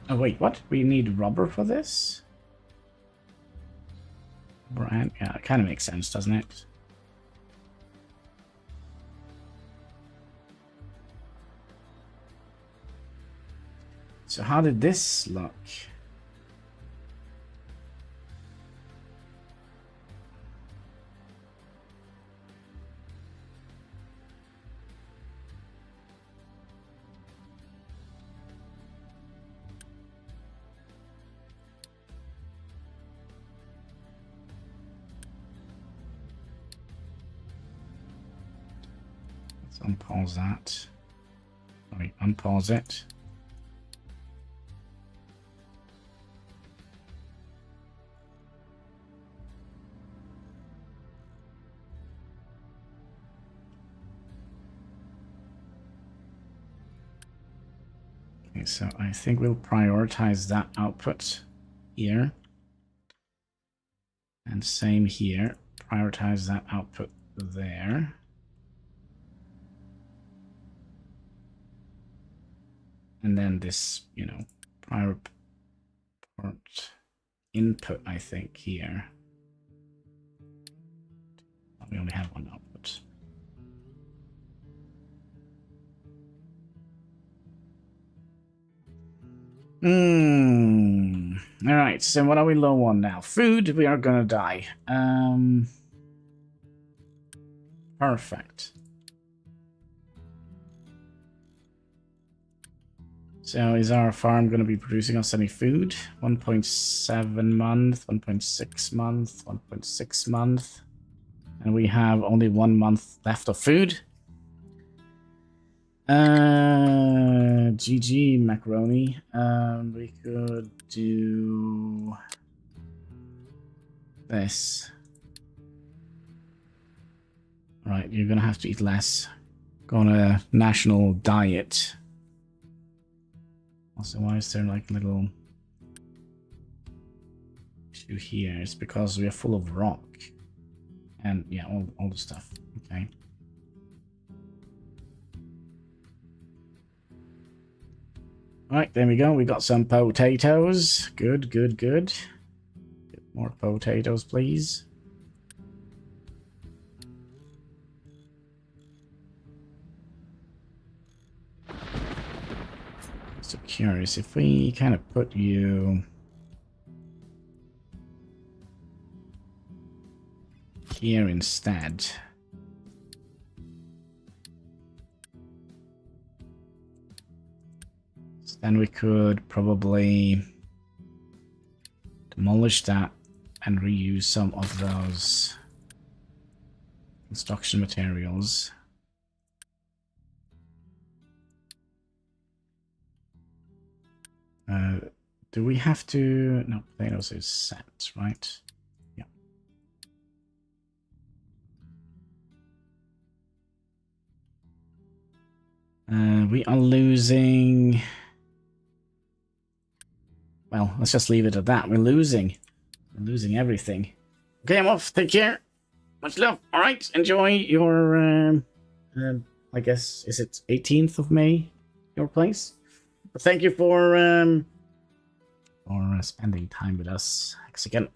Oh wait, what? We need rubber for this? Brand? Yeah, it kind of makes sense, doesn't it? So how did this look? Let's unpause that. Sorry, unpause it. Okay, so I think we'll prioritize that output here. And same here. Prioritize that output there. And then this, you know, prior port input, I think, here. We only have one output. All right, so what are we low on now? Food, we are gonna die. Perfect. So is our farm going to be producing us any food? 1.7 month, 1.6 month, 1.6 month. And we have only 1 month left of food. GG macaroni. We could do this. Right, you're going to have to eat less. Go on a national diet. Also, why is there like little issue here? It's because we are full of rock. And yeah, all the stuff. Okay. Alright, there we go. We got some potatoes. Good, good, good. Get more potatoes, please. So curious if we kind of put you here instead. So then we could probably demolish that and reuse some of those construction materials. Do we have to... No, potatoes is set, right? Yeah. We are losing... Well, let's just leave it at that. We're losing. We're losing everything. Okay, I'm off. Take care. Much love. All right. Enjoy your... I guess, is it 18th of May? Your place? But thank you for spending time with us. Thanks again.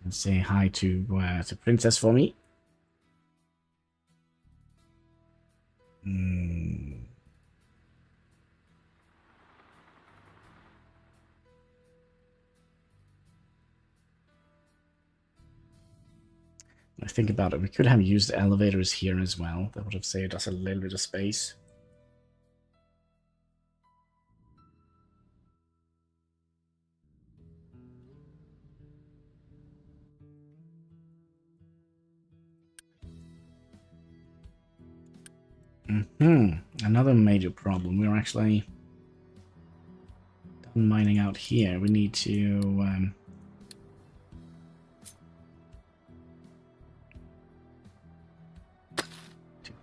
And say hi to Princess for me. I think about it, we could have used the elevators here as well. That would have saved us a little bit of space. Another major problem. We're actually done mining out here. We need to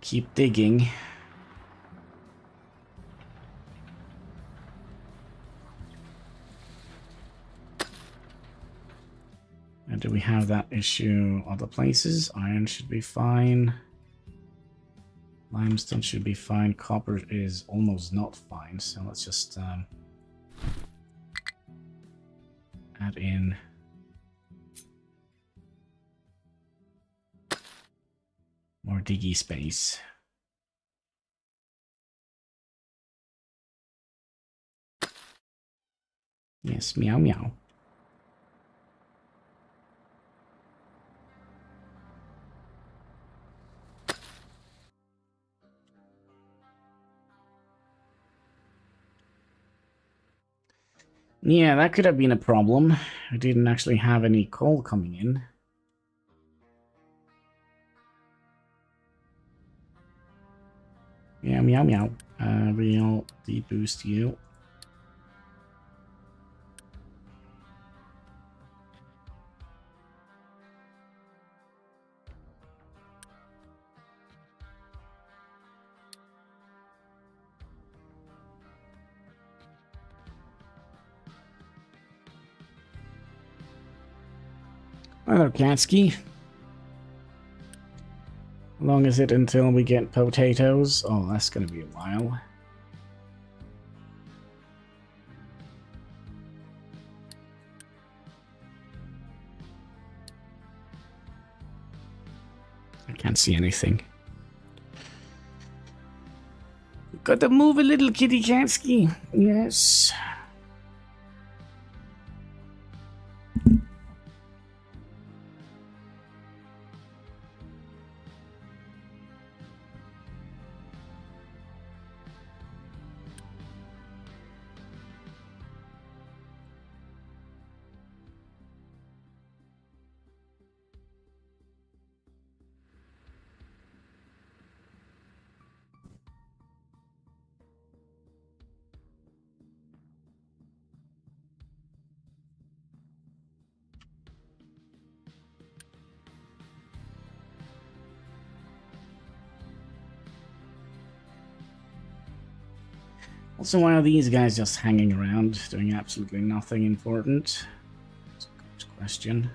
keep digging. And do we have that issue other places? Iron should be fine. Limestone should be fine. Copper is almost not fine. So let's just add in more diggy space. Yes, meow meow. Yeah, that could have been a problem. I didn't actually have any coal coming in. Meow, meow, meow. We'll deboost you. Hello, Katsky. How long is it until we get potatoes? Oh, that's gonna be a while. I can't see anything. Gotta move a little, kitty Katsky. Yes. Also, why are these guys just hanging around, doing absolutely nothing important? That's a good question.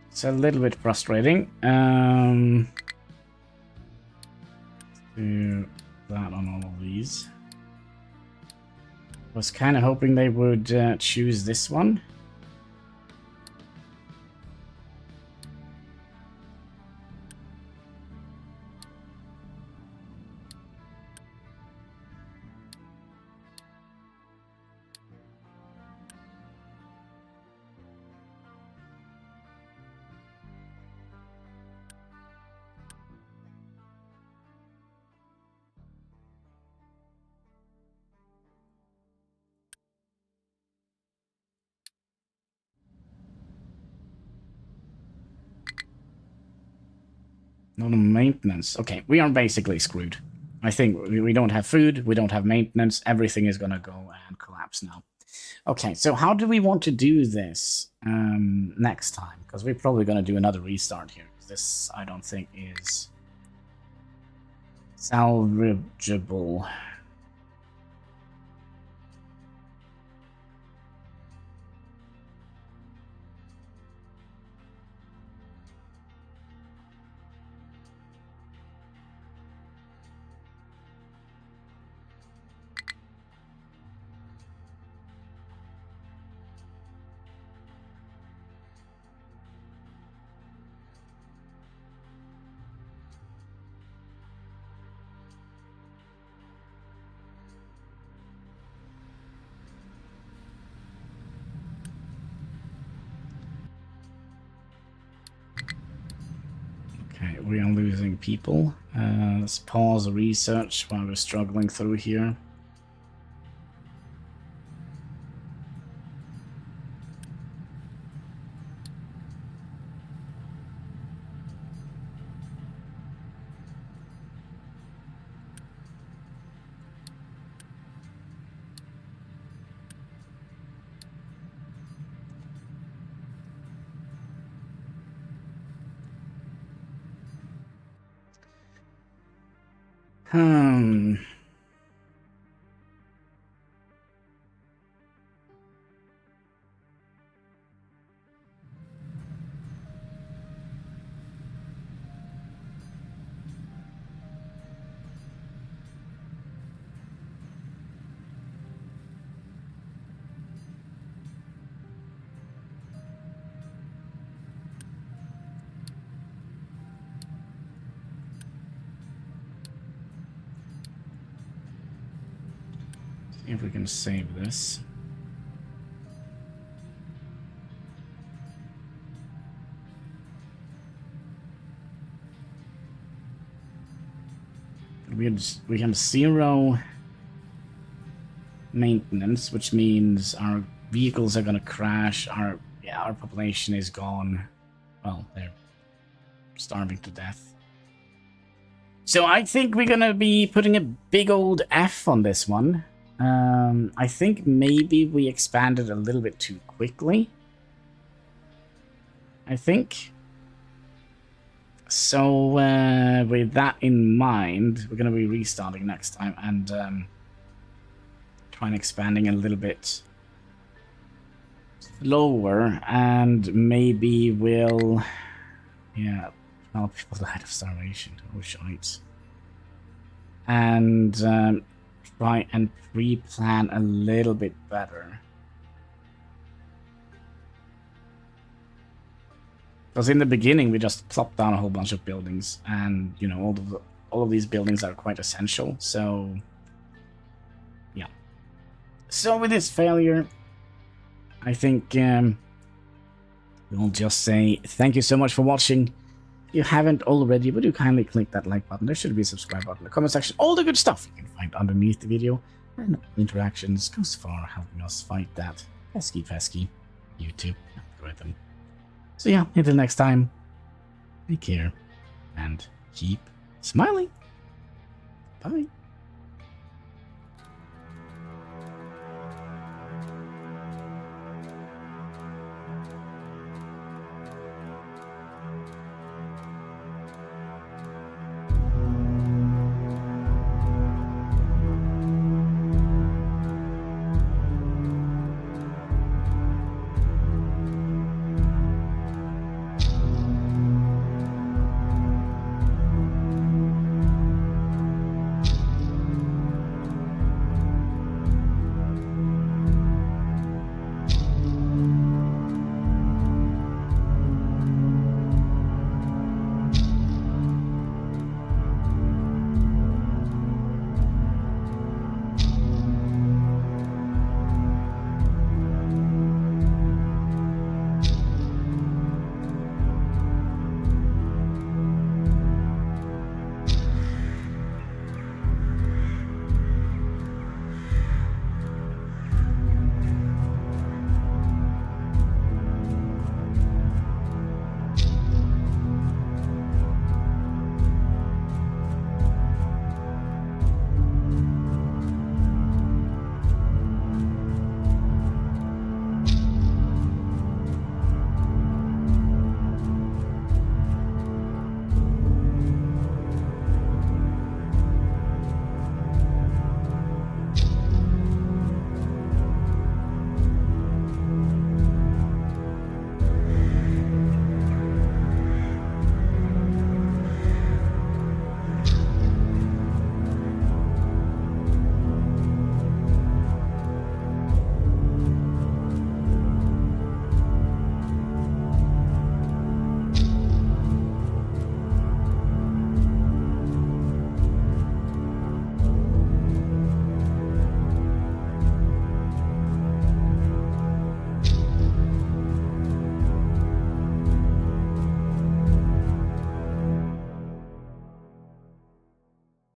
It's a little bit frustrating. Do that on all of these. Was kind of hoping they would choose this one. No maintenance. Okay, we are basically screwed. I think we don't have food, we don't have maintenance, everything is gonna go and collapse now. Okay, so how do we want to do this next time? Because we're probably gonna do another restart here. This, I don't think, is salvageable. Okay, we are losing people. Let's pause the research while we're struggling through here. Hmm. See if we can save this. We have 0 maintenance, which means our vehicles are gonna crash. Our population is gone. Well, they're starving to death. So I think we're gonna be putting a big old F on this one. I think maybe we expanded a little bit too quickly. I think. So with that in mind, we're gonna be restarting next time and trying expanding a little bit slower, and maybe we'll, yeah, well, people died of starvation. Oh shite. And try and pre-plan a little bit better. Because in the beginning we just plopped down a whole bunch of buildings, and you know all of these buildings are quite essential. So yeah. So with this failure, I think we'll just say thank you so much for watching. If you haven't already, would you kindly click that like button? There should be a subscribe button in the comment section. All the good stuff you can find underneath the video, and interactions goes far helping us fight that pesky YouTube algorithm. So yeah, until next time, take care and keep smiling. Bye.